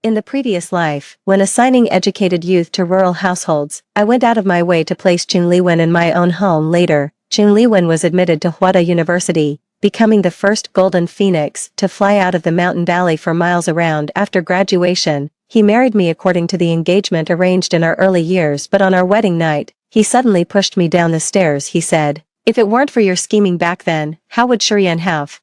In the previous life, when assigning educated youth to rural households, I went out of my way to place Chung Liwen in my own home. Later, Chung Liwen was admitted to Hwada University, becoming the first golden phoenix to fly out of the mountain valley for miles around. After graduation, he married me according to the engagement arranged in our early years, but on our wedding night, he suddenly pushed me down the stairs. He said, "If it weren't for your scheming back then, how would Shurian have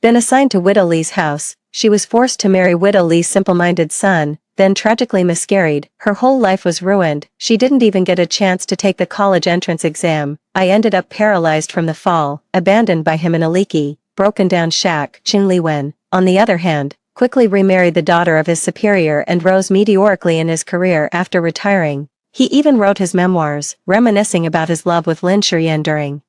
been assigned to Widow Lee's house?" She was forced to marry Widow Lee's simple-minded son, then tragically miscarried. Her whole life was ruined. She didn't even get a chance to take the college entrance exam. I ended up paralyzed from the fall, abandoned by him in a leaky, broken-down shack. Chung Liwen, on the other hand, quickly remarried the daughter of his superior and rose meteorically in his career after retiring. He even wrote his memoirs, reminiscing about his love with Lin Shurian during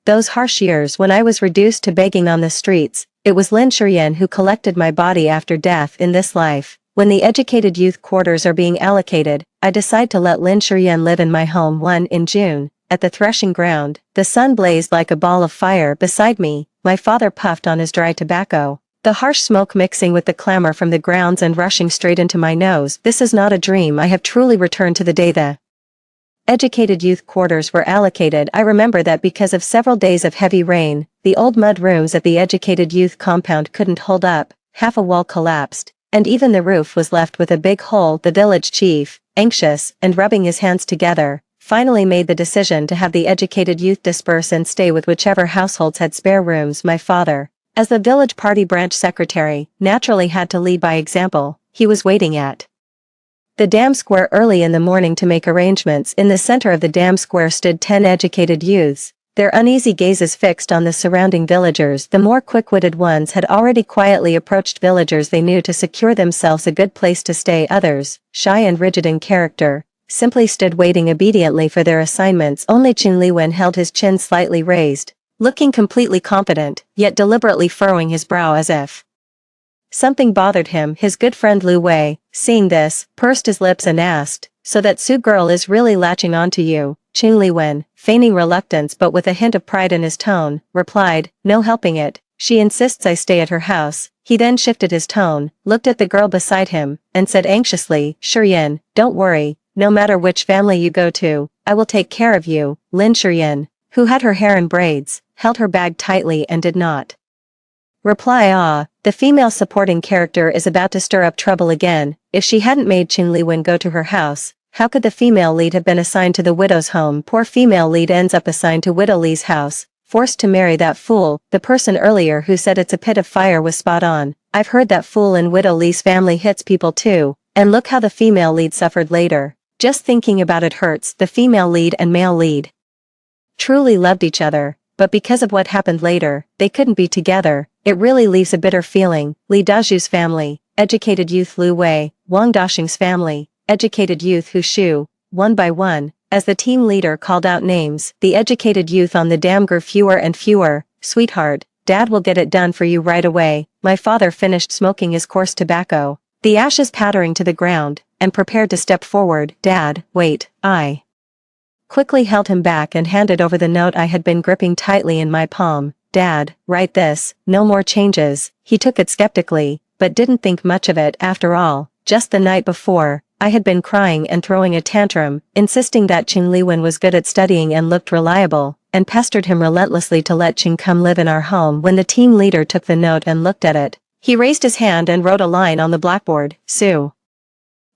those harsh years when I was reduced to begging on the streets. It was Lin Shurian who collected my body after death in this life. When the educated youth quarters are being allocated, I decide to let Lin Shurian live in my home. In June, at the threshing ground, the sun blazed like a ball of fire beside me. My father puffed on his dry tobacco, the harsh smoke mixing with the clamor from the grounds and rushing straight into my nose. This is not a dream. I have truly returned to the day the educated youth quarters were allocated. I remember that because of several days of heavy rain, the old mud rooms at the educated youth compound couldn't hold up, half a wall collapsed, and even the roof was left with a big hole. The village chief, anxious and rubbing his hands together, finally made the decision to have the educated youth disperse and stay with whichever households had spare rooms. My father, as the village party branch secretary, naturally had to lead by example. He was waiting at the dam square early in the morning to make arrangements. In the center of the dam square stood 10 educated youths, their uneasy gazes fixed on the surrounding villagers. The more quick-witted ones had already quietly approached villagers they knew to secure themselves a good place to stay. Others, shy and rigid in character, simply stood waiting obediently for their assignments. Only Chung Liwen held his chin slightly raised, looking completely confident, yet deliberately furrowing his brow as if something bothered him. His good friend Lu Wei, seeing this, pursed his lips and asked, "So that Su girl is really latching onto you?" Chung Liwen, feigning reluctance but with a hint of pride in his tone, replied, "No helping it. She insists I stay at her house." He then shifted his tone, looked at the girl beside him, and said anxiously, "Shurian, don't worry, no matter which family you go to, I will take care of you." Lin Shurian, who had her hair in braids, held her bag tightly and did not reply. The female supporting character is about to stir up trouble again. If she hadn't made Chung Liwen go to her house, how could the female lead have been assigned to the widow's home? Poor female lead ends up assigned to Widow Lee's house, forced to marry that fool. The person earlier who said it's a pit of fire was spot on. I've heard that fool in Widow Lee's family hits people too, and look how the female lead suffered later. Just thinking about it hurts. The female lead and male lead truly loved each other, but because of what happened later, they couldn't be together. It really leaves a bitter feeling. Li Daju's family, educated youth Lu Wei, Wang Daxing's family, educated youth Hu Shu. One by one, as the team leader called out names, the educated youth on the dam grew fewer and fewer. "Sweetheart, Dad will get it done for you right away." My father finished smoking his coarse tobacco, the ashes pattering to the ground, and prepared to step forward. "Dad, wait." I quickly held him back and handed over the note I had been gripping tightly in my palm. "Dad, write this, no more changes." He took it skeptically, but didn't think much of it. After all, just the night before, I had been crying and throwing a tantrum, insisting that Chung Liwen was good at studying and looked reliable, and pestered him relentlessly to let Chung come live in our home. When the team leader took the note and looked at it, he raised his hand and wrote a line on the blackboard. Su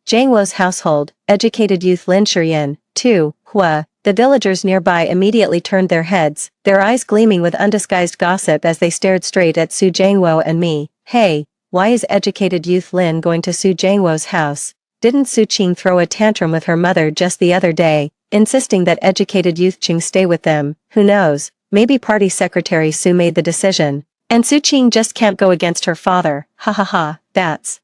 Jiangwo's household, educated youth Lin Shurian, 2, Hua. The villagers nearby immediately turned their heads, their eyes gleaming with undisguised gossip as they stared straight at Su Jiangwo and me. "Hey, why is educated youth Lin going to Su Jiangwo's house? Didn't Su Qing throw a tantrum with her mother just the other day, insisting that educated youth Qing stay with them? Who knows, maybe party secretary Su made the decision, and Su Qing just can't go against her father. Ha ha ha, that's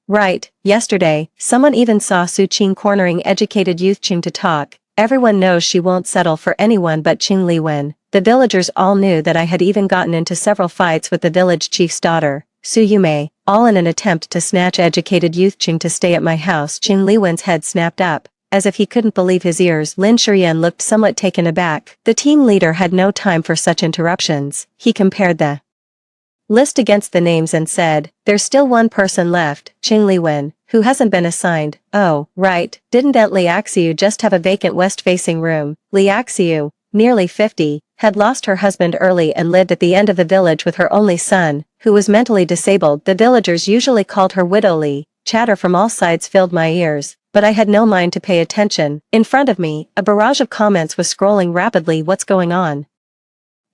right. Yesterday, someone even saw Su Qing cornering educated youth Qing to talk. Everyone knows she won't settle for anyone but Chung Liwen." The villagers all knew that I had even gotten into several fights with the village chief's daughter, Su Yumei, all in an attempt to snatch educated youth Chung to stay at my house. Chung Liwen's head snapped up, as if he couldn't believe his ears. Lin Shurian looked somewhat taken aback. The team leader had no time for such interruptions. He compared the list against the names and said, there's still one person left, Qingli Wen, who hasn't been assigned. Oh, right, didn't Liaxiu just have a vacant west-facing room? Liaxiu, nearly 50, had lost her husband early and lived at the end of the village with her only son, who was mentally disabled. The villagers usually called her Widow Li. Chatter from all sides filled my ears, but I had no mind to pay attention. In front of me, a barrage of comments was scrolling rapidly. What's going on?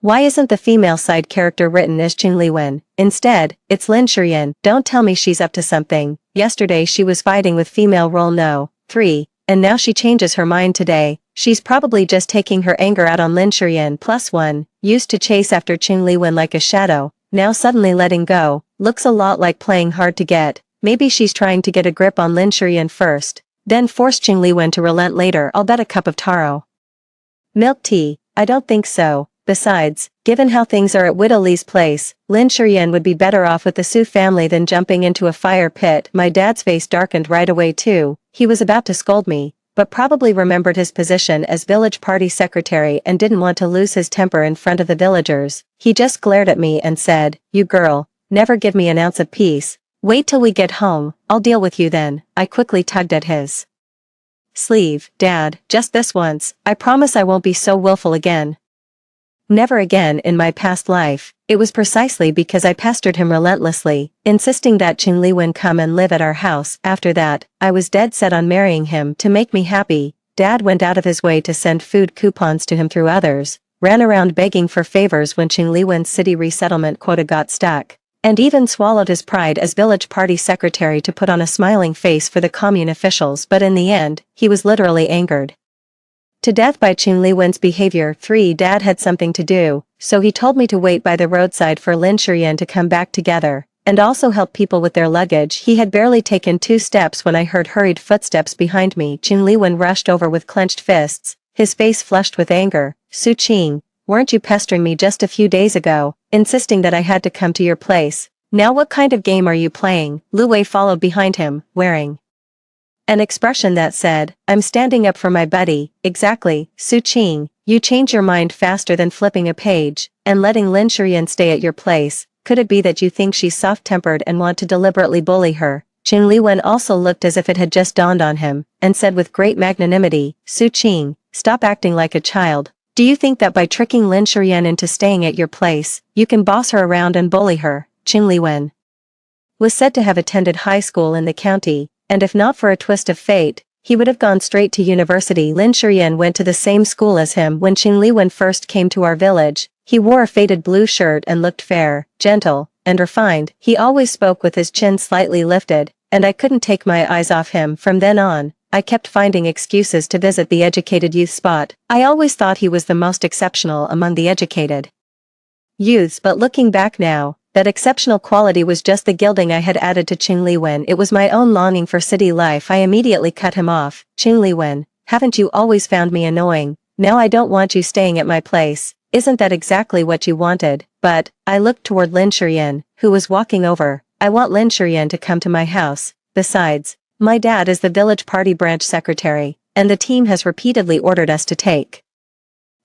Why isn't the female side character written as Qingli Wen? Instead, it's Lin Shiyan. Don't tell me she's up to something. Yesterday she was fighting with female role no. 3, and now she changes her mind today. She's probably just taking her anger out on Lin Shiyan. +1, used to chase after Qingli Wen like a shadow, now suddenly letting go. Looks a lot like playing hard to get. Maybe she's trying to get a grip on Lin Shiyan first, then force Qingli Wen to relent later. I'll bet a cup of taro. Milk tea? I don't think so. Besides, given how things are at Widow Li's place, Lin Shiyan would be better off with the Su family than jumping into a fire pit. My dad's face darkened right away too. He was about to scold me, but probably remembered his position as village party secretary and didn't want to lose his temper in front of the villagers. He just glared at me and said, you girl, never give me an ounce of peace. Wait till we get home, I'll deal with you then. I quickly tugged at his sleeve. Dad, just this once, I promise I won't be so willful again. Never again in my past life. It was precisely because I pestered him relentlessly, insisting that Qingli Wen come and live at our house. After that, I was dead set on marrying him to make me happy. Dad went out of his way to send food coupons to him through others, ran around begging for favors when Qingli Wen's city resettlement quota got stuck, and even swallowed his pride as village party secretary to put on a smiling face for the commune officials. But in the end, he was literally angered to death by Qingli Wen's behavior. 3. Dad had something to do, so he told me to wait by the roadside for Lin Shiyan to come back together, and also help people with their luggage. He had barely taken 2 steps when I heard hurried footsteps behind me. Qingli Wen rushed over with clenched fists, his face flushed with anger. Su Qing, weren't you pestering me just a few days ago, insisting that I had to come to your place? Now what kind of game are you playing? Lu Wei followed behind him, wearing an expression that said, I'm standing up for my buddy. Exactly, Su Qing, you change your mind faster than flipping a page, and letting Lin Shiyan stay at your place. Could it be that you think she's soft-tempered and want to deliberately bully her? Qingli Wen also looked as if it had just dawned on him, and said with great magnanimity, Su Qing, stop acting like a child. Do you think that by tricking Lin Shiyan into staying at your place, you can boss her around and bully her? Qingli Wen was said to have attended high school in the county, and if not for a twist of fate, he would have gone straight to university. Lin Shiyan went to the same school as him. When Qingli Wen first came to our village, he wore a faded blue shirt and looked fair, gentle, and refined. He always spoke with his chin slightly lifted, and I couldn't take my eyes off him. From then on, I kept finding excuses to visit the educated youth spot. I always thought he was the most exceptional among the educated youths, but looking back now, that exceptional quality was just the gilding I had added to Qingli Wen. It was my own longing for city life. I immediately cut him off. Qingli Wen, haven't you always found me annoying? Now I don't want you staying at my place. Isn't that exactly what you wanted? But, I looked toward Lin Shiyan, who was walking over. I want Lin Shiyan to come to my house. Besides, my dad is the village party branch secretary, and the team has repeatedly ordered us to take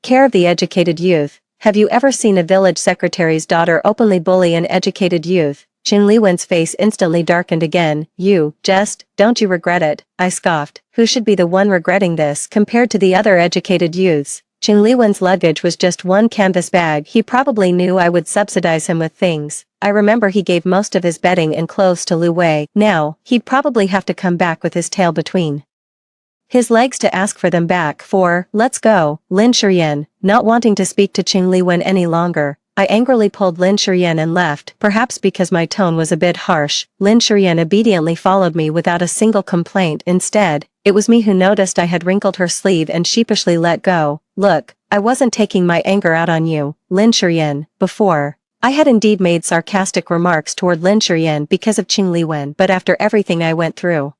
care of the educated youth. Have you ever seen a village secretary's daughter openly bully an educated youth? Qingli Wen's face instantly darkened again. Don't you regret it? I scoffed. Who should be the one regretting this compared to the other educated youths? Qingli Wen's luggage was just one canvas bag. He probably knew I would subsidize him with things. I remember he gave most of his bedding and clothes to Lu Wei. Now, he'd probably have to come back with his tail between his legs to ask for them back. Let's go. Lin Shiyan, not wanting to speak to Qingli Wen any longer, I angrily pulled Lin Shiyan and left. Perhaps because my tone was a bit harsh, Lin Shiyan obediently followed me without a single complaint. Instead, it was me who noticed I had wrinkled her sleeve and sheepishly let go. Look, I wasn't taking my anger out on you, Lin Shiyan. Before, I had indeed made sarcastic remarks toward Lin Shiyan because of Qingli Wen, but after everything I went through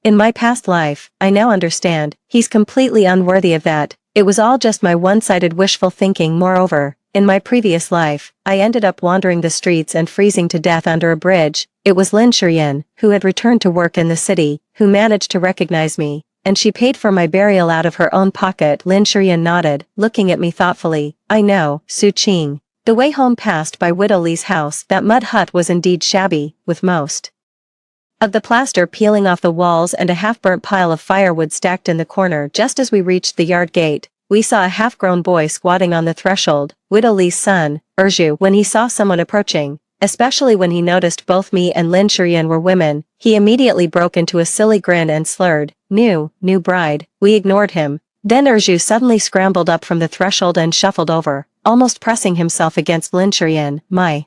in my past life, I now understand, he's completely unworthy of that. It was all just my one-sided wishful thinking. Moreover, in my previous life, I ended up wandering the streets and freezing to death under a bridge. It was Lin Shiyan, who had returned to work in the city, who managed to recognize me, and she paid for my burial out of her own pocket. Lin Shiyan nodded, looking at me thoughtfully. I know, Su Qing. The way home passed by Widow Lee's house. That mud hut was indeed shabby, with most of the plaster peeling off the walls and a half-burnt pile of firewood stacked in the corner. Just as we reached the yard gate, we saw a half-grown boy squatting on the threshold, Widow Lee's son, Urju. When he saw someone approaching, especially when he noticed both me and Lin Shurian were women, he immediately broke into a silly grin and slurred, New bride." We ignored him. Then Urju suddenly scrambled up from the threshold and shuffled over, almost pressing himself against Lin Shurian. "My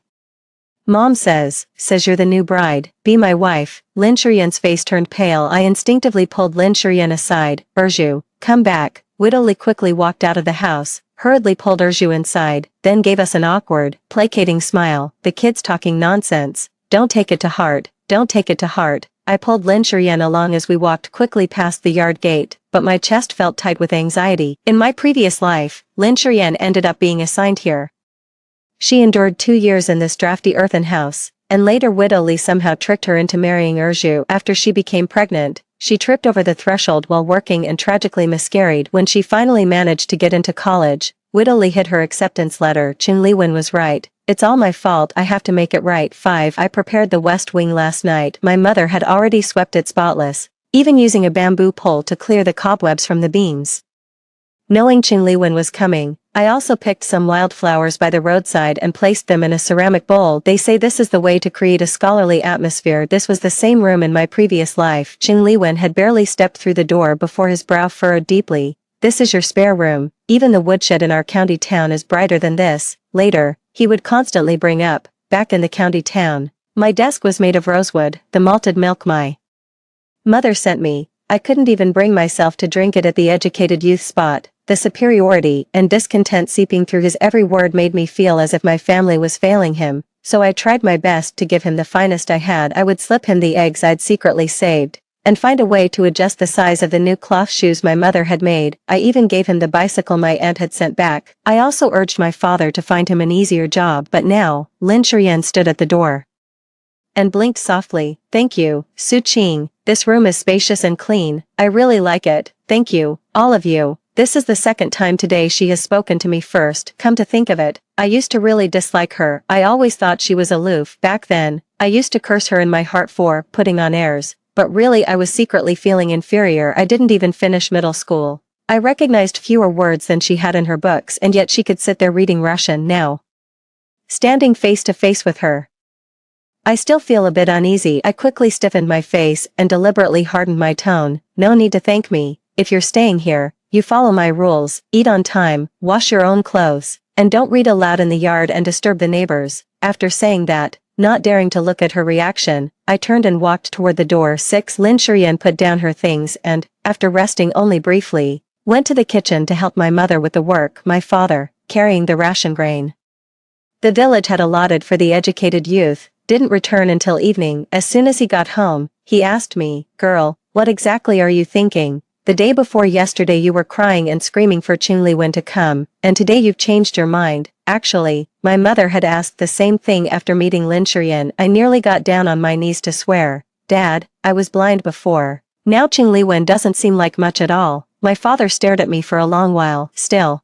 mom says you're the new bride, be my wife." Lin Shurian's face turned pale. I instinctively pulled Lin Shurian aside. "Urju, come back." Widow Lee quickly walked out of the house, hurriedly pulled Urju inside, then gave us an awkward, placating smile. "The kid's talking nonsense. Don't take it to heart, don't take it to heart." I pulled Lin Shurian along as we walked quickly past the yard gate, but my chest felt tight with anxiety. In my previous life, Lin Shurian ended up being assigned here. She endured 2 years in this drafty earthen house, and later Widow Lee somehow tricked her into marrying Urju. After she became pregnant, she tripped over the threshold while working and tragically miscarried. When she finally managed to get into college, Widow Lee hid her acceptance letter. Chun Li-wen was right. "It's all my fault, I have to make it right." 5. I prepared the West Wing last night. My mother had already swept it spotless, even using a bamboo pole to clear the cobwebs from the beams. Knowing Chun Li-wen was coming, I also picked some wildflowers by the roadside and placed them in a ceramic bowl. They say this is the way to create a scholarly atmosphere. This was the same room in my previous life. Chun Li-wen had barely stepped through the door before his brow furrowed deeply. "This is your spare room. Even the woodshed in our county town is brighter than this." Later, he would constantly bring up, "Back in the county town, my desk was made of rosewood, the malted milk my mother sent me. I couldn't even bring myself to drink it." At the educated youth spot, the superiority and discontent seeping through his every word made me feel as if my family was failing him, so I tried my best to give him the finest I had. I would slip him the eggs I'd secretly saved, and find a way to adjust the size of the new cloth shoes my mother had made. I even gave him the bicycle my aunt had sent back. I also urged my father to find him an easier job. But now, Lin Shurian stood at the door and blinked softly. "Thank you, Su Qing. This room is spacious and clean. I really like it. Thank you, all of you." This is the second time today she has spoken to me. First, come to think of it, I used to really dislike her. I always thought she was aloof. Back then, I used to curse her in my heart for putting on airs, but really I was secretly feeling inferior. I didn't even finish middle school. I recognized fewer words than she had in her books, and yet she could sit there reading Russian. Now, standing face to face with her, I still feel a bit uneasy. I quickly stiffened my face and deliberately hardened my tone. "No need to thank me. If you're staying here, you follow my rules, eat on time, wash your own clothes, and don't read aloud in the yard and disturb the neighbors." After saying that, not daring to look at her reaction, I turned and walked toward the door. 6. Lin Shurian put down her things and, after resting only briefly, went to the kitchen to help my mother with the work. My father, carrying the ration grain the village had allotted for the educated youth, didn't return until evening. As soon as he got home, he asked me, "Girl, what exactly are you thinking? The day before yesterday you were crying and screaming for Chun Li-wen to come, and today you've changed your mind." Actually, my mother had asked the same thing after meeting Lin Shurian. I nearly got down on my knees to swear, "Dad, I was blind before. Now Chun Li-wen doesn't seem like much at all." My father stared at me for a long while, still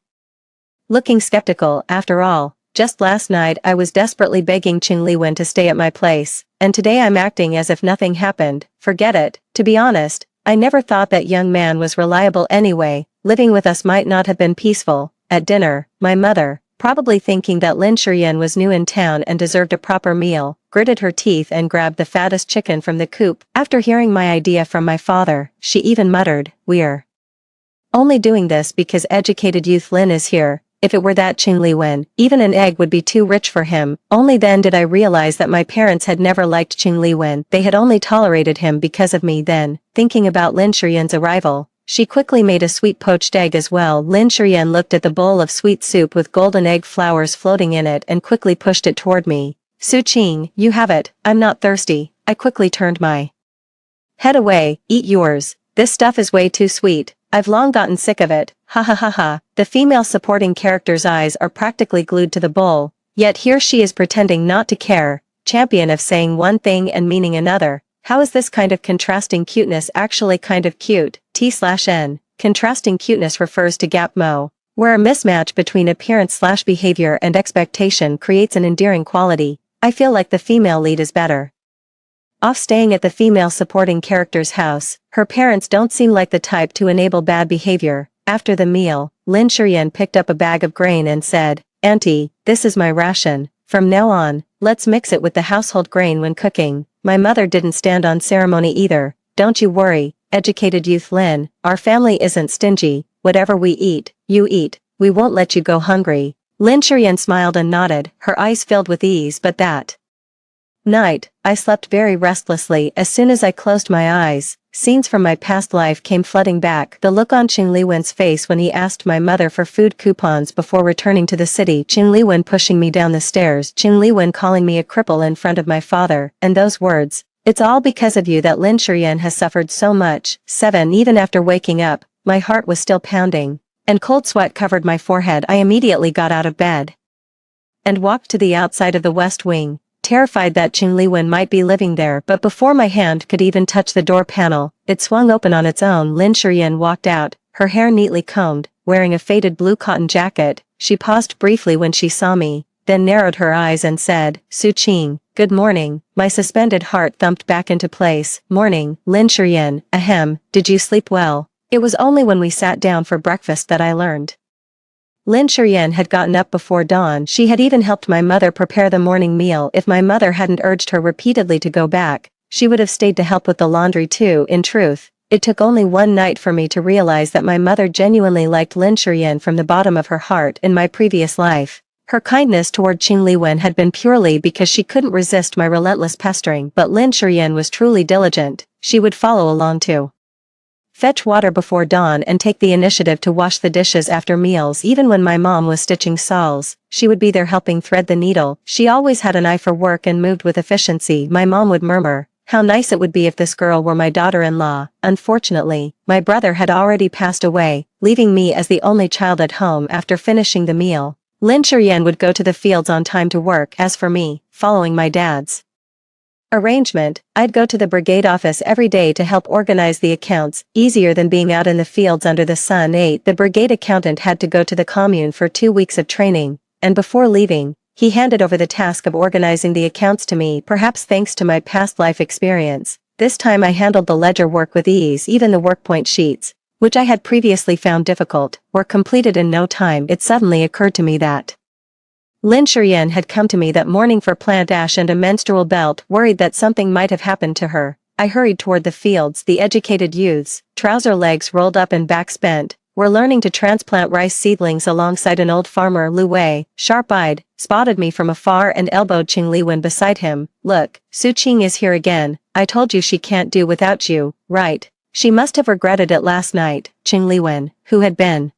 looking skeptical. After all, just last night I was desperately begging Chun Li-wen to stay at my place, and today I'm acting as if nothing happened. Forget it. To be honest, I never thought that young man was reliable anyway. Living with us might not have been peaceful. At dinner, my mother, probably thinking that Lin Shurian was new in town and deserved a proper meal, gritted her teeth and grabbed the fattest chicken from the coop. After hearing my idea from my father, she even muttered, "We're only doing this because educated youth Lin is here. If it were that Chun Li-wen, even an egg would be too rich for him." Only then did I realize that my parents had never liked Chun Li-wen. They had only tolerated him because of me. Then, thinking about Lin Shurian's arrival, she quickly made a sweet poached egg as well. Lin Shurian looked at the bowl of sweet soup with golden egg flowers floating in it and quickly pushed it toward me. "Su Qing, you have it. I'm not thirsty." I quickly turned my head away. "Eat yours. This stuff is way too sweet. I've long gotten sick of it." Ha ha ha ha. The female supporting character's eyes are practically glued to the bowl, yet here she is pretending not to care, champion of saying one thing and meaning another. How is this kind of contrasting cuteness actually kind of cute? T/N. Contrasting cuteness refers to gap mo. Where a mismatch between appearance/behavior and expectation creates an endearing quality, I feel like the female lead is better off staying at the female supporting character's house. Her parents don't seem like the type to enable bad behavior. After the meal, Lin Shurian picked up a bag of grain and said, "Auntie, this is my ration. From now on, let's mix it with the household grain when cooking." My mother didn't stand on ceremony either. "Don't you worry, educated youth Lin, our family isn't stingy. Whatever we eat, you eat. We won't let you go hungry." Lin Shurian smiled and nodded, her eyes filled with ease. But that night, I slept very restlessly. As soon as I closed my eyes, scenes from my past life came flooding back. The look on Qing Liwen's face when he asked my mother for food coupons before returning to the city. Qing Liwen pushing me down the stairs. Qing Liwen calling me a cripple in front of my father. And those words, "It's all because of you that Lin Shurian has suffered so much." 7. Even after waking up, my heart was still pounding, and cold sweat covered my forehead. I immediately got out of bed and walked to the outside of the West Wing, terrified that Qing Liwen might be living there. But before my hand could even touch the door panel, it swung open on its own. Lin Shurian walked out, her hair neatly combed, wearing a faded blue cotton jacket. She paused briefly when she saw me, then narrowed her eyes and said, "Su Qing, good morning." My suspended heart thumped back into place. "Morning, Lin Shurian, ahem, did you sleep well?" It was only when we sat down for breakfast that I learned Lin Shurian had gotten up before dawn. She had even helped my mother prepare the morning meal. If my mother hadn't urged her repeatedly to go back, she would have stayed to help with the laundry too. In truth, it took only one night for me to realize that my mother genuinely liked Lin Shurian from the bottom of her heart. In my previous life, her kindness toward Qing Liwen had been purely because she couldn't resist my relentless pestering. But Lin Shurian was truly diligent. She would follow along too, fetch water before dawn and take the initiative to wash the dishes after meals. Even when my mom was stitching shawls, she would be there helping thread the needle. She always had an eye for work and moved with efficiency. My mom would murmur, "How nice it would be if this girl were my daughter-in-law." Unfortunately, my brother had already passed away, leaving me as the only child at home. After finishing the meal, Lin Shurian would go to the fields on time to work. As for me, following my dad's arrangement, I'd go to the brigade office every day to help organize the accounts, easier than being out in the fields under the sun. 8. The brigade accountant had to go to the commune for 2 weeks of training, and before leaving, he handed over the task of organizing the accounts to me. Perhaps thanks to my past life experience, this time I handled the ledger work with ease. Even the workpoint sheets, which I had previously found difficult, were completed in no time. It suddenly occurred to me that Lin Shurian had come to me that morning for plant ash and a menstrual belt. Worried that something might have happened to her, I hurried toward the fields. The educated youths, trouser legs rolled up and backs bent, were learning to transplant rice seedlings alongside an old farmer. Lu Wei, sharp-eyed, spotted me from afar and elbowed Qing Liwen beside him. "Look, Su Qing is here again. I told you she can't do without you, right? She must have regretted it last night." Qing Liwen, who had been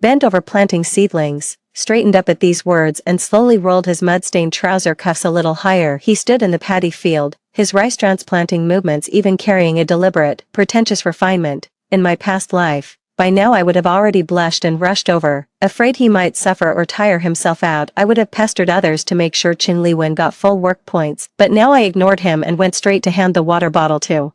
bent over planting seedlings, straightened up at these words and slowly rolled his mud-stained trouser cuffs a little higher. He stood in the paddy field, his rice transplanting movements even carrying a deliberate, pretentious refinement. In my past life, by now I would have already blushed and rushed over. Afraid he might suffer or tire himself out, I would have pestered others to make sure Qing Liwen got full work points. But now I ignored him and went straight to hand the water bottle to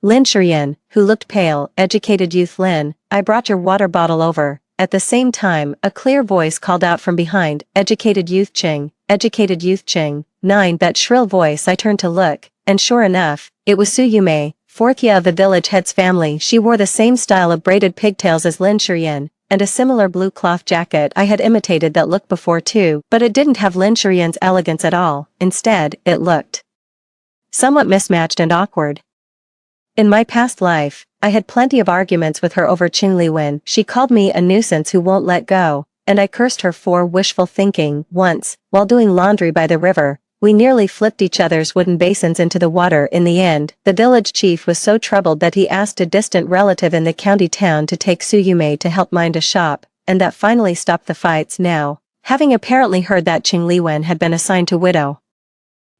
Lin Shurian, who looked pale. "Educated youth Lin, I brought your water bottle over." At the same time, a clear voice called out from behind, "Educated youth Qing, educated youth Qing." 9. That shrill voice. I turned to look, and sure enough, it was Su Yume, fourth of the village head's family. She wore the same style of braided pigtails as Lin Shurian, and a similar blue cloth jacket. I had imitated that look before too, but it didn't have Lin Shurian's elegance at all. Instead, it looked somewhat mismatched and awkward. In my past life, I had plenty of arguments with her over Qing Liwen. She called me a nuisance who won't let go, and I cursed her for wishful thinking. Once, while doing laundry by the river, we nearly flipped each other's wooden basins into the water. In the end, the village chief was so troubled that he asked a distant relative in the county town to take Su Yume to help mind a shop, and that finally stopped the fights. Now, having apparently heard that Qing Liwen had been assigned to widow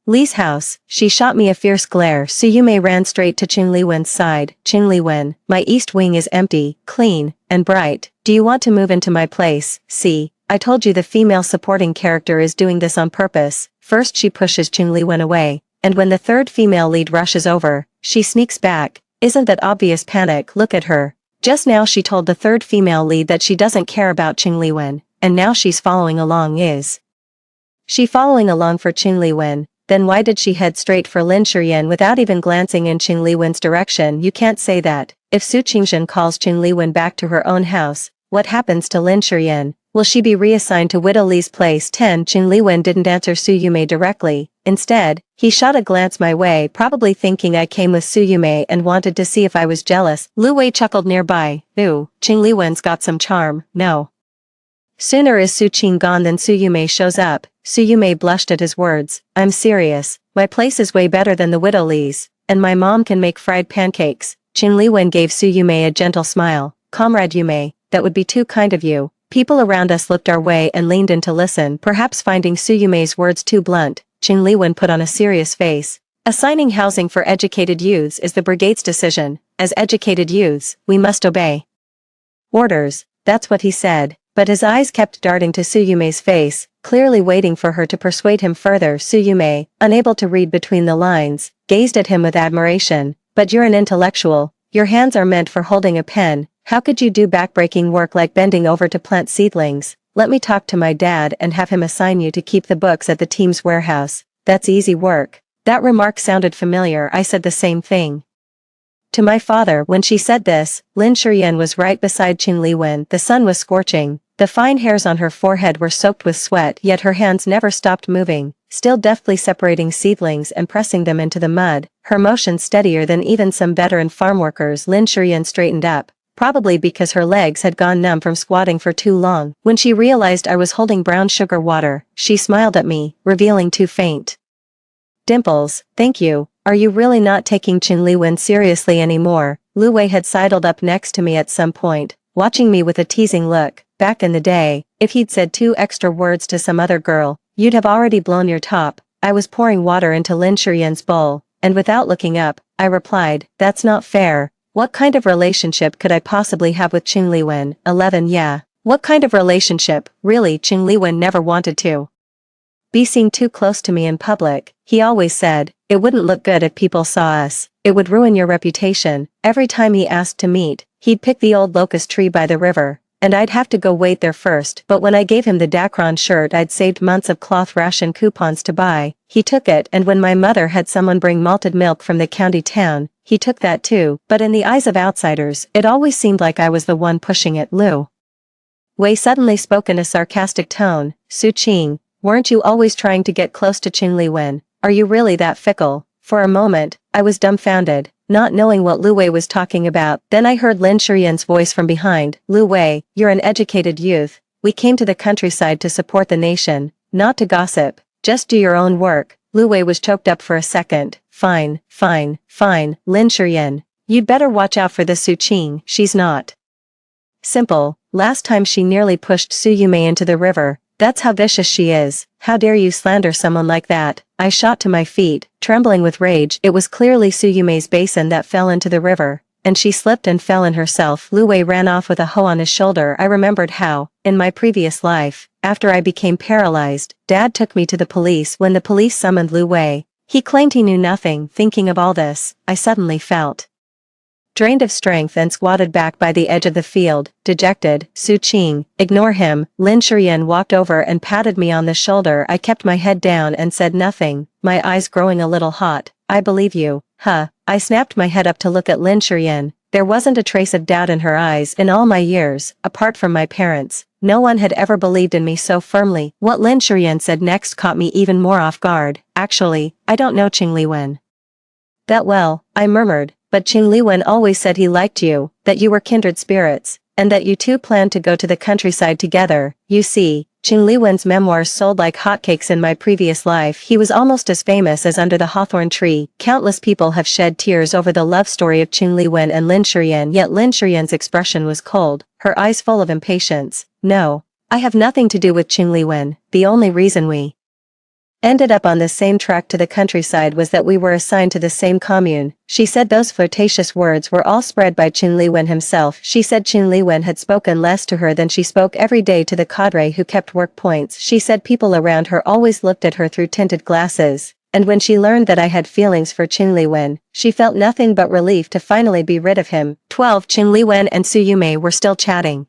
Li's house, she shot me a fierce glare. Su Yume ran straight to Qing Liwen's side. "Qing Liwen, my east wing is empty, clean, and bright. Do you want to move into my place?" "See, I told you the female supporting character is doing this on purpose." First she pushes Qing Liwen away, and when the third female lead rushes over, she sneaks back. Isn't that obvious panic? Look at her. Just now she told the third female lead that she doesn't care about Qing Liwen, and now she's following along. Is she following along for Qing Liwen? Then why did she head straight for Lin Shiyan without even glancing in Qing Liwen's direction? You can't say that. If Su Qingzhen calls Qing Liwen back to her own house, what happens to Lin Shiyan? Will she be reassigned to Widow Li's place? 10. Qing Liwen didn't answer Su Yume directly. Instead, he shot a glance my way, probably thinking I came with Su Yume and wanted to see if I was jealous. Lu Wei chuckled nearby. Ooh, Qing Liwen's got some charm. No. Sooner is Su Qing gone than Su Yume shows up. Su Yume blushed at his words. I'm serious. My place is way better than the Widow Li's, and my mom can make fried pancakes. Qing Liwen gave Su Yume a gentle smile. Comrade Yume, that would be too kind of you. People around us looked our way and leaned in to listen, perhaps finding Su Yume's words too blunt. Qing Liwen put on a serious face. Assigning housing for educated youths is the brigade's decision. As educated youths, we must obey orders. That's what he said. But his eyes kept darting to Su Yume's face, clearly waiting for her to persuade him further. Su Yume, unable to read between the lines, gazed at him with admiration. But you're an intellectual. Your hands are meant for holding a pen. How could you do backbreaking work like bending over to plant seedlings? Let me talk to my dad and have him assign you to keep the books at the team's warehouse. That's easy work. That remark sounded familiar. I said the same thing to my father. When she said this, Lin Shiyan was right beside Qing Liwen. The sun was scorching. The fine hairs on her forehead were soaked with sweat, yet her hands never stopped moving, still deftly separating seedlings and pressing them into the mud, her motion steadier than even some veteran farm workers. Lin Shiyan straightened up, probably because her legs had gone numb from squatting for too long. When she realized I was holding brown sugar water, she smiled at me, revealing two faint dimples. Thank you. Are you really not taking Qing Liwen seriously anymore? Lu Wei had sidled up next to me at some point, watching me with a teasing look. Back in the day, if he'd said 2 extra words to some other girl, you'd have already blown your top. I was pouring water into Lin Shiyan's bowl, and without looking up, I replied, that's not fair. What kind of relationship could I possibly have with Qing Liwen? 11. Yeah. What kind of relationship? Really, Qing Liwen never wanted to be seen too close to me in public. He always said, it wouldn't look good if people saw us. It would ruin your reputation. Every time he asked to meet, he'd pick the old locust tree by the river, and I'd have to go wait there first. But when I gave him the Dacron shirt I'd saved months of cloth ration coupons to buy, he took it. And when my mother had someone bring malted milk from the county town, he took that too. But in the eyes of outsiders, it always seemed like I was the one pushing it. Lu Wei suddenly spoke in a sarcastic tone. Su Qing, weren't you always trying to get close to Qing Liwen? Are you really that fickle? For a moment, I was dumbfounded, not knowing what Lu Wei was talking about. Then I heard Lin Shiyan's voice from behind. Lu Wei, you're an educated youth. We came to the countryside to support the nation, not to gossip. Just do your own work. Lu Wei was choked up for a second. Fine, fine, fine. Lin Shiyan, you'd better watch out for this Su Qing. She's not simple. Last time she nearly pushed Su Yume into the river. That's how vicious she is. How dare you slander someone like that? I shot to my feet, trembling with rage. It was clearly Su Yume's basin that fell into the river, and she slipped and fell in herself. Lu Wei ran off with a hoe on his shoulder. I remembered how, in my previous life, after I became paralyzed, Dad took me to the police. When the police summoned Lu Wei, he claimed he knew nothing. Thinking of all this, I suddenly felt drained of strength and squatted back by the edge of the field, dejected. Su Qing, ignore him. Lin Shiyan walked over and patted me on the shoulder. I kept my head down and said nothing, my eyes growing a little hot. I believe you. Huh. I snapped my head up to look at Lin Shiyan. There wasn't a trace of doubt in her eyes. In all my years, apart from my parents, no one had ever believed in me so firmly. What Lin Shiyan said next caught me even more off guard. Actually, I don't know Qing Liwen that well, I murmured. But Qing Liwen always said he liked you, that you were kindred spirits, and that you two planned to go to the countryside together. You see, Qing Liwen's memoirs sold like hotcakes in my previous life. He was almost as famous as Under the Hawthorn Tree. Countless people have shed tears over the love story of Qing Liwen and Lin Shiyan, yet Lin Shiyan's expression was cold, her eyes full of impatience. No, I have nothing to do with Qing Liwen. The only reason we ended up on the same track to the countryside was that we were assigned to the same commune. She said those flirtatious words were all spread by Qing Liwen himself. She said Qing Liwen had spoken less to her than she spoke every day to the cadre who kept work points. She said people around her always looked at her through tinted glasses. And when she learned that I had feelings for Qin Liwen, she felt nothing but relief to finally be rid of him. 12 Qin Liwen and Su Yume were still chatting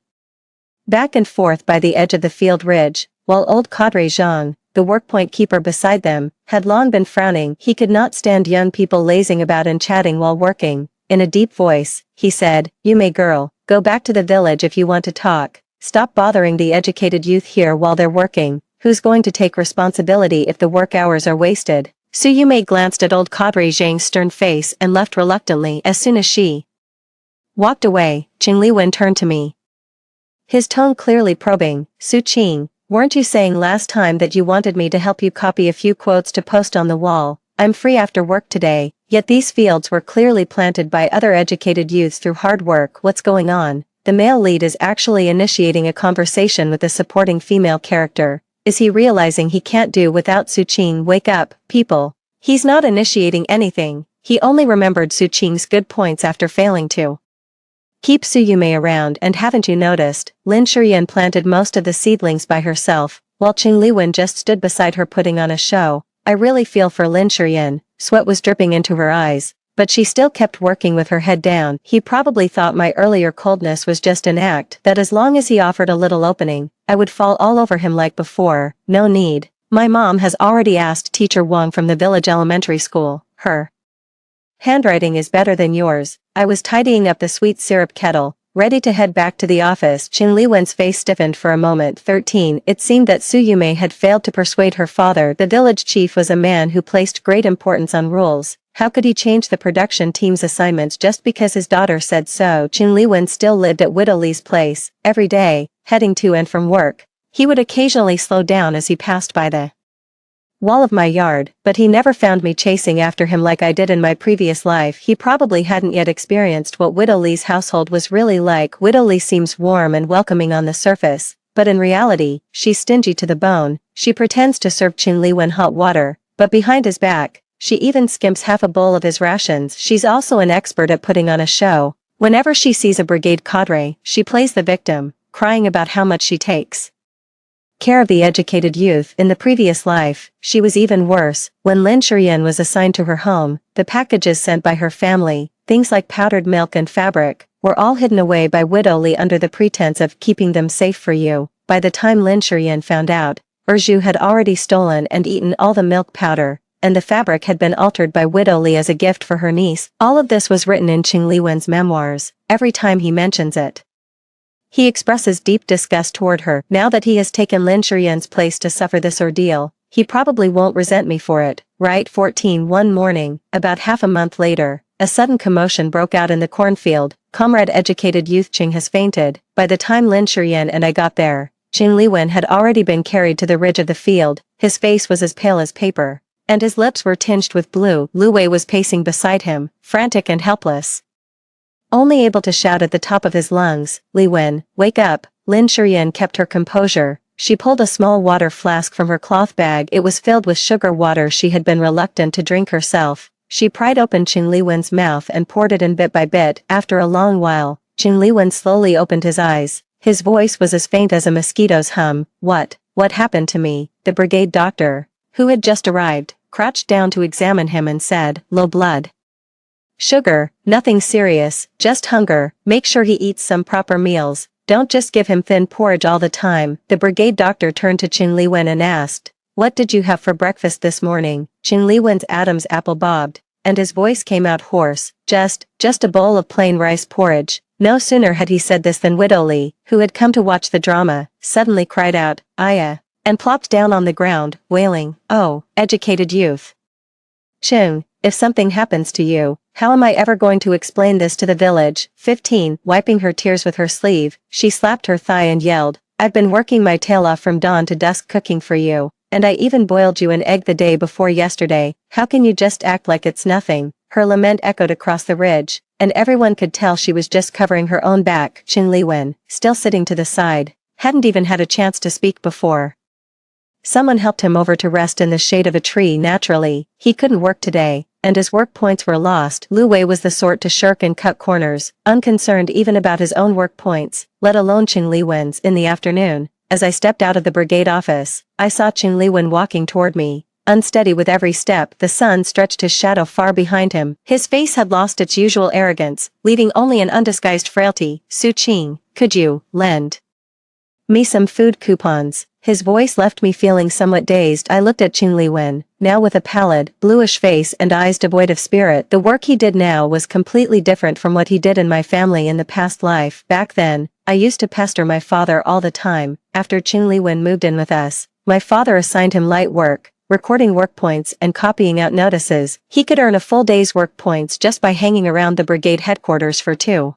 back and forth by the edge of the field ridge, while old Cadre Zhang, the workpoint keeper beside them, had long been frowning. He could not stand young people lazing about and chatting while working. In a deep voice, he said, "Yume girl, go back to the village if you want to talk. Stop bothering the educated youth here while they're working. Who's going to take responsibility if the work hours are wasted?" Su Yume glanced at old Cadre Zhang's stern face and left reluctantly. As soon as she walked away, Qin Liwen turned to me, his tone clearly probing. "Su Qing, weren't you saying last time that you wanted me to help you copy a few quotes to post on the wall? I'm free after work today, yet these fields were clearly planted by other educated youths through hard work. What's going on?" The male lead is actually initiating a conversation with the supporting female character. Is he realizing he can't do without Su Qing? Wake up, people. He's not initiating anything, he only remembered Su Qing's good points after failing to keep Su Yume around. And haven't you noticed, Lin Shiyan planted most of the seedlings by herself, while Qin Liwen just stood beside her putting on a show. I really feel for Lin Shiyan. Sweat was dripping into her eyes, but she still kept working with her head down. He probably thought my earlier coldness was just an act, that as long as he offered a little opening, I would fall all over him like before. No need. My mom has already asked Teacher Wang from the village elementary school. Her handwriting is better than yours. I was tidying up the sweet syrup kettle, ready to head back to the office. Qin Liwen's face stiffened for a moment. 13 It seemed that Su Yume had failed to persuade her father. The village chief was a man who placed great importance on rules. How could he change the production team's assignments just because his daughter said so? Qin Liwen still lived at Widow Li's place, every day, heading to and from work. He would occasionally slow down as he passed by the wall of my yard, but he never found me chasing after him like I did in my previous life. He probably hadn't yet experienced what Widow Li's household was really like. Widow Li seems warm and welcoming on the surface, but in reality, she's stingy to the bone. She pretends to serve Qin Liwen hot water, but behind his back, she even skims half a bowl of his rations. She's also an expert at putting on a show. Whenever she sees a brigade cadre, she plays the victim, crying about how much she takes care of the educated youth. In the previous life, she was even worse. When Lin Shiyan was assigned to her home, the packages sent by her family, things like powdered milk and fabric, were all hidden away by Widow Li under the pretense of keeping them safe for you. By the time Lin Shiyan found out, Erju had already stolen and eaten all the milk powder, and the fabric had been altered by Widow Li as a gift for her niece. All of this was written in Qin Liwen's memoirs. Every time he mentions it, he expresses deep disgust toward her. Now that he has taken Lin Shiyan's place to suffer this ordeal, he probably won't resent me for it, right? 14 One morning, about half a month later, a sudden commotion broke out in the cornfield. Comrade educated youth Qing has fainted. By the time Lin Shiyan and I got there, Qin Liwen had already been carried to the ridge of the field. His face was as pale as paper, and his lips were tinged with blue. Lu Wei was pacing beside him, frantic and helpless, only able to shout at the top of his lungs, "Li Wen, wake up!" Lin Shiyan kept her composure. She pulled a small water flask from her cloth bag. It was filled with sugar water she had been reluctant to drink herself. She pried open Qin Liwen's mouth and poured it in bit by bit. After a long while, Qin Liwen slowly opened his eyes. His voice was as faint as a mosquito's hum. What happened to me?" The brigade doctor, who had just arrived, crouched down to examine him and said, "Low blood. Sugar, nothing serious, just hunger. Make sure he eats some proper meals. Don't just give him thin porridge all the time." The brigade doctor turned to Qin Liwen and asked, "What did you have for breakfast this morning?" Qin Liwen's Adam's apple bobbed, and his voice came out hoarse. Just a bowl of plain rice porridge." No sooner had he said this than Widow Li, who had come to watch the drama, suddenly cried out, "Aya," and plopped down on the ground, wailing, "Oh, educated youth. Qing, if something happens to you, how am I ever going to explain this to the village?" 15 Wiping her tears with her sleeve, she slapped her thigh and yelled, "I've been working my tail off from dawn to dusk cooking for you, and I even boiled you an egg the day before yesterday. How can you just act like it's nothing?" Her lament echoed across the ridge, and everyone could tell she was just covering her own back. Qin Liwen, still sitting to the side, hadn't even had a chance to speak before someone helped him over to rest in the shade of a tree. Naturally, he couldn't work today, and his work points were lost. Lu Wei was the sort to shirk and cut corners, unconcerned even about his own work points, let alone Qin Liwen's. In the afternoon, as I stepped out of the brigade office, I saw Qin Liwen walking toward me, unsteady with every step. The sun stretched his shadow far behind him. His face had lost its usual arrogance, leaving only an undisguised frailty. Su Qing, could you lend me some food coupons? His voice left me feeling somewhat dazed. I looked at Qing Liwen, now with a pallid, bluish face and eyes devoid of spirit. The work he did now was completely different from what he did in my family in the past life. Back then, I used to pester my father all the time. After Qing Liwen moved in with us, my father assigned him light work, recording work points and copying out notices. He could earn a full day's work points just by hanging around the brigade headquarters for 2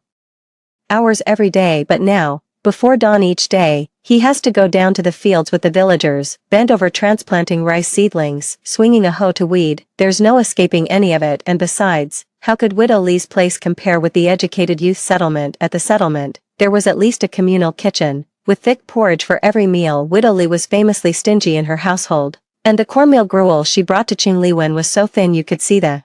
hours every day. But now, before dawn each day, he has to go down to the fields with the villagers, bend over transplanting rice seedlings, swinging a hoe to weed. There's no escaping any of it, and besides, how could Widow Lee's place compare with the educated youth settlement? At the settlement, there was at least a communal kitchen, with thick porridge for every meal. Widow Lee was famously stingy in her household, and the cornmeal gruel she brought to Qing Liwen was so thin you could see the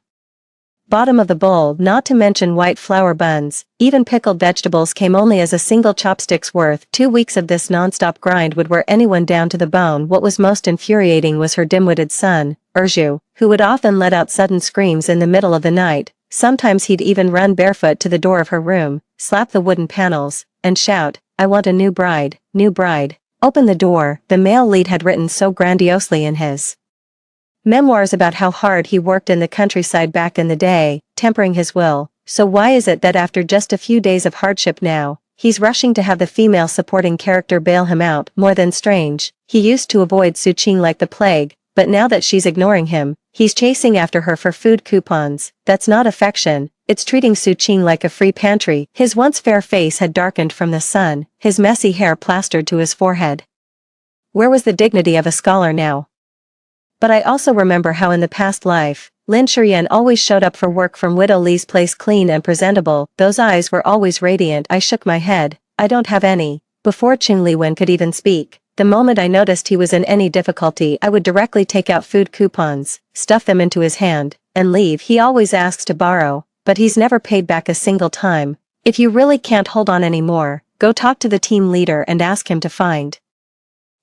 bottom of the bowl, not to mention white flour buns. Even pickled vegetables came only as a single chopstick's worth. 2 weeks of this non-stop grind would wear anyone down to the bone. What was most infuriating was her dim-witted son, Erju, who would often let out sudden screams in the middle of the night. Sometimes he'd even run barefoot to the door of her room, slap the wooden panels, and shout, "I want a new bride, new bride. Open the door." The male lead had written so grandiosely in his memoirs about how hard he worked in the countryside back in the day, tempering his will. So why is it that after just a few days of hardship now, he's rushing to have the female supporting character bail him out? More than strange, he used to avoid Su Qing like the plague, but now that she's ignoring him, he's chasing after her for food coupons. That's not affection, it's treating Su Qing like a free pantry. His once fair face had darkened from the sun, his messy hair plastered to his forehead. Where was the dignity of a scholar now? But I also remember how in the past life, Lin Shiyan always showed up for work from Widow Lee's place clean and presentable. Those eyes were always radiant. I shook my head. I don't have any. Before Qing Liwen could even speak, the moment I noticed he was in any difficulty, I would directly take out food coupons, stuff them into his hand, and leave. He always asks to borrow, but he's never paid back a single time. If you really can't hold on anymore, go talk to the team leader and ask him to find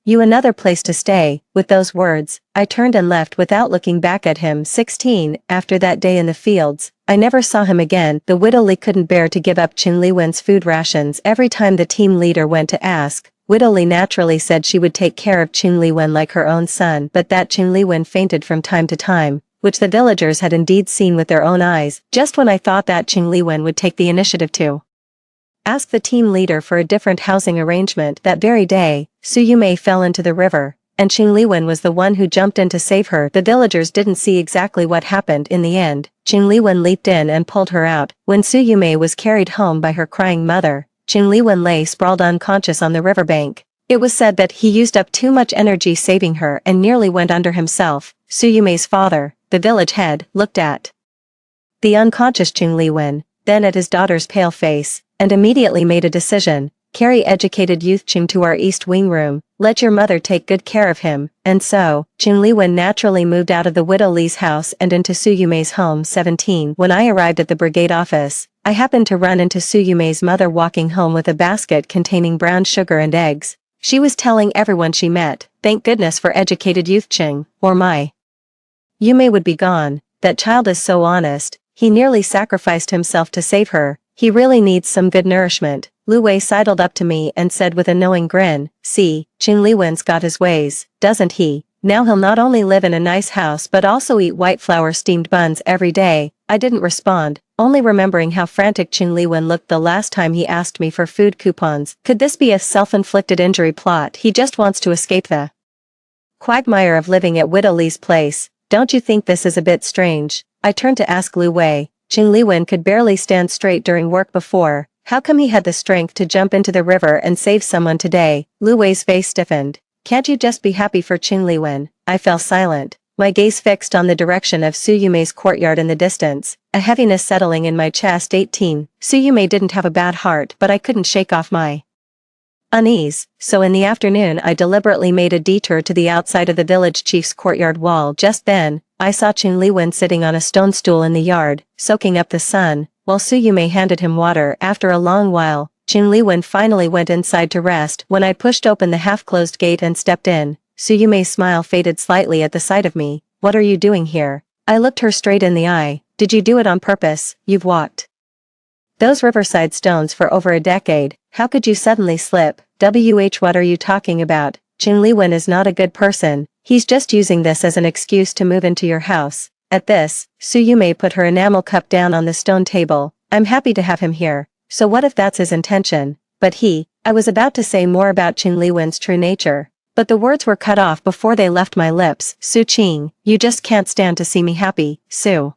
you another place to stay. With those words, I turned and left without looking back at him. 16. After that day in the fields, I never saw him again. The Widow Lee couldn't bear to give up Qing Liwen's food rations. Every time the team leader went to ask, Widow Lee naturally said she would take care of Qing Liwen like her own son, but that Qing Liwen fainted from time to time, which the villagers had indeed seen with their own eyes. Just when I thought that Qing Liwen would take the initiative to ask the team leader for a different housing arrangement, that very day, Su Yumei fell into the river, and Qing Liwen was the one who jumped in to save her. The villagers didn't see exactly what happened in the end. Qing Liwen leaped in and pulled her out. When Su Yumei was carried home by her crying mother, Qing Liwen lay sprawled unconscious on the riverbank. It was said that he used up too much energy saving her and nearly went under himself. Su Yumei's father, the village head, looked at the unconscious Qing Liwen, then at his daughter's pale face, and immediately made a decision. Carry educated youth Qing to our East Wing room, let your mother take good care of him. And so, Qing Liwen naturally moved out of the Widow Lee's house and into Su Yumei's home. 17. When I arrived at the brigade office, I happened to run into Su Yumei's mother walking home with a basket containing brown sugar and eggs. She was telling everyone she met, "Thank goodness for educated youth Qing, or my Yumei would be gone. That child is so honest, he nearly sacrificed himself to save her. He really needs some good nourishment." Lu Wei sidled up to me and said with a knowing grin, "See, Qing Liwen's got his ways, doesn't he? Now he'll not only live in a nice house but also eat white flour steamed buns every day." I didn't respond, only remembering how frantic Qing Liwen looked the last time he asked me for food coupons. Could this be a self-inflicted injury plot? He just wants to escape the quagmire of living at Widow Lee's place. Don't you think this is a bit strange? I turned to ask Lu Wei. Qing Liwen could barely stand straight during work before. How come he had the strength to jump into the river and save someone today? Lu Wei's face stiffened. Can't you just be happy for Qing Liwen? I fell silent, my gaze fixed on the direction of Su Yumei's courtyard in the distance, a heaviness settling in my chest. 18. Su Yumei didn't have a bad heart, but I couldn't shake off my unease, so in the afternoon I deliberately made a detour to the outside of the village chief's courtyard wall. Just then, I saw Qing Liwen sitting on a stone stool in the yard, soaking up the sun, while Su Yumei handed him water. After a long while, Qing Liwen finally went inside to rest. When I pushed open the half-closed gate and stepped in, Su Yumei's smile faded slightly at the sight of me, what are you doing here? I looked her straight in the eye. Did you do it on purpose? You've walked those riverside stones for over a decade. How could you suddenly slip? What are you talking about? Qin Liwen is not a good person. He's just using this as an excuse to move into your house. At this, Su Yume put her enamel cup down on the stone table. I'm happy to have him here. So what if that's his intention? But I was about to say more about Qin Liwen's true nature. But the words were cut off before they left my lips. Su Qing, you just can't stand to see me happy, Su.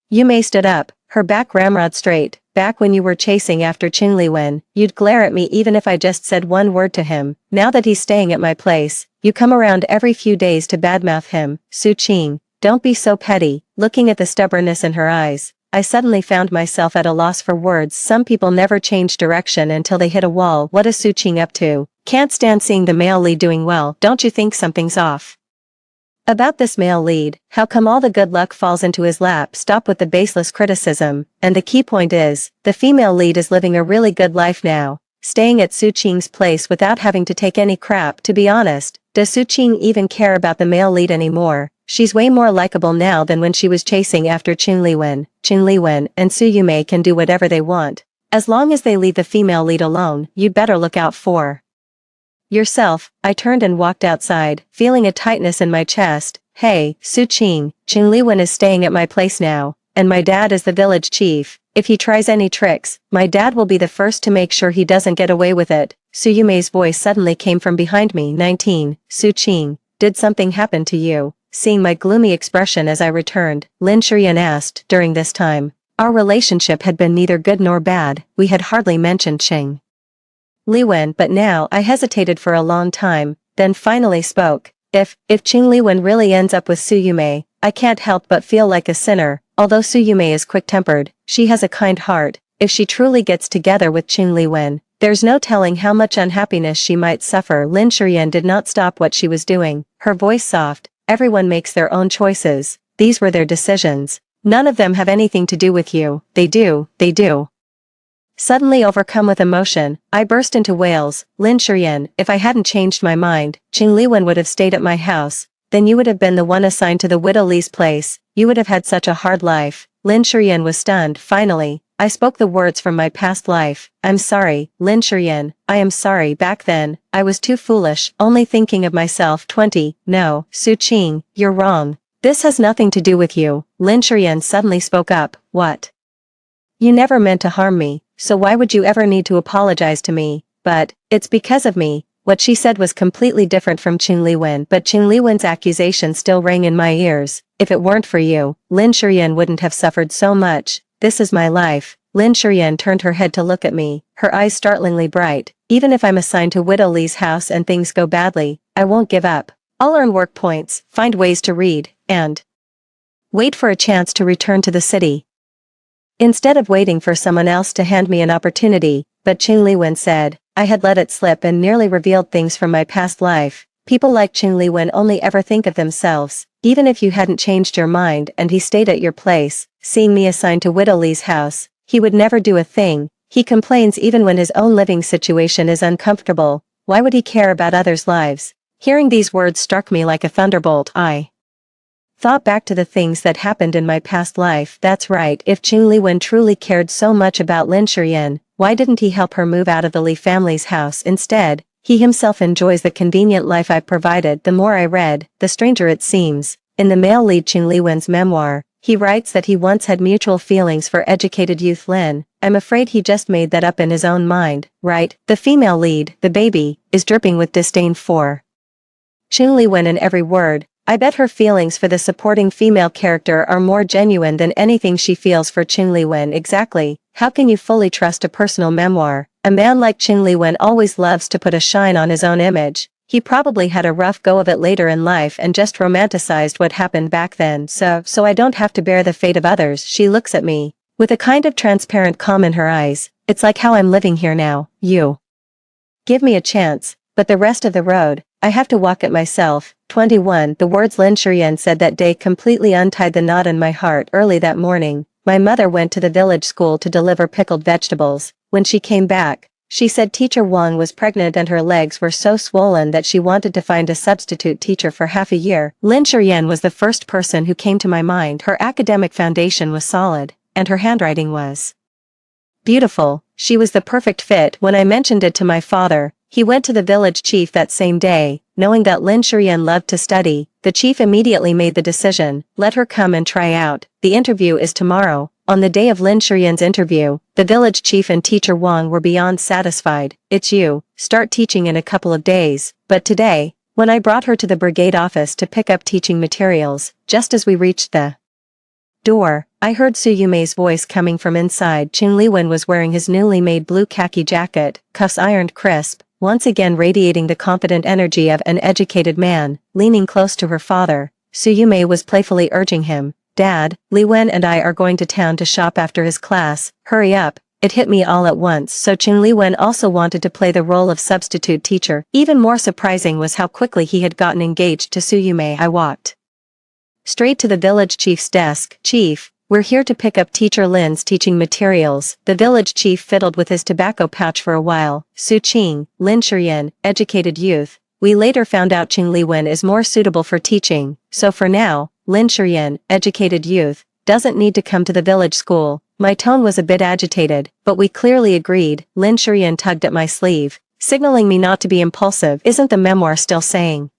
Yume stood up, her back ramrod straight. Back when you were chasing after Qin Liwen, you'd glare at me even if I just said one word to him. Now that he's staying at my place, you come around every few days to badmouth him. Su Qing, don't be so petty. Looking at the stubbornness in her eyes, I suddenly found myself at a loss for words. Some people never change direction until they hit a wall. What is Su Qing up to? Can't stand seeing the male lead doing well. Don't you think something's off about this male lead? How come all the good luck falls into his lap? Stop with the baseless criticism. And the key point is, the female lead is living a really good life now, staying at Su Qing's place without having to take any crap. To be honest, does Su Qing even care about the male lead anymore? She's way more likable now than when she was chasing after Qin Liwen. Qin Liwen and Su Yume can do whatever they want. As long as they leave the female lead alone, you'd better look out for yourself. I turned and walked outside, feeling a tightness in my chest. Hey, Su Qing, Qin Liwen is staying at my place now, and my dad is the village chief. If he tries any tricks, my dad will be the first to make sure he doesn't get away with it. Su Yume's voice suddenly came from behind me. 19, Su Qing, did something happen to you? Seeing my gloomy expression as I returned, Lin Shurian asked. During this time, our relationship had been neither good nor bad. We had hardly mentioned Qin Liwen, but now I hesitated for a long time, then finally spoke. If Qin Liwen really ends up with Su Yume, I can't help but feel like a sinner. Although Su Yume is quick-tempered, she has a kind heart. If she truly gets together with Qin Liwen, there's no telling how much unhappiness she might suffer. Lin Shurian did not stop what she was doing, her voice soft. Everyone makes their own choices. These were their decisions. None of them have anything to do with you. They do. Suddenly overcome with emotion, I burst into wails. Lin Shurian, if I hadn't changed my mind, Qin Liwen would have stayed at my house. Then you would have been the one assigned to the widow Li's place. You would have had such a hard life. Lin Shurian was stunned. Finally, I spoke the words from my past life. I'm sorry, Lin Shurian, I am sorry. Back then, I was too foolish, only thinking of myself. 20, no, Su Qing, you're wrong. This has nothing to do with you. Lin Shurian suddenly spoke up. What? You never meant to harm me, so why would you ever need to apologize to me? But, it's because of me. What she said was completely different from Qin Liwen, but Qin Liwen's accusation still rang in my ears. If it weren't for you, Lin Shurian wouldn't have suffered so much. This is my life. Lin Shurian turned her head to look at me, her eyes startlingly bright. Even if I'm assigned to Widow Li's house and things go badly, I won't give up. I'll earn work points, find ways to read, and wait for a chance to return to the city. Instead of waiting for someone else to hand me an opportunity, but Qin Liwen said, I had let it slip and nearly revealed things from my past life. People like Qin Liwen only ever think of themselves. Even if you hadn't changed your mind and he stayed at your place, seeing me assigned to Widow Li's house, he would never do a thing. He complains even when his own living situation is uncomfortable. Why would he care about others' lives? Hearing these words struck me like a thunderbolt. I thought back to the things that happened in my past life. That's right, if Qin Liwen truly cared so much about Lin Shurian, why didn't he help her move out of the Li family's house instead? He himself enjoys the convenient life I've provided. The more I read, the stranger it seems. In the male lead Qin Liwen's memoir, he writes that he once had mutual feelings for educated youth Lin. I'm afraid he just made that up in his own mind, right? The female lead, the baby, is dripping with disdain for Qin Liwen in every word. I bet her feelings for the supporting female character are more genuine than anything she feels for Qin Liwen. Exactly. How can you fully trust a personal memoir? A man like Qin Liwen always loves to put a shine on his own image. He probably had a rough go of it later in life and just romanticized what happened back then. So I don't have to bear the fate of others. She looks at me with a kind of transparent calm in her eyes. It's like how I'm living here now. You give me a chance, but the rest of the road, I have to walk it myself. 21. The words Lin Shurian said that day completely untied the knot in my heart. Early that morning, my mother went to the village school to deliver pickled vegetables. When she came back, She said teacher Wang was pregnant and her legs were so swollen that she wanted to find a substitute teacher for half a year. Lin Shuyan was the first person who came to my mind. Her academic foundation was solid, and her handwriting was beautiful. She was the perfect fit. When I mentioned it to my father, he went to the village chief that same day, knowing that Lin Shuyan loved to study. The chief immediately made the decision, let her come and try out. The interview is tomorrow. On the day of Lin Shuyan's interview, the village chief and teacher Wang were beyond satisfied. It's you, start teaching in a couple of days. But today, when I brought her to the brigade office to pick up teaching materials, just as we reached the door, I heard Su Yumei's voice coming from inside. Qin Liwen was wearing his newly made blue khaki jacket, cuffs ironed crisp, once again radiating the confident energy of an educated man. Leaning close to her father, Su Yumei was playfully urging him, Dad, Li Wen and I are going to town to shop after his class, hurry up. It hit me all at once. So Qin Liwen also wanted to play the role of substitute teacher. Even more surprising was how quickly he had gotten engaged to Su Yumei. I walked straight to the village chief's desk. Chief, we're here to pick up teacher Lin's teaching materials. The village chief fiddled with his tobacco pouch for a while. Su Qing, Lin Shuyan, educated youth. We later found out Qin Liwen is more suitable for teaching, so for now, Lin Shuyan, educated youth, doesn't need to come to the village school. My tone was a bit agitated, but we clearly agreed. Lin Shuyan tugged at my sleeve, signaling me not to be impulsive. Isn't the memoir still saying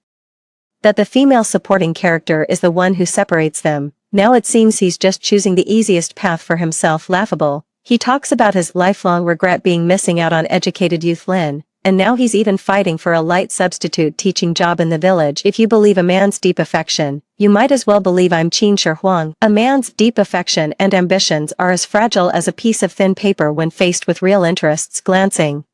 that the female supporting character is the one who separates them? Now it seems he's just choosing the easiest path for himself. Laughable. He talks about his lifelong regret being missing out on educated youth Lin, and now he's even fighting for a light substitute teaching job in the village. If you believe a man's deep affection, you might as well believe I'm Qin Shi Huang. A man's deep affection and ambitions are as fragile as a piece of thin paper when faced with real interests. Glancing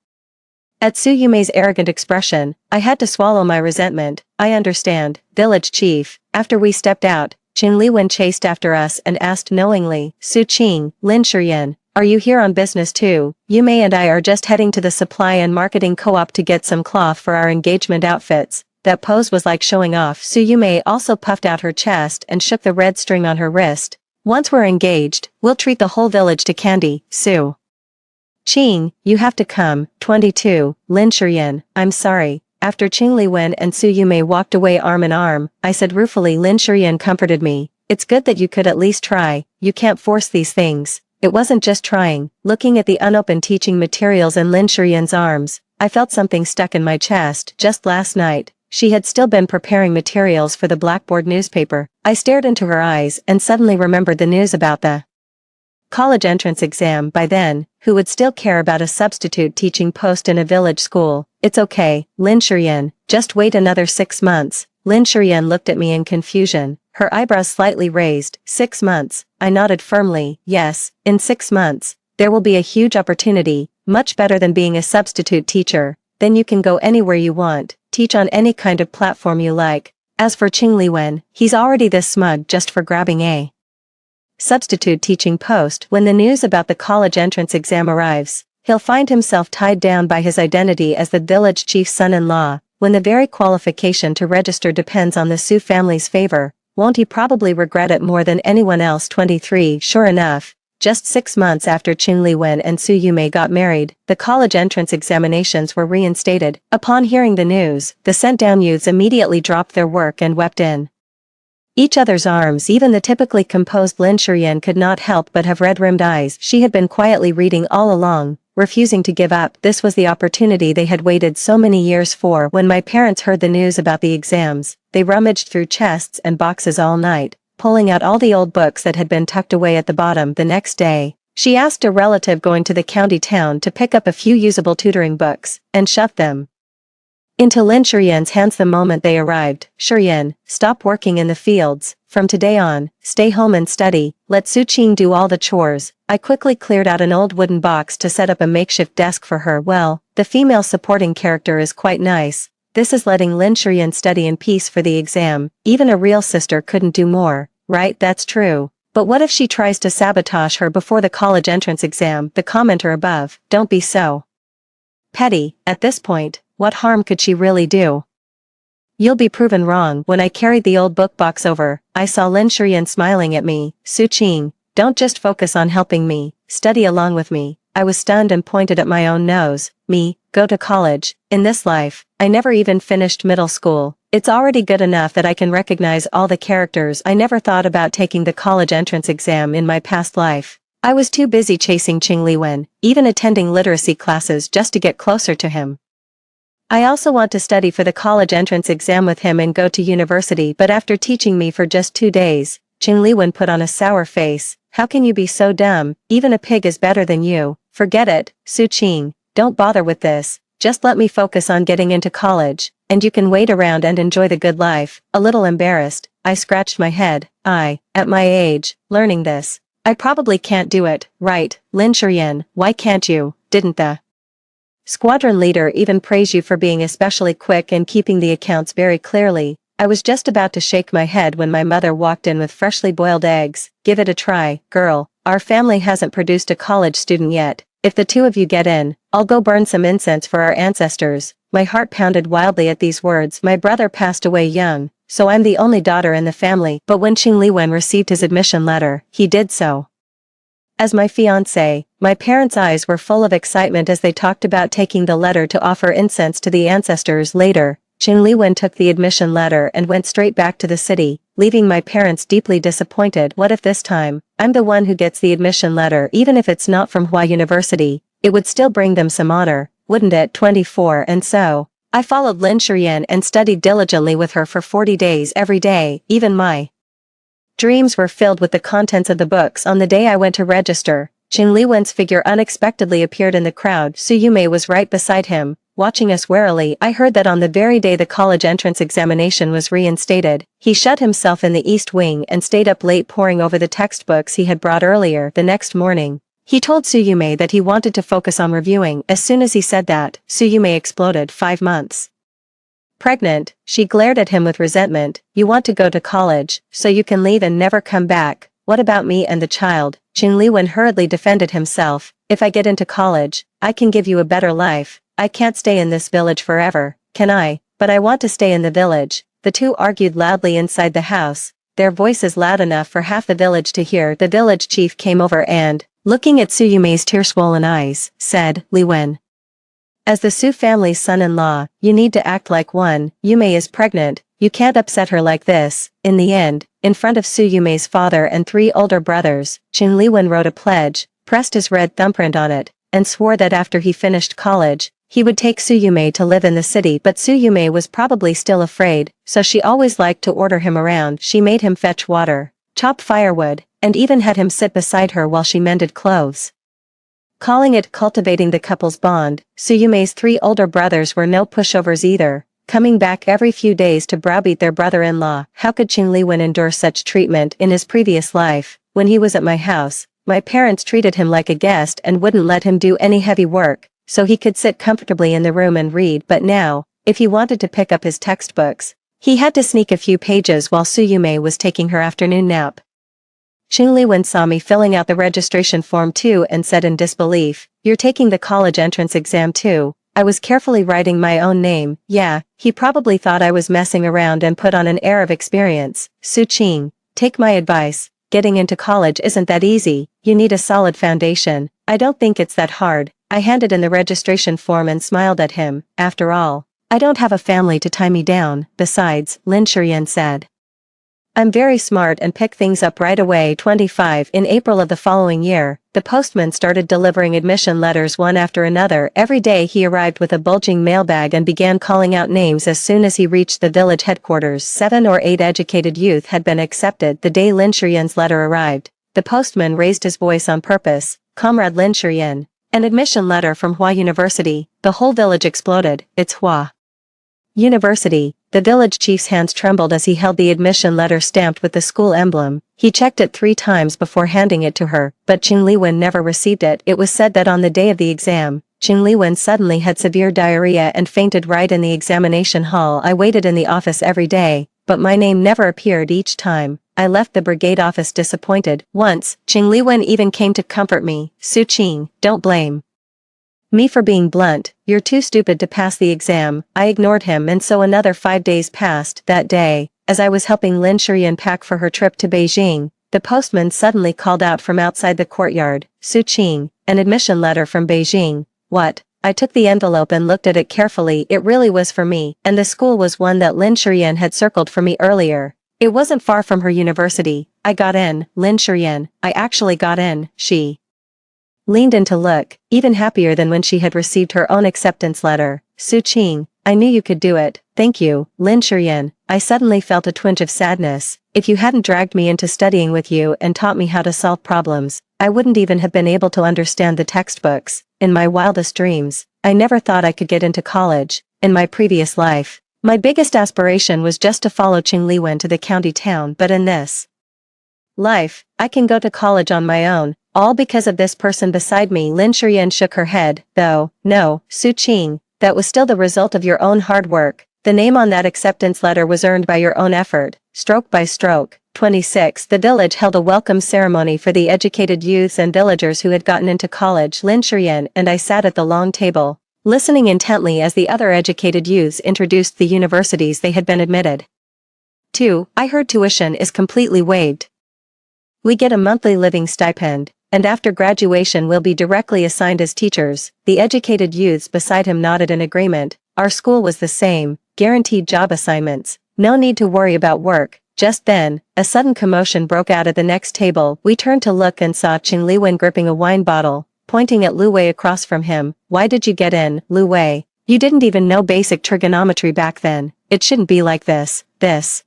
at Su Yumei's arrogant expression, I had to swallow my resentment. I understand, village chief. After we stepped out, Qin Liwen chased after us and asked knowingly, Su Qing, Lin Shuyan, are you here on business too? Yumei and I are just heading to the supply and marketing co-op to get some cloth for our engagement outfits. That pose was like showing off. Su Yumei also puffed out her chest and shook the red string on her wrist. Once we're engaged, we'll treat the whole village to candy. Su Qing, you have to come. 22, Lin Shuyan, I'm sorry. After Qin Liwen and Su Yumei walked away arm in arm, I said ruefully. Lin Shuyan comforted me. It's good that you could at least try. You can't force these things. It wasn't just trying. Looking at the unopened teaching materials in Lin Shuyan's arms, I felt something stuck in my chest. Just last night, she had still been preparing materials for the Blackboard newspaper. I stared into her eyes and suddenly remembered the news about the college entrance exam. By then, who would still care about a substitute teaching post in a village school? It's okay, Lin Shuyan, just wait another 6 months. Lin Shuyan looked at me in confusion, her eyebrows slightly raised. 6 months, I nodded firmly. Yes, in 6 months, there will be a huge opportunity, much better than being a substitute teacher. Then you can go anywhere you want, teach on any kind of platform you like. As for Qin Liwen, he's already this smug just for grabbing a substitute teaching post. When the news about the college entrance exam arrives, he'll find himself tied down by his identity as the village chief's son-in-law. When the very qualification to register depends on the Su family's favor, won't he probably regret it more than anyone else? 23. Sure enough, just 6 months after Qin Liwen and Su Yumei got married, the college entrance examinations were reinstated. Upon hearing the news, the sent-down youths immediately dropped their work and wept in each other's arms. Even the typically composed Lin Shuyan could not help but have red-rimmed eyes. She had been quietly reading all along, refusing to give up. This was the opportunity they had waited so many years for. When my parents heard the news about the exams, they rummaged through chests and boxes all night, pulling out all the old books that had been tucked away at the bottom. The next day, she asked a relative going to the county town to pick up a few usable tutoring books, and shoved them into Lin Shuyan's hands the moment they arrived. Shuyan, stop working in the fields. From today on, stay home and study. Let Su Qing do all the chores. I quickly cleared out an old wooden box to set up a makeshift desk for her. Well, the female supporting character is quite nice. This is letting Lin Shuyan study in peace for the exam. Even a real sister couldn't do more, right? That's true. But what if she tries to sabotage her before the college entrance exam? The commenter above, don't be so petty. At this point, what harm could she really do? You'll be proven wrong. When I carried the old book box over, I saw Lin Shuyan smiling at me. Su Qing, don't just focus on helping me, study along with me. I was stunned and pointed at my own nose. Me, go to college. In this life, I never even finished middle school. It's already good enough that I can recognize all the characters. I never thought about taking the college entrance exam in my past life. I was too busy chasing Qing Liwen, even attending literacy classes just to get closer to him. I also want to study for the college entrance exam with him and go to university, but after teaching me for just 2 days, Qing Liwen put on a sour face. How can you be so dumb? Even a pig is better than you. Forget it, Su Qing. Don't bother with this. Just let me focus on getting into college, and you can wait around and enjoy the good life. A little embarrassed, I scratched my head. At my age, learning this. I probably can't do it, right, Lin Shurian? Why can't you? Didn't the squadron leader even praise you for being especially quick and keeping the accounts very clearly? I was just about to shake my head when my mother walked in with freshly boiled eggs. Give it a try, girl. Our family hasn't produced a college student yet. If the two of you get in, I'll go burn some incense for our ancestors. My heart pounded wildly at these words. My brother passed away young, so I'm the only daughter in the family. But when Qing Liwen received his admission letter, he did so as my fiancé. My parents' eyes were full of excitement as they talked about taking the letter to offer incense to the ancestors. Later, Qing Liwen took the admission letter and went straight back to the city, leaving my parents deeply disappointed. What if this time, I'm the one who gets the admission letter? Even if it's not from Hua University, it would still bring them some honor, wouldn't it? 24. And so, I followed Lin Shurian and studied diligently with her for 40 days every day. Even my dreams were filled with the contents of the books. On the day I went to register, Qing Liwen's figure unexpectedly appeared in the crowd. Su Yume was right beside him, watching us warily. I heard that on the very day the college entrance examination was reinstated, he shut himself in the East Wing and stayed up late poring over the textbooks he had brought earlier. The next morning, he told Su Yume that he wanted to focus on reviewing. As soon as he said that, Su Yume exploded. 5 months pregnant, she glared at him with resentment. You want to go to college, so you can leave and never come back. What about me and the child? Qing Liwen hurriedly defended himself. If I get into college, I can give you a better life. I can't stay in this village forever, can I? But I want to stay in the village. The two argued loudly inside the house, their voices loud enough for half the village to hear. The village chief came over and, looking at Su Yume's tear-swollen eyes, said, Liwen, as the Su family's son-in-law, you need to act like one. Yume is pregnant, you can't upset her like this. In the end, in front of Su Yume's father and 3 older brothers, Qing Liwen wrote a pledge, pressed his red thumbprint on it, and swore that after he finished college, he would take Su Yume to live in the city. But Su Yume was probably still afraid, so she always liked to order him around. She made him fetch water, chop firewood, and even had him sit beside her while she mended clothes. Calling it cultivating the couple's bond, Su Yume's 3 older brothers were no pushovers either, coming back every few days to browbeat their brother-in-law. How could Qing Liwen endure such treatment? In his previous life, when he was at my house, my parents treated him like a guest and wouldn't let him do any heavy work, so he could sit comfortably in the room and read. But now, if he wanted to pick up his textbooks, he had to sneak a few pages while Su Yume was taking her afternoon nap. Qing Liwen saw me filling out the registration form too and said in disbelief, "You're taking the college entrance exam too?" I was carefully writing my own name. Yeah, he probably thought I was messing around and put on an air of experience. Su Qing, take my advice. Getting into college isn't that easy. You need a solid foundation. I don't think it's that hard. I handed in the registration form and smiled at him. After all, I don't have a family to tie me down. Besides, Lin Shurian said, I'm very smart and pick things up right away. 25. In April of the following year, the postman started delivering admission letters one after another. Every day he arrived with a bulging mailbag and began calling out names. As soon as he reached the village headquarters, 7 or 8 educated youth had been accepted. The day Lin Shurian's letter arrived, the postman raised his voice on purpose. Comrade Lin Shurian, an admission letter from Hua University. The whole village exploded. It's Hua University. The village chief's hands trembled as he held the admission letter stamped with the school emblem. He checked it 3 times before handing it to her, but Qing Liwen never received it. It was said that on the day of the exam, Qing Liwen suddenly had severe diarrhea and fainted right in the examination hall. I waited in the office every day, but my name never appeared. Each time, I left the brigade office disappointed. Once, Qing Liwen even came to comfort me. Su Qing, don't blame me for being blunt. You're too stupid to pass the exam. I ignored him, and so another 5 days passed. That day, as I was helping Lin Shurian pack for her trip to Beijing, the postman suddenly called out from outside the courtyard, "Su Qing, an admission letter from Beijing." What? I took the envelope and looked at it carefully. It really was for me, and the school was one that Lin Shurian had circled for me earlier. It wasn't far from her university. I got in, Lin Shurian, I actually got in. She leaned in to look, even happier than when she had received her own acceptance letter. "Su Qing, I knew you could do it, thank you, Lin Shurian." I suddenly felt a twinge of sadness. If you hadn't dragged me into studying with you and taught me how to solve problems, I wouldn't even have been able to understand the textbooks. In my wildest dreams, I never thought I could get into college. In my previous life, my biggest aspiration was just to follow Qing Liwen to the county town, but in this life, I can go to college on my own, all because of this person beside me. Lin Shurian shook her head, though. No, Su Qing, that was still the result of your own hard work. The name on that acceptance letter was earned by your own effort, stroke by stroke. 26. The village held a welcome ceremony for the educated youths and villagers who had gotten into college. Lin Shurian and I sat at the long table, listening intently as the other educated youths introduced the universities they had been admitted to. I heard tuition is completely waived. We get a monthly living stipend, and after graduation we'll be directly assigned as teachers. The educated youths beside him nodded in agreement. Our school was the same, guaranteed job assignments, no need to worry about work. Just then, a sudden commotion broke out at the next table. We turned to look and saw Qing Liwen gripping a wine bottle, pointing at Lu Wei across from him. "Why did you get in, Lu Wei? You didn't even know basic trigonometry back then. It shouldn't be like this. This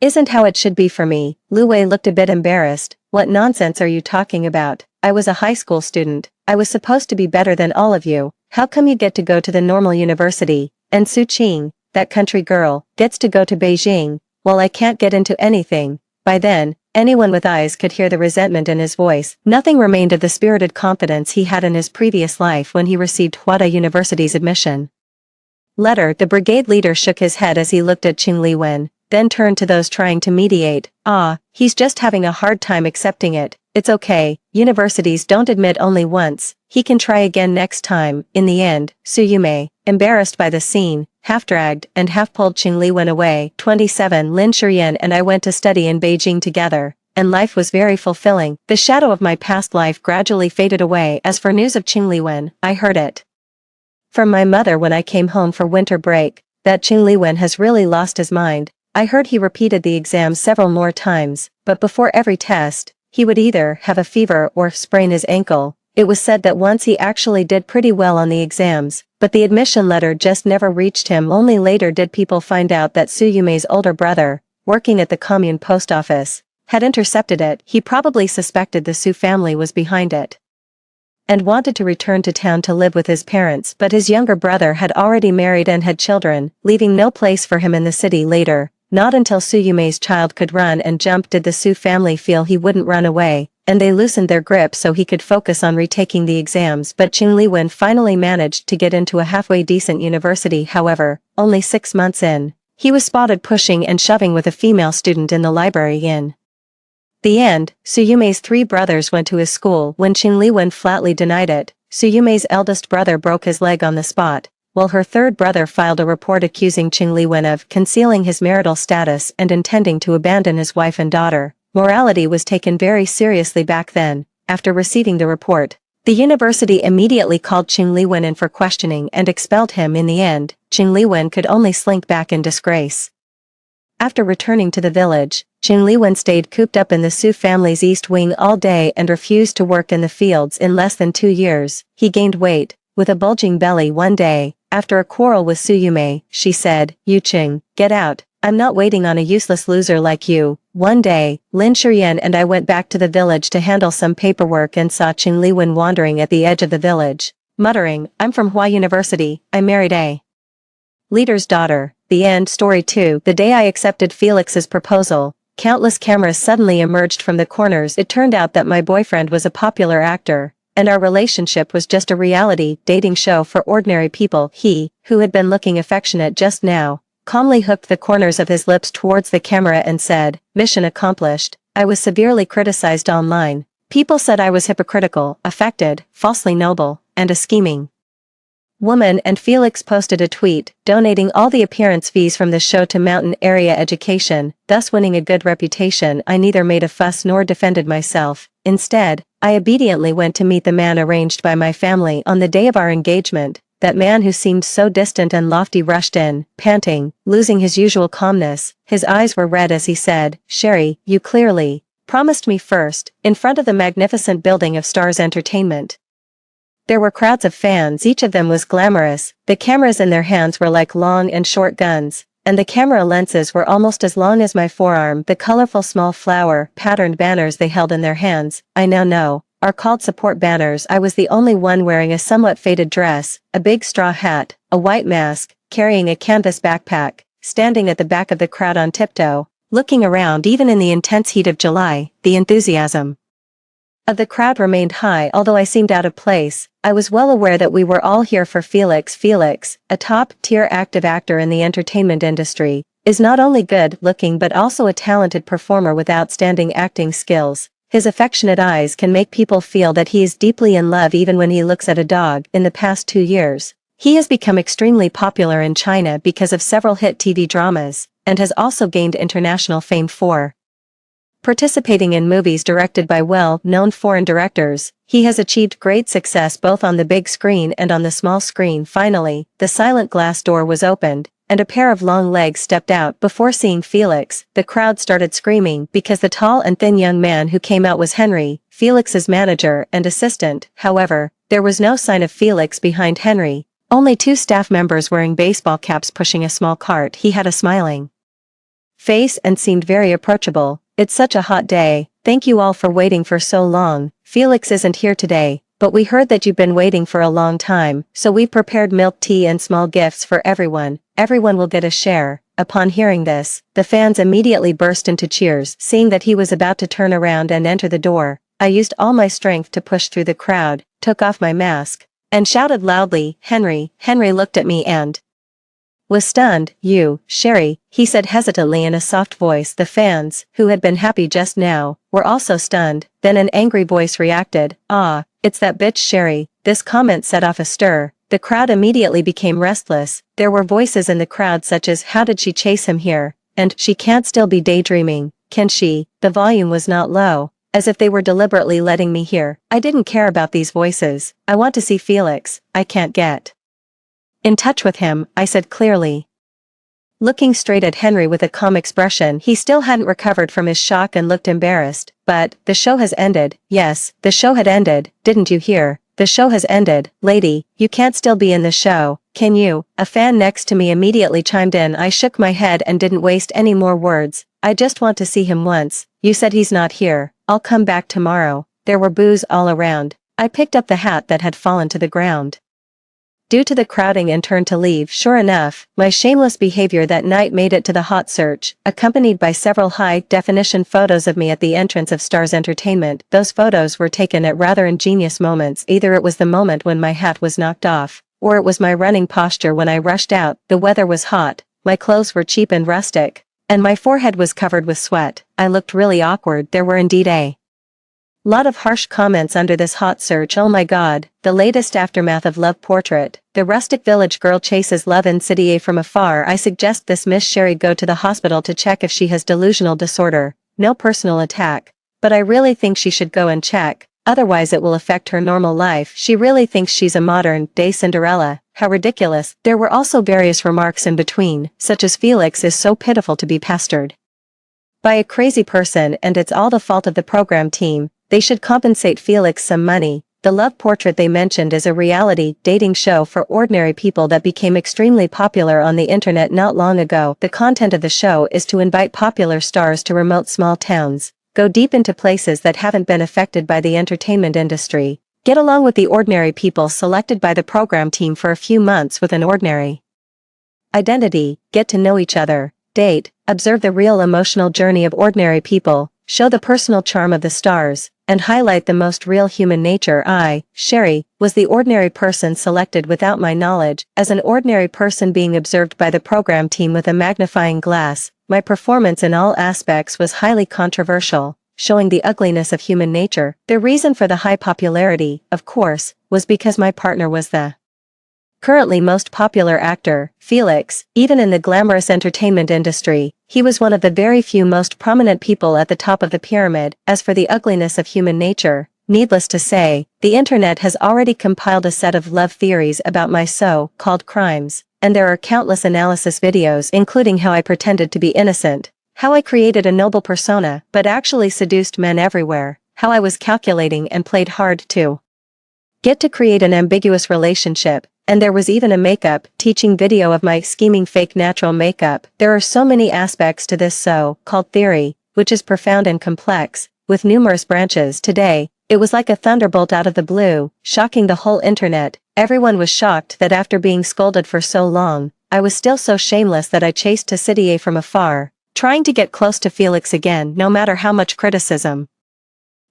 isn't how it should be for me." Lu Wei looked a bit embarrassed. "What nonsense are you talking about? I was a high school student. I was supposed to be better than all of you. How come you get to go to the normal university, and Su Qing, that country girl, gets to go to Beijing? Well, I can't get into anything." By then, anyone with eyes could hear the resentment in his voice. Nothing remained of the spirited confidence he had in his previous life when he received Huada University's admission letter. The brigade leader shook his head as he looked at Qing Liwen, then turned to those trying to mediate. "Ah, he's just having a hard time accepting it. It's okay, universities don't admit only once. He can try again next time." In the end, Su Yume, embarrassed by the scene, half-dragged and half-pulled Qing Liwen away. 27. Lin Shurian and I went to study in Beijing together, and life was very fulfilling. The shadow of my past life gradually faded away. As for news of Qing Liwen, I heard it from my mother when I came home for winter break, that Qing Liwen has really lost his mind. I heard he repeated the exam several more times, but before every test, he would either have a fever or sprain his ankle. It was said that once he actually did pretty well on the exams, but the admission letter just never reached him. Only later did people find out that Su Yume's older brother, working at the commune post office, had intercepted it. He probably suspected the Su family was behind it and wanted to return to town to live with his parents, but his younger brother had already married and had children, leaving no place for him in the city. Later, not until Su Yume's child could run and jump did the Su family feel he wouldn't run away, and they loosened their grip so he could focus on retaking the exams. But Qing Liwen finally managed to get into a halfway decent university. However, only 6 months in, he was spotted pushing and shoving with a female student in the library. In the end, Su Yume's 3 brothers went to his school. When Qing Liwen flatly denied it, Su Yume's eldest brother broke his leg on the spot, while her third brother filed a report accusing Qing Liwen of concealing his marital status and intending to abandon his wife and daughter. Morality was taken very seriously back then. After receiving the report, the university immediately called Qing Liwen in for questioning and expelled him. In the end, Qing Liwen could only slink back in disgrace. After returning to the village, Qing Liwen stayed cooped up in the Su family's east wing all day and refused to work in the fields. In less than 2 years, he gained weight, with a bulging belly. One day, after a quarrel with Su Yume, she said, "You Qing, get out. I'm not waiting on a useless loser like you." One day, Lin Shurian and I went back to the village to handle some paperwork and saw Qing Liwen wandering at the edge of the village, muttering, "I'm from Hua University, I married a leader's daughter." The end. Story 2. The day I accepted Felix's proposal, countless cameras suddenly emerged from the corners. It turned out that my boyfriend was a popular actor, and our relationship was just a reality dating show for ordinary people. He, who had been looking affectionate just now, calmly hooked the corners of his lips towards the camera and said, "Mission accomplished." I was severely criticized online. People said I was hypocritical, affected, falsely noble, and a scheming woman, and Felix posted a tweet, donating all the appearance fees from the show to mountain area education, thus winning a good reputation. I neither made a fuss nor defended myself. Instead, I obediently went to meet the man arranged by my family on the day of our engagement. That man who seemed so distant and lofty rushed in, panting, losing his usual calmness. His eyes were red as he said, "Sherry, you clearly promised me first," in front of the magnificent building of Stars Entertainment. There were crowds of fans, each of them was glamorous, the cameras in their hands were like long and short guns, and the camera lenses were almost as long as my forearm. The colorful small flower, patterned banners they held in their hands, I now know, are called support banners. I was the only one wearing a somewhat faded dress, a big straw hat, a white mask, carrying a canvas backpack, standing at the back of the crowd on tiptoe, looking around. Even in the intense heat of July, the enthusiasm of the crowd remained high. Although I seemed out of place, I was well aware that we were all here for Felix. Felix, a top-tier active actor in the entertainment industry, is not only good-looking but also a talented performer with outstanding acting skills. His affectionate eyes can make people feel that he is deeply in love even when he looks at a dog. In the past 2 years, he has become extremely popular in China because of several hit TV dramas, and has also gained international fame for participating in movies directed by well-known foreign directors. He has achieved great success both on the big screen and on the small screen. Finally, the silent glass door was opened, and a pair of long legs stepped out. Before seeing Felix, the crowd started screaming because the tall and thin young man who came out was Henry, Felix's manager and assistant. However, there was no sign of Felix behind Henry, only 2 staff members wearing baseball caps pushing a small cart. He had a smiling face and seemed very approachable. "It's such a hot day, thank you all for waiting for so long. Felix isn't here today, but we heard that you've been waiting for a long time, so we prepared milk tea and small gifts for everyone. Everyone will get a share." Upon hearing this, the fans immediately burst into cheers. Seeing that he was about to turn around and enter the door, I used all my strength to push through the crowd, took off my mask, and shouted loudly, "Henry." Henry looked at me and was stunned. "You, Sherry," he said hesitantly in a soft voice. The fans, who had been happy just now, were also stunned. Then an angry voice reacted, "Ah, it's that bitch Sherry." This comment set off a stir. The crowd immediately became restless. There were voices in the crowd such as, "How did she chase him here?" and "She can't still be daydreaming, can she?" The volume was not low, as if they were deliberately letting me hear. I didn't care about these voices. I want to see Felix. I can't get in touch with him, I said clearly. Looking straight at Henry with a calm expression, he still hadn't recovered from his shock and looked embarrassed. "But, the show has ended." "Yes, the show had ended, didn't you hear? The show has ended, lady, you can't still be in the show, can you?" A fan next to me immediately chimed in. I shook my head and didn't waste any more words. "I just want to see him once. You said he's not here. I'll come back tomorrow." There were boos all around. I picked up the hat that had fallen to the ground due to the crowding and turned to leave. Sure enough, my shameless behavior that night made it to the hot search, accompanied by several high-definition photos of me at the entrance of Stars Entertainment. Those photos were taken at rather ingenious moments. Either it was the moment when my hat was knocked off, or it was my running posture when I rushed out. The weather was hot, my clothes were cheap and rustic, and my forehead was covered with sweat. I looked really awkward. There were indeed a lot of harsh comments under this hot search. "Oh my god, the latest aftermath of love portrait. The rustic village girl chases love in city A from afar. I suggest this Miss Sherry go to the hospital to check if she has delusional disorder. No personal attack, but I really think she should go and check, otherwise it will affect her normal life. She really thinks she's a modern-day Cinderella. How ridiculous." There were also various remarks in between, such as, "Felix is so pitiful to be pestered by a crazy person and it's all the fault of the program team. They should compensate Felix some money." The love portrait they mentioned is a reality dating show for ordinary people that became extremely popular on the internet not long ago. The content of the show is to invite popular stars to remote small towns, go deep into places that haven't been affected by the entertainment industry, get along with the ordinary people selected by the program team for a few months with an ordinary identity, get to know each other, date, observe the real emotional journey of ordinary people, show the personal charm of the stars, and highlight the most real human nature. I, Sherry, was the ordinary person selected without my knowledge. As an ordinary person being observed by the program team with a magnifying glass, my performance in all aspects was highly controversial, showing the ugliness of human nature. The reason for the high popularity, of course, was because my partner was the currently most popular actor, Felix, even in the glamorous entertainment industry, he was one of the very few most prominent people at the top of the pyramid. As for the ugliness of human nature, needless to say, the internet has already compiled a set of love theories about my so-called crimes, and there are countless analysis videos including how I pretended to be innocent, how I created a noble persona but actually seduced men everywhere, how I was calculating and played hard to get to create an ambiguous relationship, and there was even a makeup teaching video of my scheming fake natural makeup. There are so many aspects to this so-called theory, which is profound and complex, with numerous branches. Today, it was like a thunderbolt out of the blue, shocking the whole internet. Everyone was shocked that after being scolded for so long, I was still so shameless that I chased to City A from afar, trying to get close to Felix again no matter how much criticism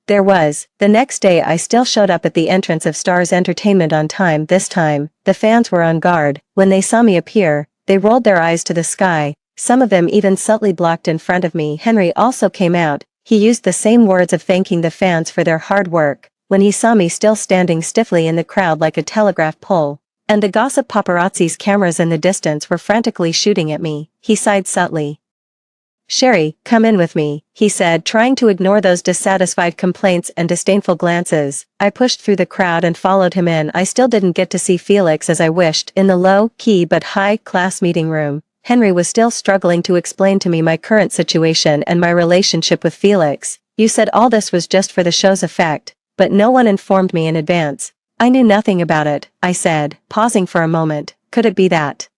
there was. The next day I still showed up at the entrance of Stars Entertainment on time. This time, the fans were on guard. When they saw me appear, they rolled their eyes to the sky, some of them even subtly blocked in front of me. Henry also came out. He used the same words of thanking the fans for their hard work, when he saw me still standing stiffly in the crowd like a telegraph pole, and the gossip paparazzi's cameras in the distance were frantically shooting at me. He sighed subtly. "Sherry, come in with me," he said, trying to ignore those dissatisfied complaints and disdainful glances. I pushed through the crowd and followed him in. I still didn't get to see Felix as I wished. In the low-key but high-class meeting room, Henry was still struggling to explain to me my current situation and my relationship with Felix. "You said all this was just for the show's effect, but no one informed me in advance." "I knew nothing about it," I said, pausing for a moment. "Could it be that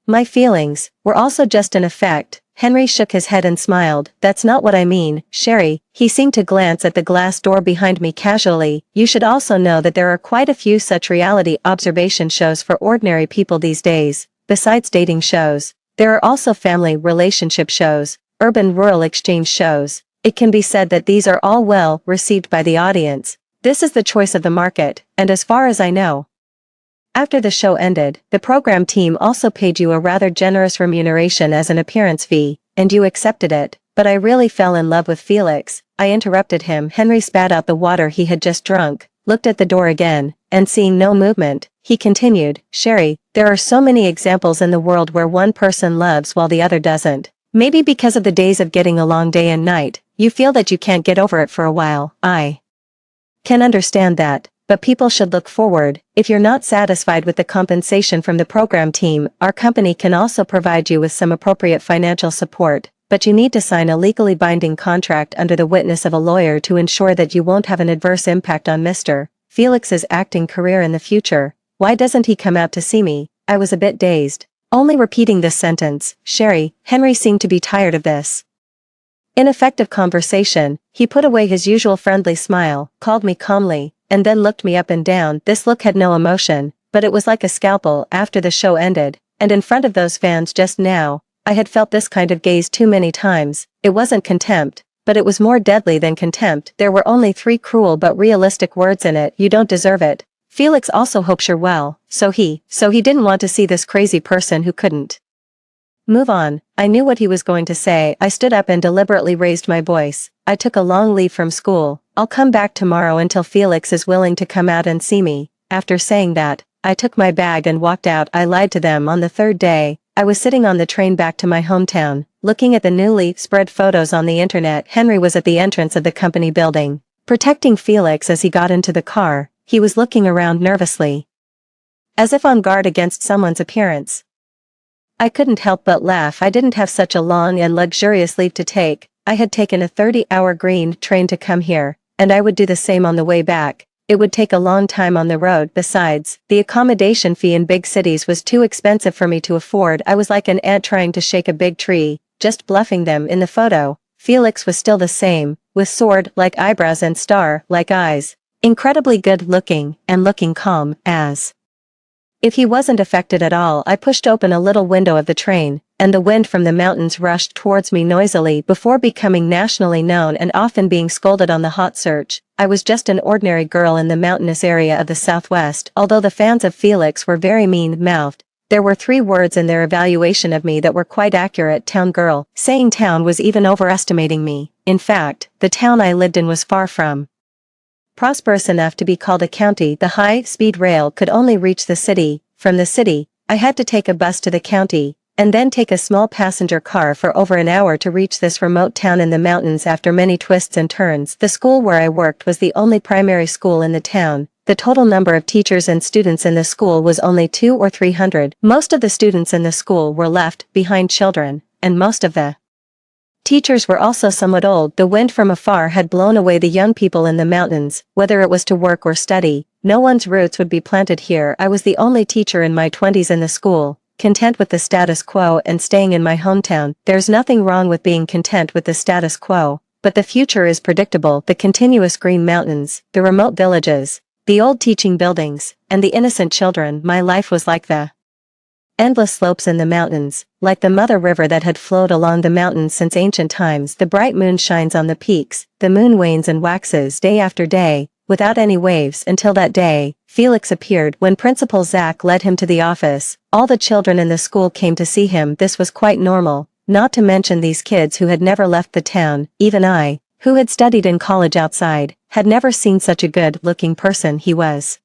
my feelings were also just an effect?" Henry shook his head and smiled. "That's not what I mean, Sherry." He seemed to glance at the glass door behind me casually. "You should also know that there are quite a few such reality observation shows for ordinary people these days. Besides dating shows, there are also family relationship shows, urban-rural exchange shows. It can be said that these are all well received by the audience. This is the choice of the market, and as far as I know, after the show ended, the program team also paid you a rather generous remuneration as an appearance fee, and you accepted it." "But I really fell in love with Felix," I interrupted him. Henry spat out the water he had just drunk, looked at the door again, and seeing no movement, he continued, "Sherry, there are so many examples in the world where one person loves while the other doesn't. Maybe because of the days of getting along day and night, you feel that you can't get over it for a while. I can understand that. But people should look forward. If you're not satisfied with the compensation from the program team, our company can also provide you with some appropriate financial support, but you need to sign a legally binding contract under the witness of a lawyer to ensure that you won't have an adverse impact on Mr. Felix's acting career in the future. Why doesn't he come out to see me?" I was a bit dazed, only repeating this sentence. "Sherry." Henry seemed to be tired of this ineffective conversation. He put away his usual friendly smile, called me calmly, and then looked me up and down. This look had no emotion, but it was like a scalpel. After the show ended, and in front of those fans just now, I had felt this kind of gaze too many times. It wasn't contempt, but it was more deadly than contempt. There were only 3 cruel but realistic words in it. "You don't deserve it. Felix also hopes you're well." So he didn't want to see this crazy person who couldn't move on. I knew what he was going to say. I stood up and deliberately raised my voice. "I took a long leave from school. I'll come back tomorrow until Felix is willing to come out and see me." After saying that, I took my bag and walked out. I lied to them. On the 3rd day, I was sitting on the train back to my hometown, looking at the newly spread photos on the internet. Henry was at the entrance of the company building, protecting Felix as he got into the car. He was looking around nervously, as if on guard against someone's appearance. I couldn't help but laugh. I didn't have such a long and luxurious leave to take. I had taken a 30-hour green train to come here, and I would do the same on the way back. It would take a long time on the road. Besides, the accommodation fee in big cities was too expensive for me to afford. I was like an ant trying to shake a big tree, just bluffing them. In the photo, Felix was still the same, with sword-like eyebrows and star-like eyes, incredibly good-looking, and looking calm, as if he wasn't affected at all. I pushed open a little window of the train, and the wind from the mountains rushed towards me noisily. Before becoming nationally known and often being scolded on the hot search, I was just an ordinary girl in the mountainous area of the Southwest. Although the fans of Felix were very mean-mouthed, there were 3 words in their evaluation of me that were quite accurate: town girl. Saying town was even overestimating me. In fact, the town I lived in was far from prosperous enough to be called a county. The high-speed rail could only reach the city from the city, I had to take a bus to the county, and then take a small passenger car for over an hour to reach this remote town in the mountains. After many twists and turns, the school where I worked was the only primary school in the town. The total number of teachers and students in the school was only 200 or 300. Most of the students in the school were left behind children, and most of the teachers were also somewhat old. The wind from afar had blown away the young people in the mountains, whether it was to work or study. No one's roots would be planted here. I was the only teacher in my 20s in the school, content with the status quo and staying in my hometown. There's nothing wrong with being content with the status quo, but the future is predictable. The continuous green mountains, the remote villages, the old teaching buildings, and the innocent children. My life was like the endless slopes in the mountains, like the mother river that had flowed along the mountains since ancient times. The bright moon shines on the peaks, the moon wanes and waxes day after day, without any waves, until that day, Felix appeared. When Principal Zach led him to the office, all the children in the school came to see him. This was quite normal, not to mention these kids who had never left the town. Even I, who had studied in college outside, had never seen such a good-looking person. He was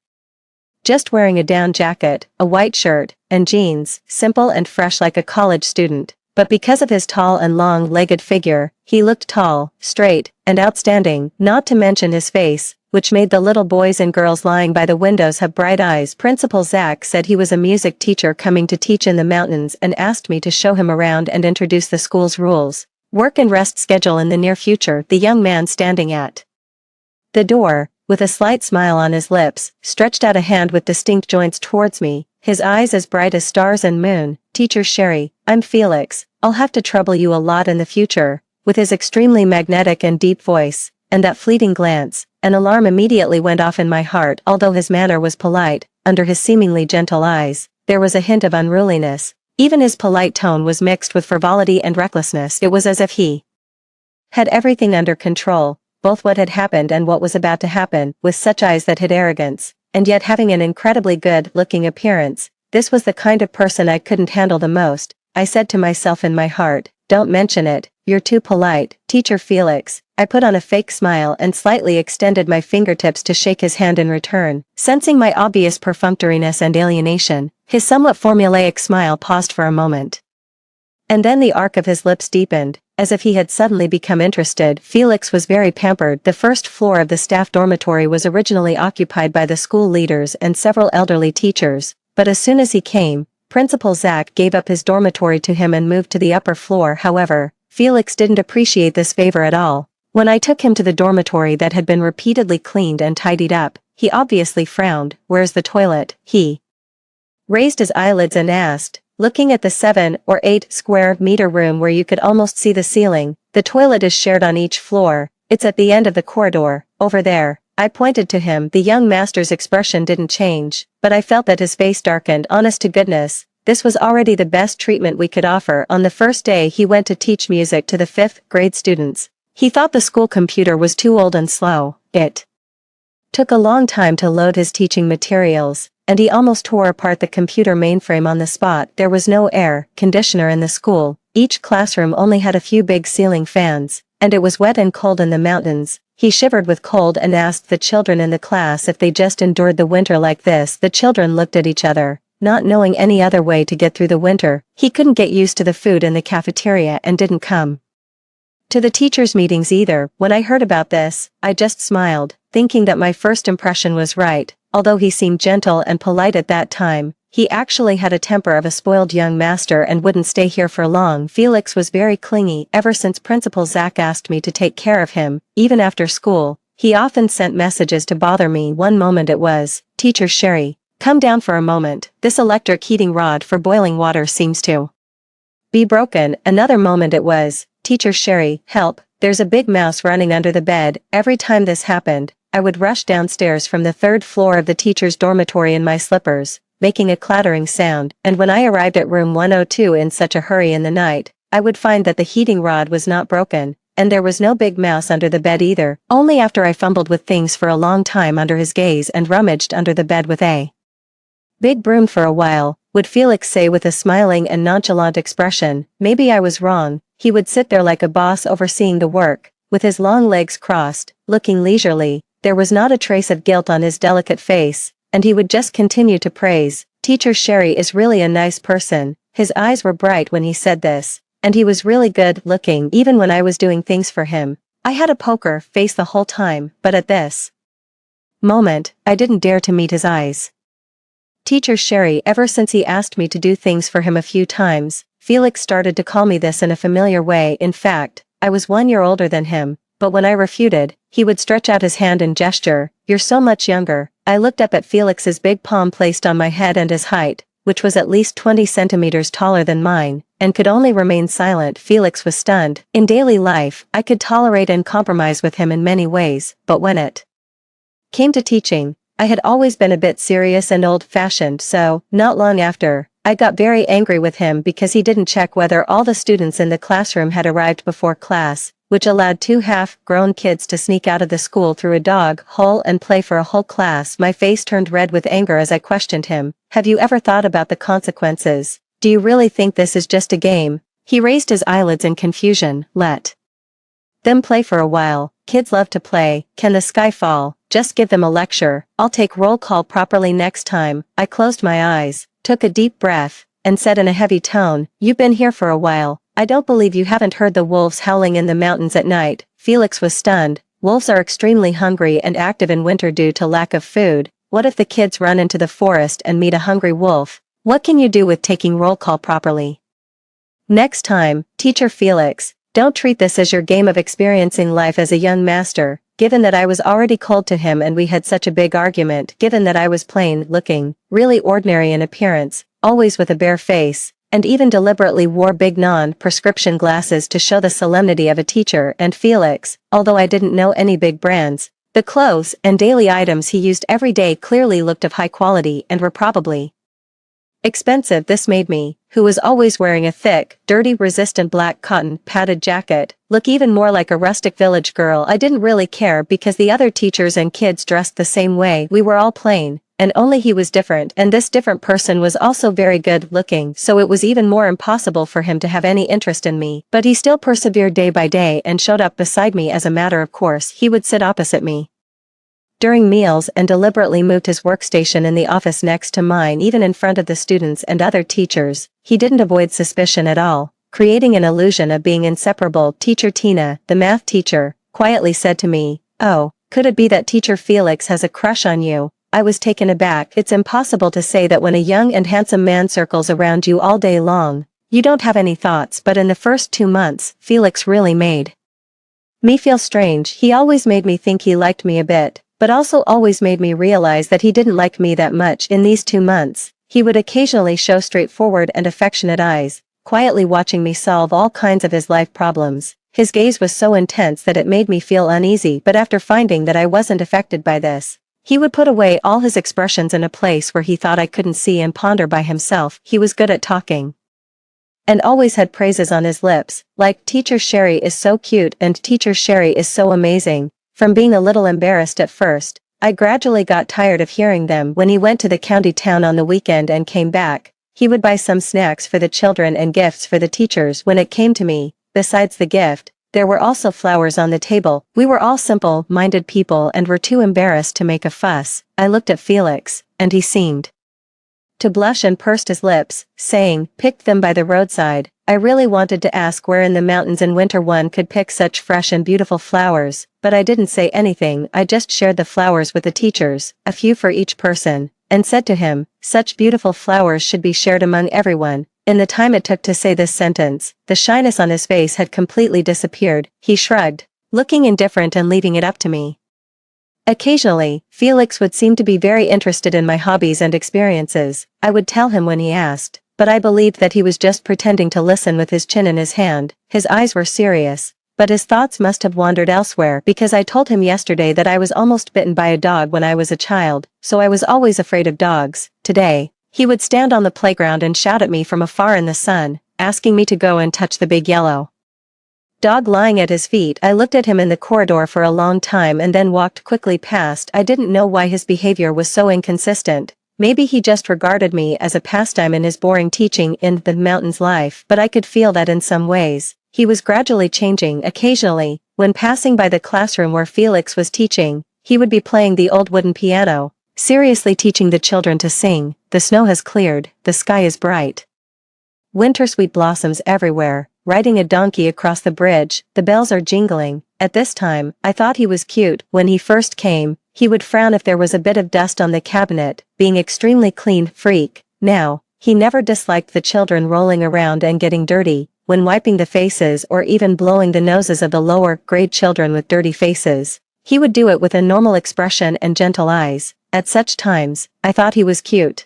just wearing a down jacket, a white shirt, and jeans, simple and fresh like a college student. But because of his tall and long-legged figure, he looked tall, straight, and outstanding, not to mention his face, which made the little boys and girls lying by the windows have bright eyes. Principal Zach said he was a music teacher coming to teach in the mountains and asked me to show him around and introduce the school's rules, work and rest schedule in the near future. The young man standing at the door, with a slight smile on his lips, stretched out a hand with distinct joints towards me, his eyes as bright as stars and moon. Teacher Sherry, I'm Felix. I'll have to trouble you a lot in the future. With his extremely magnetic and deep voice, and that fleeting glance, an alarm immediately went off in my heart. Although his manner was polite, under his seemingly gentle eyes, there was a hint of unruliness. Even his polite tone was mixed with frivolity and recklessness. It was as if he had everything under control, both what had happened and what was about to happen, with such eyes that hid arrogance, and yet having an incredibly good-looking appearance. This was the kind of person I couldn't handle the most. I said to myself in my heart, don't mention it, you're too polite, Teacher Felix. I put on a fake smile and slightly extended my fingertips to shake his hand in return. Sensing my obvious perfunctoriness and alienation, his somewhat formulaic smile paused for a moment. And then the arc of his lips deepened, as if he had suddenly become interested. Felix was very pampered. The first floor of the staff dormitory was originally occupied by the school leaders and several elderly teachers, but as soon as he came, Principal Zach gave up his dormitory to him and moved to the upper floor. However, Felix didn't appreciate this favor at all. When I took him to the dormitory that had been repeatedly cleaned and tidied up, he obviously frowned. Where's the toilet? He raised his eyelids and asked, looking at the 7 or 8 square meter room where you could almost see the ceiling. The toilet is shared on each floor. It's at the end of the corridor, over there. I pointed to him. The young master's expression didn't change, but I felt that his face darkened. Honest to goodness, this was already the best treatment we could offer. On the first day he went to teach music to the 5th grade students. He thought the school computer was too old and slow. It took a long time to load his teaching materials, and he almost tore apart the computer mainframe on the spot. There was no air conditioner in the school. Each classroom only had a few big ceiling fans, and it was wet and cold in the mountains. He shivered with cold and asked the children in the class if they just endured the winter like this. The children looked at each other, not knowing any other way to get through the winter. He couldn't get used to the food in the cafeteria and didn't come to the teachers' meetings either. When I heard about this, I just smiled, thinking that my first impression was right. Although he seemed gentle and polite at that time, he actually had a temper of a spoiled young master and wouldn't stay here for long. Felix was very clingy. Ever since Principal Zach asked me to take care of him, even after school, he often sent messages to bother me. One moment it was, Teacher Sherry, come down for a moment. This electric heating rod for boiling water seems to be broken. Another moment it was, Teacher Sherry, help, there's a big mouse running under the bed. Every time this happened, I would rush downstairs from the 3rd floor of the teacher's dormitory in my slippers, making a clattering sound, and when I arrived at room 102 in such a hurry in the night, I would find that the heating rod was not broken, and there was no big mouse under the bed either. Only after I fumbled with things for a long time under his gaze and rummaged under the bed with a big broom for a while, would Felix say with a smiling and nonchalant expression, maybe I was wrong. He would sit there like a boss overseeing the work, with his long legs crossed, looking leisurely. There was not a trace of guilt on his delicate face, and he would just continue to praise Teacher Sherry is really a nice person. His eyes were bright when he said this. And he was really good looking even when I was doing things for him. I had a poker face the whole time, but at this moment, I didn't dare to meet his eyes. Teacher Sherry, ever since he asked me to do things for him a few times, Felix started to call me this in a familiar way. In fact, I was 1 year older than him, but when I refuted, he would stretch out his hand and gesture, "You're so much younger." I looked up at Felix's big palm placed on my head and his height, which was at least 20 centimeters taller than mine, and could only remain silent. Felix was stunned. In daily life, I could tolerate and compromise with him in many ways, but when it came to teaching, I had always been a bit serious and old-fashioned, so, not long after, I got very angry with him because he didn't check whether all the students in the classroom had arrived before class, which allowed 2 half-grown kids to sneak out of the school through a dog hole and play for a whole class. My face turned red with anger as I questioned him. "Have you ever thought about the consequences? Do you really think this is just a game?" He raised his eyelids in confusion. "Let them play for a while. Kids love to play. Can the sky fall? Just give them a lecture. I'll take roll call properly next time." I closed my eyes, took a deep breath, and said in a heavy tone, "You've been here for a while. I don't believe you haven't heard the wolves howling in the mountains at night." Felix was stunned. Wolves are extremely hungry and active in winter due to lack of food. What if the kids run into the forest and meet a hungry wolf? What can you do with taking roll call properly next time, Teacher Felix? Don't treat this as your game of experiencing life as a young master. Given that I was already cold to him and we had such a big argument, given that I was plain looking, really ordinary in appearance, always with a bare face, and even deliberately wore big non-prescription glasses to show the solemnity of a teacher, and Felix, although I didn't know any big brands, the clothes and daily items he used every day clearly looked of high quality and were probably expensive. This made me, who was always wearing a thick, dirty, resistant black cotton padded jacket, look even more like a rustic village girl. I didn't really care because the other teachers and kids dressed the same way. We were all plain, and only he was different, and this different person was also very good looking, so it was even more impossible for him to have any interest in me. But he still persevered day by day and showed up beside me as a matter of course. He would sit opposite me during meals and deliberately moved his workstation in the office next to mine even in front of the students and other teachers. He didn't avoid suspicion at all, creating an illusion of being inseparable. Teacher Tina, the math teacher, quietly said to me, "Oh, could it be that Teacher Felix has a crush on you?" I was taken aback. It's impossible to say that when a young and handsome man circles around you all day long, you don't have any thoughts, but in the first 2 months, Felix really made me feel strange. He always made me think he liked me a bit, but also always made me realize that he didn't like me that much. In these 2 months, he would occasionally show straightforward and affectionate eyes, quietly watching me solve all kinds of his life problems. His gaze was so intense that it made me feel uneasy, but after finding that I wasn't affected by this, he would put away all his expressions in a place where he thought I couldn't see and ponder by himself. He was good at talking and always had praises on his lips, like "Teacher Sherry is so cute" and "Teacher Sherry is so amazing." From being a little embarrassed at first, I gradually got tired of hearing them. When he went to the county town on the weekend and came back, he would buy some snacks for the children and gifts for the teachers. When it came to me, besides the gift, there were also flowers on the table. We were all simple-minded people and were too embarrassed to make a fuss. I looked at Felix, and he seemed to blush and pursed his lips, saying, "Picked them by the roadside." I really wanted to ask where in the mountains in winter one could pick such fresh and beautiful flowers, but I didn't say anything. I just shared the flowers with the teachers, a few for each person, and said to him, "Such beautiful flowers should be shared among everyone." In the time it took to say this sentence, the shyness on his face had completely disappeared. He shrugged, looking indifferent and leaving it up to me. Occasionally, Felix would seem to be very interested in my hobbies and experiences. I would tell him when he asked, but I believed that he was just pretending to listen with his chin in his hand. His eyes were serious, but his thoughts must have wandered elsewhere because I told him yesterday that I was almost bitten by a dog when I was a child, so I was always afraid of dogs. Today, he would stand on the playground and shout at me from afar in the sun, asking me to go and touch the big yellow dog lying at his feet. I looked at him in the corridor for a long time and then walked quickly past. I didn't know why his behavior was so inconsistent. Maybe he just regarded me as a pastime in his boring teaching in the mountains life, but I could feel that in some ways, he was gradually changing. Occasionally, when passing by the classroom where Felix was teaching, he would be playing the old wooden piano, seriously teaching the children to sing. The snow has cleared, the sky is bright. Winter sweet blossoms everywhere, riding a donkey across the bridge, the bells are jingling. At this time, I thought he was cute. When he first came, he would frown if there was a bit of dust on the cabinet, being extremely clean freak. Now, he never disliked the children rolling around and getting dirty, when wiping the faces or even blowing the noses of the lower grade children with dirty faces. He would do it with a normal expression and gentle eyes. At such times, I thought he was cute.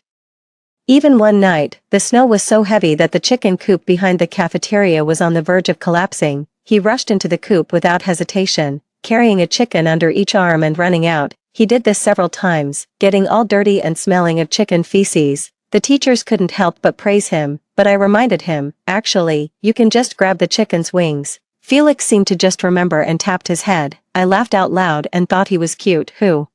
Even one night, the snow was so heavy that the chicken coop behind the cafeteria was on the verge of collapsing. He rushed into the coop without hesitation, carrying a chicken under each arm and running out. He did this several times, getting all dirty and smelling of chicken feces. The teachers couldn't help but praise him, but I reminded him, actually, you can just grab the chicken's wings. Felix seemed to just remember and tapped his head. I laughed out loud and thought he was cute. Who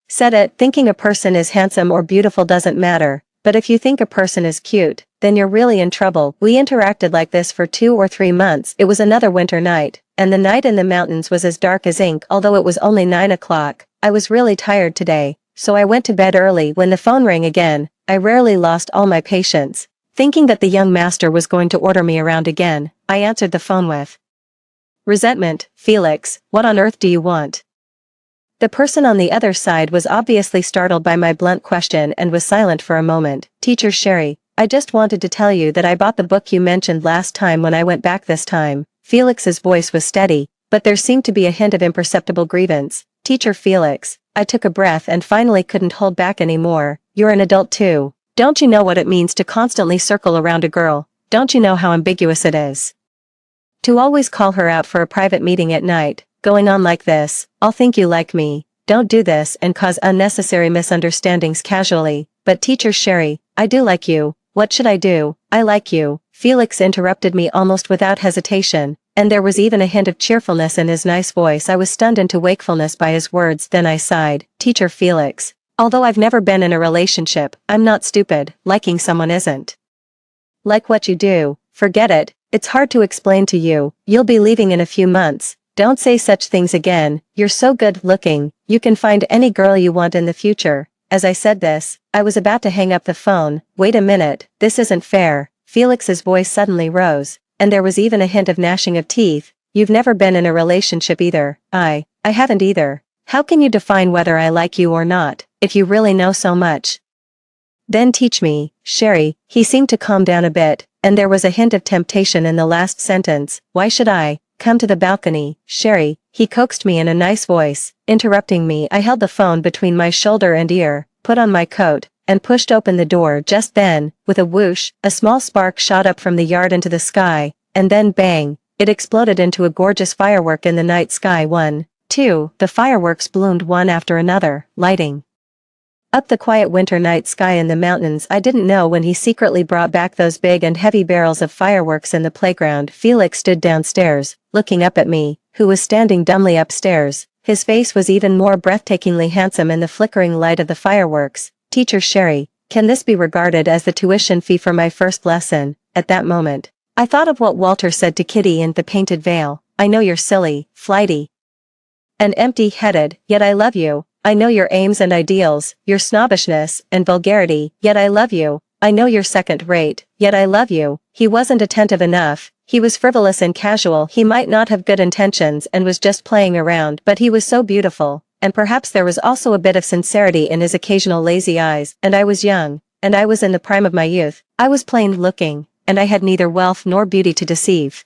said it? Thinking a person is handsome or beautiful doesn't matter. But if you think a person is cute, then you're really in trouble. We interacted like this for 2 or 3 months. It was another winter night, and the night in the mountains was as dark as ink. Although it was only 9 o'clock, I was really tired today, so I went to bed early. When the phone rang again, I rarely lost all my patience. Thinking that the young master was going to order me around again, I answered the phone with resentment. Felix, what on earth do you want? The person on the other side was obviously startled by my blunt question and was silent for a moment. Teacher Sherry, I just wanted to tell you that I bought the book you mentioned last time when I went back this time. Felix's voice was steady, but there seemed to be a hint of imperceptible grievance. Teacher Felix, I took a breath and finally couldn't hold back anymore. You're an adult too. Don't you know what it means to constantly circle around a girl? Don't you know how ambiguous it is? To always call her out for a private meeting at night. Going on like this, I'll think you like me. Don't do this and cause unnecessary misunderstandings casually. But Teacher Sherry, I do like you. What should I do? I like you. Felix interrupted me almost without hesitation, and there was even a hint of cheerfulness in his nice voice. I was stunned into wakefulness by his words. Then I sighed. Teacher Felix, although I've never been in a relationship, I'm not stupid. Liking someone isn't like what you do. Forget it. It's hard to explain to you. You'll be leaving in a few months. Don't say such things again. You're so good looking. You can find any girl you want in the future. As I said this, I was about to hang up the phone. Wait a minute, this isn't fair. Felix's voice suddenly rose, and there was even a hint of gnashing of teeth. You've never been in a relationship either. I haven't either. How can you define whether I like you or not, if you really know so much? Then teach me, Sherry. He seemed to calm down a bit, and there was a hint of temptation in the last sentence. Why should I? Come to the balcony, Sherry, he coaxed me in a nice voice. Interrupting me, I held the phone between my shoulder and ear, put on my coat, and pushed open the door. Just then, with a whoosh, a small spark shot up from the yard into the sky, and then bang, it exploded into a gorgeous firework in the night sky. 1, 2, the fireworks bloomed one after another, lighting up the quiet winter night sky in the mountains. I didn't know when he secretly brought back those big and heavy barrels of fireworks in the playground. Felix stood downstairs, looking up at me, who was standing dumbly upstairs. His face was even more breathtakingly handsome in the flickering light of the fireworks. Teacher Sherry, can this be regarded as the tuition fee for my first lesson? At that moment, I thought of what Walter said to Kitty in The Painted Veil. I know you're silly, flighty, and empty-headed, yet I love you. I know your aims and ideals, your snobbishness and vulgarity, yet I love you. I know you're second-rate, yet I love you. He wasn't attentive enough. He was frivolous and casual. He might not have good intentions and was just playing around, but he was so beautiful. And perhaps there was also a bit of sincerity in his occasional lazy eyes. And I was young, and I was in the prime of my youth. I was plain-looking, and I had neither wealth nor beauty to deceive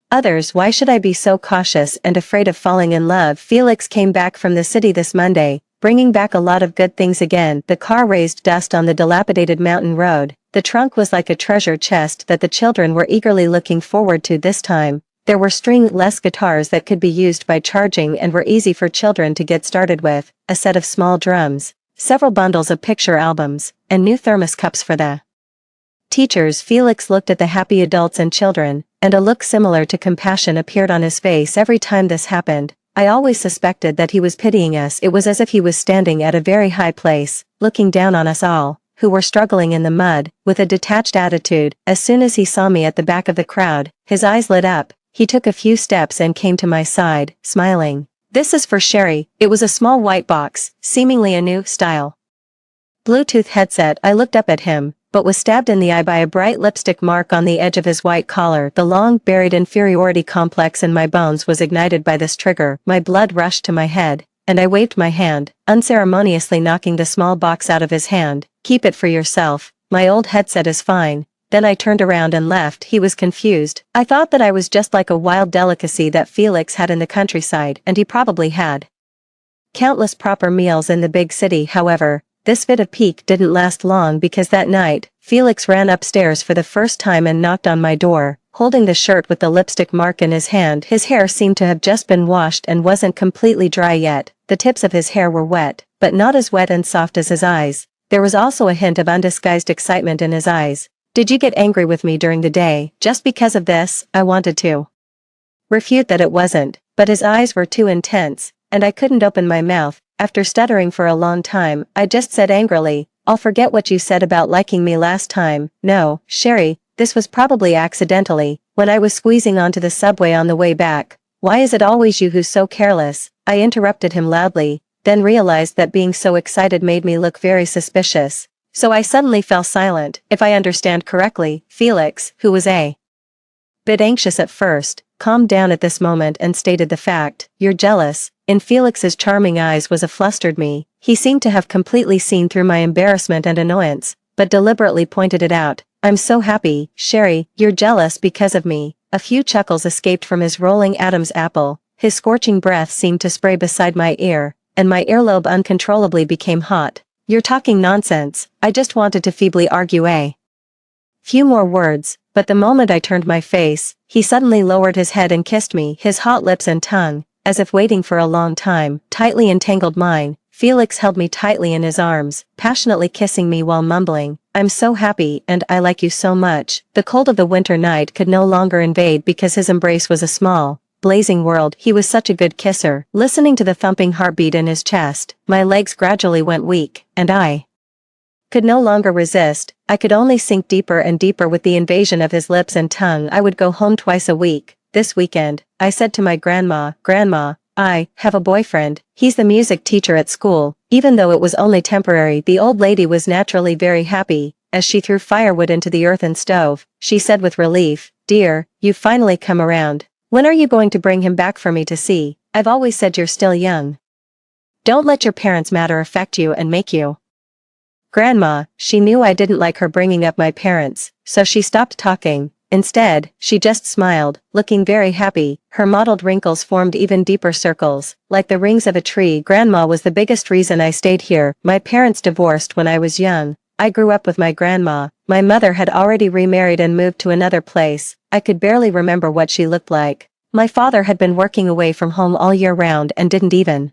others. Why should I be so cautious and afraid of falling in love? Felix came back from the city this Monday, bringing back a lot of good things again. The car raised dust on the dilapidated mountain road. The trunk was like a treasure chest that the children were eagerly looking forward to this time. There were string-less guitars that could be used by charging and were easy for children to get started with, a set of small drums, several bundles of picture albums, and new thermos cups for the teachers. Felix looked at the happy adults and children, and a look similar to compassion appeared on his face every time this happened. I always suspected that he was pitying us. It was as if he was standing at a very high place, looking down on us all, who were struggling in the mud, with a detached attitude. As soon as he saw me at the back of the crowd, his eyes lit up. He took a few steps and came to my side, smiling. This is for Sherry. It was a small white box, seemingly a new style Bluetooth headset. I looked up at him, but was stabbed in the eye by a bright lipstick mark on the edge of his white collar. The long, buried inferiority complex in my bones was ignited by this trigger. My blood rushed to my head, and I waved my hand, unceremoniously knocking the small box out of his hand. Keep it for yourself. My old headset is fine. Then I turned around and left. He was confused. I thought that I was just like a wild delicacy that Felix had in the countryside, and he probably had countless proper meals in the big city. However, this fit of pique didn't last long, because that night, Felix ran upstairs for the first time and knocked on my door, holding the shirt with the lipstick mark in his hand. His hair seemed to have just been washed and wasn't completely dry yet. The tips of his hair were wet, but not as wet and soft as his eyes. There was also a hint of undisguised excitement in his eyes. Did you get angry with me during the day, just because of this? I wanted to refute that it wasn't, but his eyes were too intense, and I couldn't open my mouth. After stuttering for a long time, I just said angrily, I'll forget what you said about liking me last time. No, Sherry, this was probably accidentally, when I was squeezing onto the subway on the way back. Why is it always you who's so careless? I interrupted him loudly, then realized that being so excited made me look very suspicious. So I suddenly fell silent. If I understand correctly, Felix, who was a bit anxious at first, calmed down at this moment and stated the fact. You're jealous. In Felix's charming eyes was a flustered me. He seemed to have completely seen through my embarrassment and annoyance, but deliberately pointed it out. I'm so happy, Sherry, you're jealous because of me. A few chuckles escaped from his rolling Adam's apple. His scorching breath seemed to spray beside my ear, and my earlobe uncontrollably became hot. You're talking nonsense. I just wanted to feebly argue a few more words, but the moment I turned my face, he suddenly lowered his head and kissed me. His hot lips and tongue, as if waiting for a long time, tightly entangled mine. Felix held me tightly in his arms, passionately kissing me while mumbling, I'm so happy and I like you so much. The cold of the winter night could no longer invade because his embrace was a small, blazing world. He was such a good kisser. Listening to the thumping heartbeat in his chest, my legs gradually went weak, and I could no longer resist. I could only sink deeper and deeper with the invasion of his lips and tongue. I would go home twice a week. This weekend, I said to my grandma, Grandma, I have a boyfriend. He's the music teacher at school. Even though it was only temporary, the old lady was naturally very happy. As she threw firewood into the earthen stove, she said with relief, Dear, you've finally come around. When are you going to bring him back for me to see? I've always said you're still young. Don't let your parents' matter affect you and make you. Grandma, she knew I didn't like her bringing up my parents, so she stopped talking. Instead, she just smiled, looking very happy. Her mottled wrinkles formed even deeper circles, like the rings of a tree. Grandma was the biggest reason I stayed here. My parents divorced when I was young. I grew up with my grandma. My mother had already remarried and moved to another place. I could barely remember what she looked like. My father had been working away from home all year round and didn't even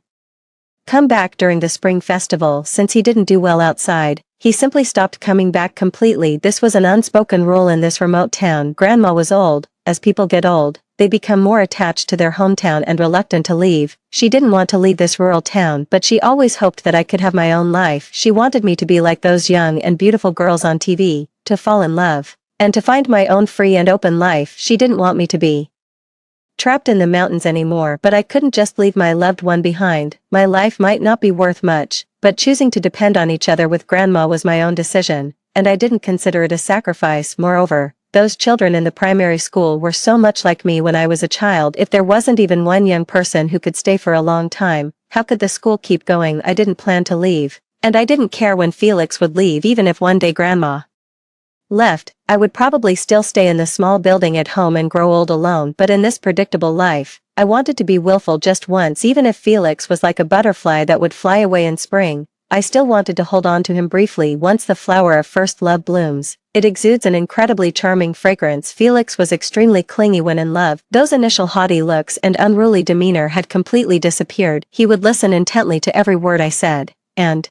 come back during the spring festival. Since he didn't do well outside, he simply stopped coming back completely. This was an unspoken rule in this remote town. Grandma was old. As people get old, they become more attached to their hometown and reluctant to leave. She didn't want to leave this rural town, but she always hoped that I could have my own life. She wanted me to be like those young and beautiful girls on TV, to fall in love, and to find my own free and open life. She didn't want me to be trapped in the mountains anymore, but I couldn't just leave my loved one behind. My life might not be worth much, but choosing to depend on each other with Grandma was my own decision, and I didn't consider it a sacrifice. Moreover, those children in the primary school were so much like me when I was a child. If there wasn't even one young person who could stay for a long time, how could the school keep going? I didn't plan to leave, and I didn't care when Felix would leave. Even if one day Grandma left, I would probably still stay in the small building at home and grow old alone. But in this predictable life, I wanted to be willful just once. Even if Felix was like a butterfly that would fly away in spring, I still wanted to hold on to him briefly. Once the flower of first love blooms, it exudes an incredibly charming fragrance. Felix was extremely clingy when in love. Those initial haughty looks and unruly demeanor had completely disappeared. He would listen intently to every word I said, and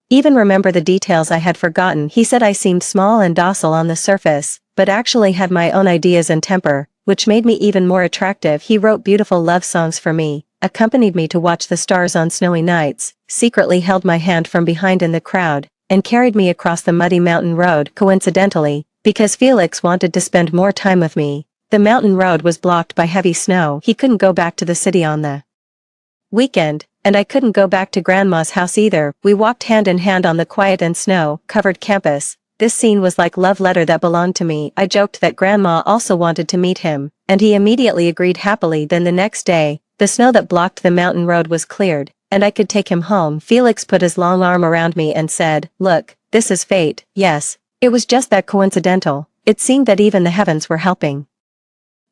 even remember the details I had forgotten. He said I seemed small and docile on the surface, but actually had my own ideas and temper, which made me even more attractive. He wrote beautiful love songs for me, accompanied me to watch the stars on snowy nights, secretly held my hand from behind in the crowd, and carried me across the muddy mountain road. Coincidentally, because Felix wanted to spend more time with me, the mountain road was blocked by heavy snow. He couldn't go back to the city on the weekend, and I couldn't go back to Grandma's house either. We walked hand in hand on the quiet and snow-covered campus. This scene was like love letter that belonged to me. I joked that Grandma also wanted to meet him, and he immediately agreed happily. Then the next day, the snow that blocked the mountain road was cleared, and I could take him home. Felix put his long arm around me and said, "Look, this is fate." Yes, it was just that coincidental. It seemed that even the heavens were helping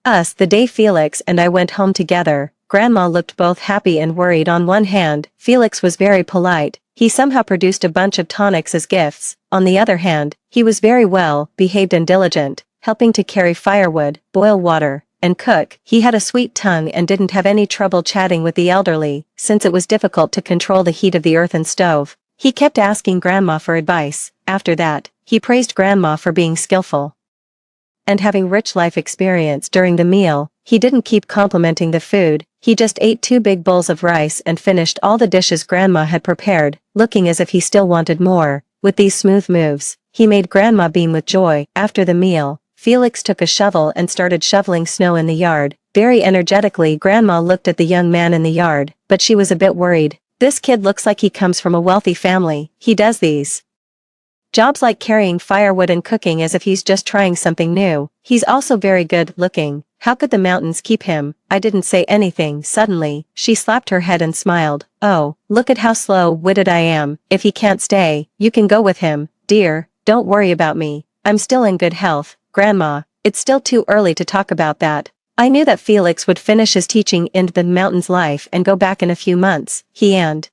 us. The day Felix and I went home together, Grandma looked both happy and worried. On one hand, Felix was very polite. He somehow produced a bunch of tonics as gifts. On the other hand, he was very well behaved and diligent, helping to carry firewood, boil water, and cook. He had a sweet tongue and didn't have any trouble chatting with the elderly, since it was difficult to control the heat of the earthen stove. He kept asking Grandma for advice. After that, he praised Grandma for being skillful and having rich life experience. During the meal, he didn't keep complimenting the food. He just ate 2 big bowls of rice and finished all the dishes Grandma had prepared, looking as if he still wanted more. With these smooth moves, he made Grandma beam with joy. After the meal, Felix took a shovel and started shoveling snow in the yard. Very energetically. Grandma looked at the young man in the yard, but she was a bit worried. This kid looks like he comes from a wealthy family. He does these jobs like carrying firewood and cooking as if he's just trying something new. He's also very good looking. How could the mountains keep him? I didn't say anything. Suddenly, she slapped her head and smiled. "Oh, look at how slow-witted I am. If he can't stay, you can go with him, dear. Don't worry about me. I'm still in good health." "Grandma, it's still too early to talk about that." I knew that Felix would finish his teaching in the mountains life and go back in a few months. He and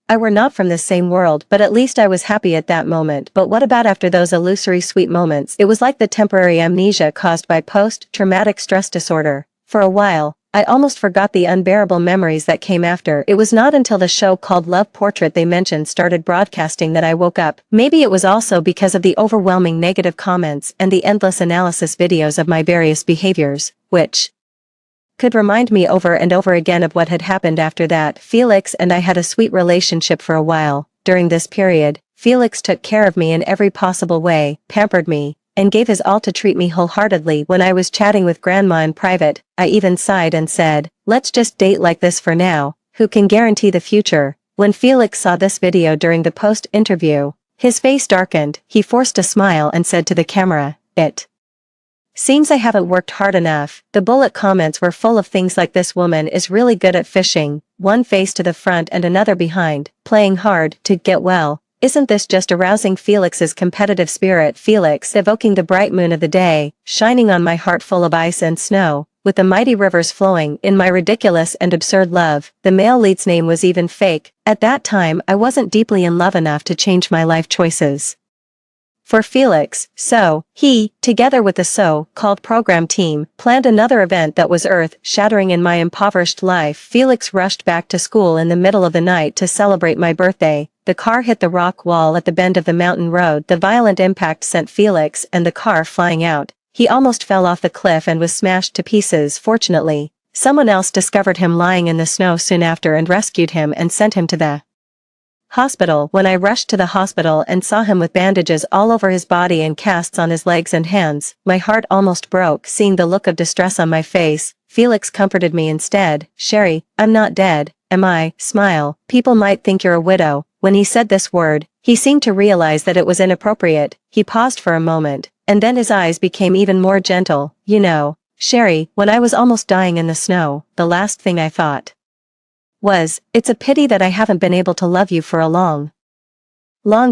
I were not from the same world, but at least I was happy at that moment. But what about after those illusory sweet moments? It was like the temporary amnesia caused by post-traumatic stress disorder. For a while, I almost forgot the unbearable memories that came after. It was not until the show called Love Portrait they mentioned started broadcasting that I woke up. Maybe it was also because of the overwhelming negative comments and the endless analysis videos of my various behaviors, which could remind me over and over again of what had happened after that. Felix and I had a sweet relationship for a while. During this period, Felix took care of me in every possible way, pampered me, and gave his all to treat me wholeheartedly. When I was chatting with Grandma in private, I even sighed and said, "Let's just date like this for now. Who can guarantee the future?" When Felix saw this video during the post-interview, his face darkened. He forced a smile and said to the camera, "It seems I haven't worked hard enough." The bullet comments were full of things like, "This woman is really good at fishing, one face to the front and another behind, playing hard to get well. Isn't this just arousing Felix's competitive spirit?" Felix evoking the bright moon of the day, shining on my heart full of ice and snow, with the mighty rivers flowing in my ridiculous and absurd love. The male lead's name was even fake. At that time I wasn't deeply in love enough to change my life choices for Felix, so he, together with the so-called program team, planned another event that was earth-shattering in my impoverished life. Felix rushed back to school in the middle of the night to celebrate my birthday. The car hit the rock wall at the bend of the mountain road. The violent impact sent Felix and the car flying out. He almost fell off the cliff and was smashed to pieces. Fortunately, someone else discovered him lying in the snow soon after and rescued him and sent him to the hospital. When I rushed to the hospital and saw him with bandages all over his body and casts on his legs and hands, my heart almost broke. Seeing the look of distress on my face, Felix comforted me instead. "Sherry, I'm not dead, am I?" Smile. "People might think you're a widow." When he said this word, he seemed to realize that it was inappropriate. He paused for a moment, and then his eyes became even more gentle. "You know, Sherry, when I was almost dying in the snow, the last thing I thought was, it's a pity that I haven't been able to love you for a long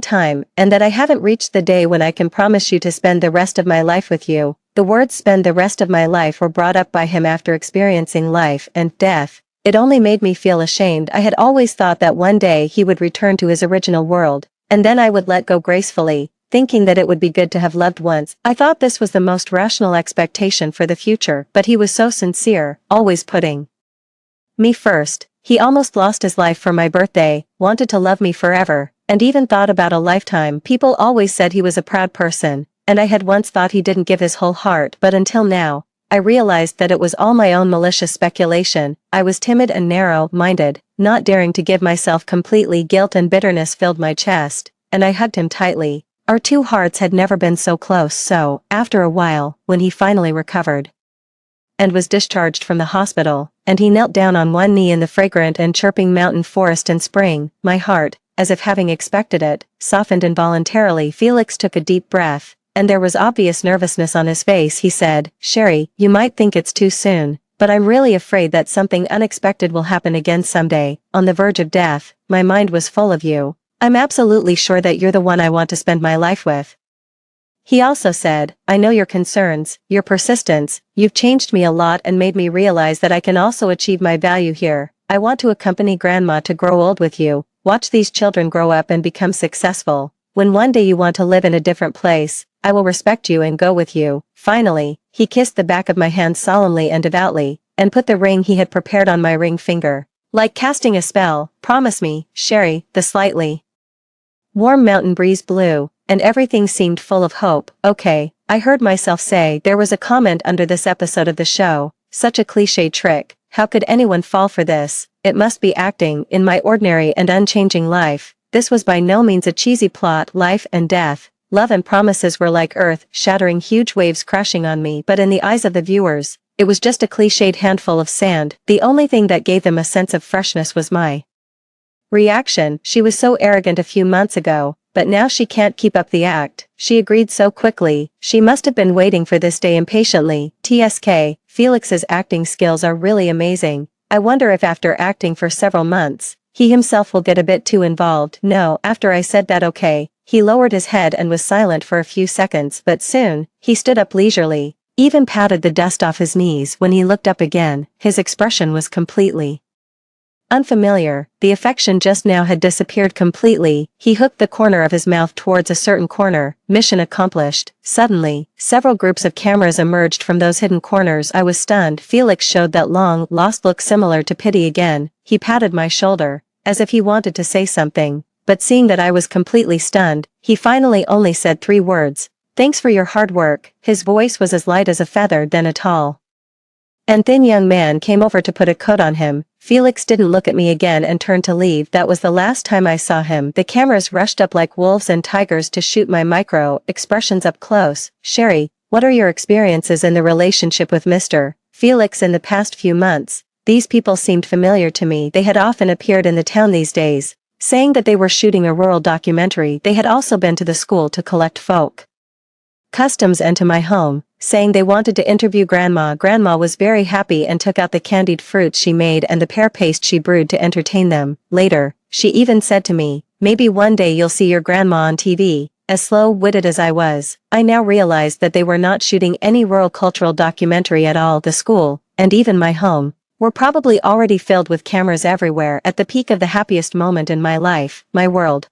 time, and that I haven't reached the day when I can promise you to spend the rest of my life with you." The words "spend the rest of my life" were brought up by him after experiencing life and death. It only made me feel ashamed. I had always thought that one day he would return to his original world, and then I would let go gracefully, thinking that it would be good to have loved once. I thought this was the most rational expectation for the future, but he was so sincere, always putting me first. He almost lost his life for my birthday, wanted to love me forever, and even thought about a lifetime. People always said he was a proud person, and I had once thought he didn't give his whole heart, but until now, I realized that it was all my own malicious speculation. I was timid and narrow-minded, not daring to give myself completely. Guilt and bitterness filled my chest, and I hugged him tightly. Our two hearts had never been so close. So, after a while, when he finally recovered and was discharged from the hospital, and he knelt down on one knee in the fragrant and chirping mountain forest in spring. My heart, as if having expected it, softened involuntarily. Felix took a deep breath, and there was obvious nervousness on his face. He said, "Sherry, you might think it's too soon, but I'm really afraid that something unexpected will happen again someday, on the verge of death. My mind was full of you. I'm absolutely sure that you're the one I want to spend my life with." He also said, "I know your concerns, your persistence, you've changed me a lot and made me realize that I can also achieve my value here. I want to accompany Grandma to grow old with you, watch these children grow up and become successful. When one day you want to live in a different place, I will respect you and go with you." Finally, he kissed the back of my hand solemnly and devoutly, and put the ring he had prepared on my ring finger. Like casting a spell, "Promise me, Sherry." The slightly warm mountain breeze blew, and everything seemed full of hope. "Okay," I heard myself say. There was a comment under this episode of the show, "Such a cliché trick, how could anyone fall for this? It must be acting." In my ordinary and unchanging life, this was by no means a cheesy plot. Life and death, love and promises were like earth-shattering huge waves crashing on me, but in the eyes of the viewers, it was just a cliched handful of sand. The only thing that gave them a sense of freshness was my reaction. "She was so arrogant a few months ago, but now she can't keep up the act. She agreed so quickly. She must have been waiting for this day impatiently." TSK, Felix's acting skills are really amazing. I wonder if after acting for several months, he himself will get a bit too involved. No, after I said that okay, he lowered his head and was silent for a few seconds, but soon, he stood up leisurely, even patted the dust off his knees. When he looked up again, his expression was completely unfamiliar. The affection just now had disappeared completely. He hooked the corner of his mouth towards a certain corner. Mission accomplished. Suddenly, several groups of cameras emerged from those hidden corners. I was stunned. Felix showed that long, lost look similar to pity again. He patted my shoulder, as if he wanted to say something, but seeing that I was completely stunned, he finally only said 3 words. "Thanks for your hard work." His voice was as light as a feather. Then a tall and thin young man came over to put a coat on him. Felix didn't look at me again and turned to leave. That was the last time I saw him. The cameras rushed up like wolves and tigers to shoot my micro expressions up close. "Sherry, what are your experiences in the relationship with Mr. Felix in the past few months?" These people seemed familiar to me. They had often appeared in the town these days, saying that they were shooting a rural documentary. They had also been to the school to collect folk customs and to my home, saying they wanted to interview Grandma. Grandma was very happy and took out the candied fruits she made and the pear paste she brewed to entertain them. Later, she even said to me, "Maybe one day you'll see your grandma on TV." As slow-witted as I was, I now realized that they were not shooting any rural cultural documentary at all. The school, and even my home, were probably already filled with cameras everywhere. At the peak of the happiest moment in my life, my world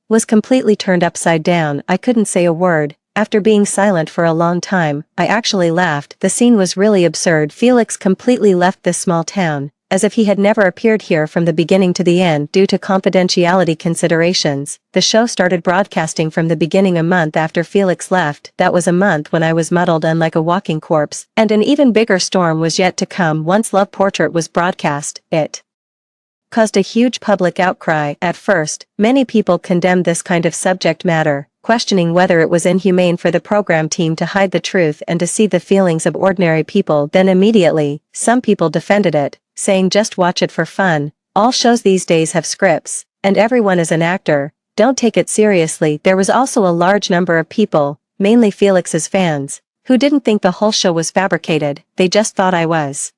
was completely turned upside down. I couldn't say a word. After being silent for a long time, I actually laughed. The scene was really absurd. Felix completely left this small town, as if he had never appeared here from the beginning to the end. Due to confidentiality considerations, the show started broadcasting from the beginning a month after Felix left. That was a month when I was muddled and like a walking corpse, and an even bigger storm was yet to come. Once Love Portrait was broadcast, it caused a huge public outcry. At first, many people condemned this kind of subject matter, questioning whether it was inhumane for the program team to hide the truth and deceive the feelings of ordinary people. Then immediately, some people defended it, saying just watch it for fun. All shows these days have scripts, and everyone is an actor. Don't take it seriously. There was also a large number of people, mainly Felix's fans, who didn't think the whole show was fabricated. They just thought I was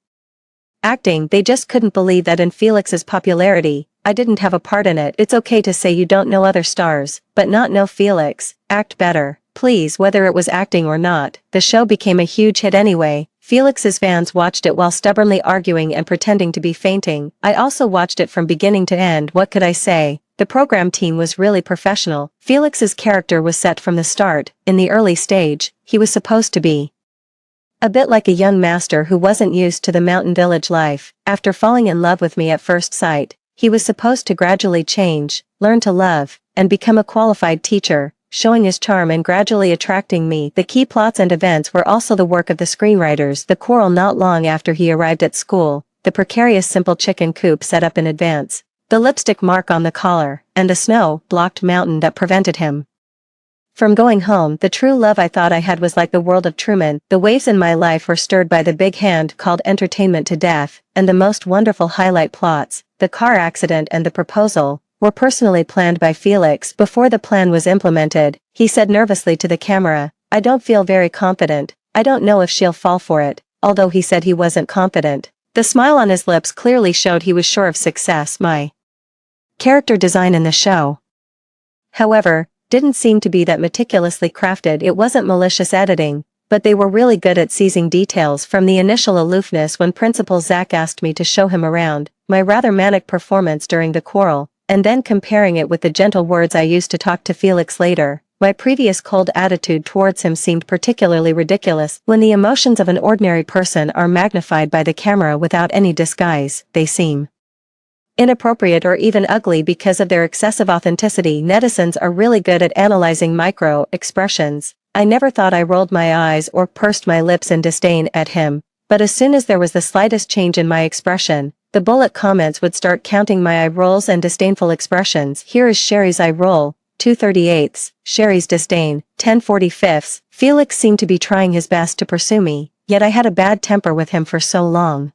acting. They just couldn't believe that in Felix's popularity, I didn't have a part in it. It's okay to say you don't know other stars, but not know Felix. Act better, please. Whether it was acting or not, the show became a huge hit anyway. Felix's fans watched it while stubbornly arguing and pretending to be fainting. I also watched it from beginning to end. What could I say? The program team was really professional. Felix's character was set from the start. In the early stage, he was supposed to be a bit like a young master who wasn't used to the mountain village life. After falling in love with me at first sight, he was supposed to gradually change, learn to love, and become a qualified teacher, showing his charm and gradually attracting me. The key plots and events were also the work of the screenwriters. The quarrel not long after he arrived at school, the precarious simple chicken coop set up in advance, the lipstick mark on the collar, and the snow-blocked mountain that prevented him From going home, the true love I thought I had was like the world of Truman. The waves in my life were stirred by the big hand called entertainment to death, and the most wonderful highlight plots, the car accident and the proposal, were personally planned by Felix before the plan was implemented. He said nervously to the camera, "I don't feel very confident. I don't know if she'll fall for it," although he said he wasn't confident. The smile on his lips clearly showed he was sure of success. My character design in the show, however, didn't seem to be that meticulously crafted. It wasn't malicious editing, but they were really good at seizing details, from the initial aloofness when Principal Zach asked me to show him around, my rather manic performance during the quarrel, and then comparing it with the gentle words I used to talk to Felix later. My previous cold attitude towards him seemed particularly ridiculous. When the emotions of an ordinary person are magnified by the camera without any disguise, they seem inappropriate or even ugly because of their excessive authenticity. Netizens are really good at analyzing micro-expressions. I never thought I rolled my eyes or pursed my lips in disdain at him, but as soon as there was the slightest change in my expression, the bullet comments would start counting my eye rolls and disdainful expressions. Here is Sherry's eye roll, 2/38, Sherry's disdain, 10/45. Felix seemed to be trying his best to pursue me, yet I had a bad temper with him for so long.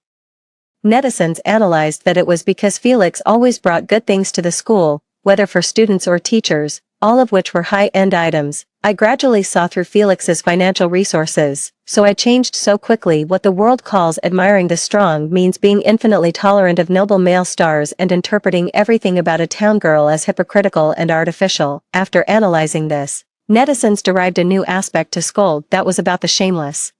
Netizens analyzed that it was because Felix always brought good things to the school, whether for students or teachers, all of which were high-end items. I gradually saw through Felix's financial resources, so I changed so quickly. What the world calls admiring the strong means being infinitely tolerant of noble male stars and interpreting everything about a town girl as hypocritical and artificial. After analyzing this, netizens derived a new aspect to scold that was about the shameless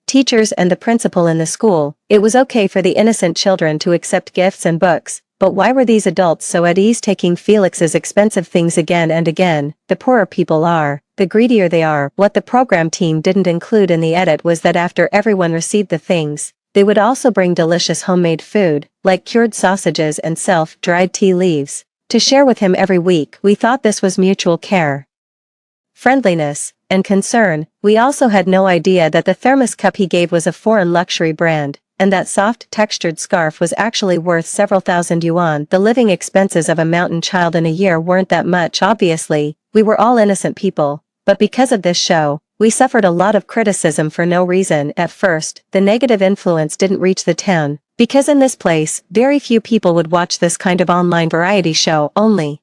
teachers and the principal in the school. It was okay for the innocent children to accept gifts and books, but why were these adults so at ease taking Felix's expensive things again and again? The poorer people are, the greedier they are. What the program team didn't include in the edit was that after everyone received the things, they would also bring delicious homemade food, like cured sausages and self-dried tea leaves, to share with him every week. We thought this was mutual care, friendliness, and concern. We also had no idea that the thermos cup he gave was a foreign luxury brand, and that soft, textured scarf was actually worth several thousand yuan. The living expenses of a mountain child in a year weren't that much. Obviously, we were all innocent people, but because of this show, we suffered a lot of criticism for no reason. At first, the negative influence didn't reach the town, because in this place, very few people would watch this kind of online variety show. Only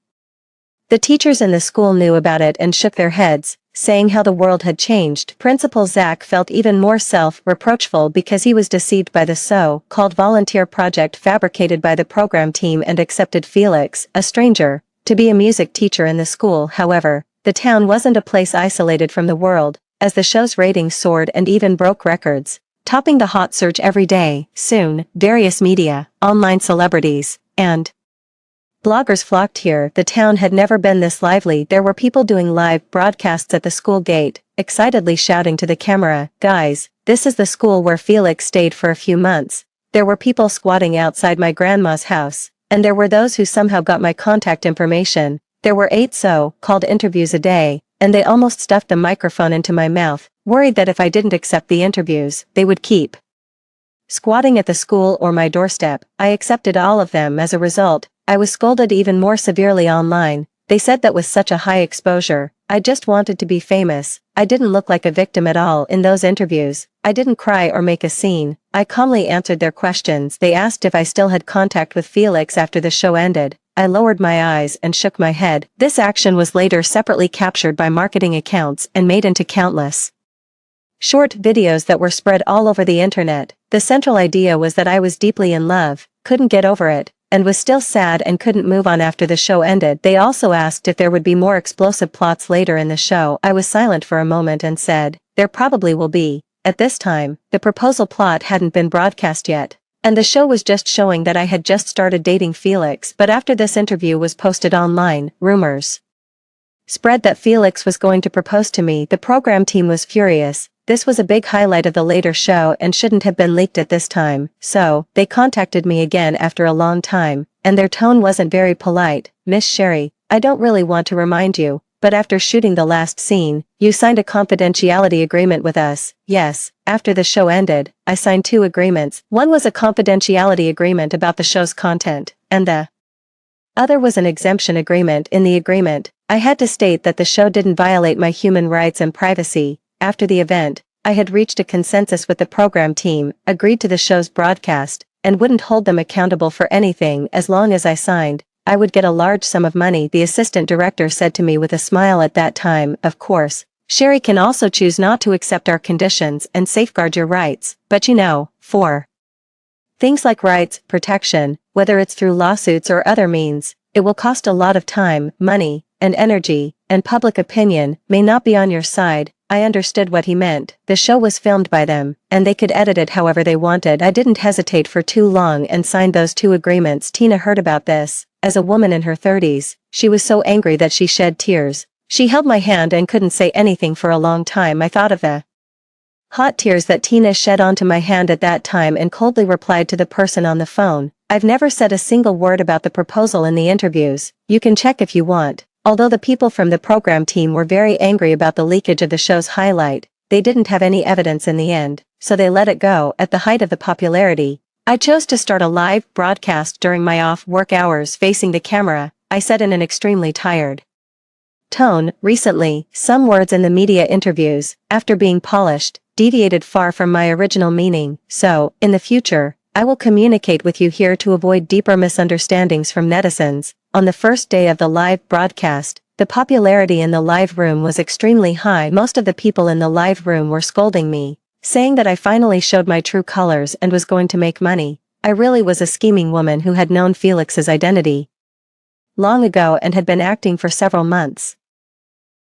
the teachers in the school knew about it and shook their heads, saying how the world had changed. Principal Zach felt even more self-reproachful because he was deceived by the so-called volunteer project fabricated by the program team and accepted Felix, a stranger, to be a music teacher in the school. However, the town wasn't a place isolated from the world, as the show's ratings soared and even broke records, topping the hot search every day. Soon, various media, online celebrities, and bloggers flocked here. The town had never been this lively. There were people doing live broadcasts at the school gate, excitedly shouting to the camera, "Guys, this is the school where Felix stayed for a few months." There were people squatting outside my grandma's house, and there were those who somehow got my contact information. There were 8 so-called interviews a day, and they almost stuffed the microphone into my mouth, worried that if I didn't accept the interviews, they would keep squatting at the school or my doorstep. I accepted all of them. As a result, I was scolded even more severely online. They said that with such a high exposure, I just wanted to be famous. I didn't look like a victim at all in those interviews. I didn't cry or make a scene. I calmly answered their questions. They asked if I still had contact with Felix after the show ended. I lowered my eyes and shook my head. This action was later separately captured by marketing accounts and made into countless short videos that were spread all over the internet. The central idea was that I was deeply in love, couldn't get over it, and was still sad and couldn't move on after the show ended. They also asked if there would be more explosive plots later in the show. I was silent for a moment and said, "There probably will be." At this time, the proposal plot hadn't been broadcast yet, and the show was just showing that I had just started dating Felix. But after this interview was posted online, rumors spread that Felix was going to propose to me. The program team was furious. This was a big highlight of the later show and shouldn't have been leaked at this time, so they contacted me again after a long time, and their tone wasn't very polite. "Miss Sherry, I don't really want to remind you, but after shooting the last scene, you signed a confidentiality agreement with us." Yes, after the show ended, I signed 2 agreements. One was a confidentiality agreement about the show's content, and the Other was an exemption agreement. In the agreement, I had to state that the show didn't violate my human rights and privacy. After the event, I had reached a consensus with the program team, agreed to the show's broadcast, and wouldn't hold them accountable for anything as long as I signed. I would get a large sum of money, the assistant director said to me with a smile at that time. Of course, Sherry can also choose not to accept our conditions and safeguard your rights, but for things like rights protection, whether it's through lawsuits or other means, it will cost a lot of time, money, and energy, and public opinion may not be on your side. I understood what he meant. The show was filmed by them, and they could edit it however they wanted. I didn't hesitate for too long and signed those 2 agreements. Tina heard about this. As a woman in her 30s, she was so angry that she shed tears. She held my hand and couldn't say anything for a long time. I thought of the hot tears that Tina shed onto my hand at that time and coldly replied to the person on the phone, "I've never said a single word about the proposal in the interviews. You can check if you want." Although the people from the program team were very angry about the leakage of the show's highlight, they didn't have any evidence in the end, so they let it go. At the height of the popularity, I chose to start a live broadcast during my off-work hours facing the camera, I said in an extremely tired tone. Recently, some words in the media interviews, after being polished, deviated far from my original meaning, so, in the future, I will communicate with you here to avoid deeper misunderstandings from netizens. On the first day of the live broadcast, the popularity in the live room was extremely high. Most of the people in the live room were scolding me, saying that I finally showed my true colors and was going to make money. I really was a scheming woman who had known Felix's identity long ago and had been acting for several months.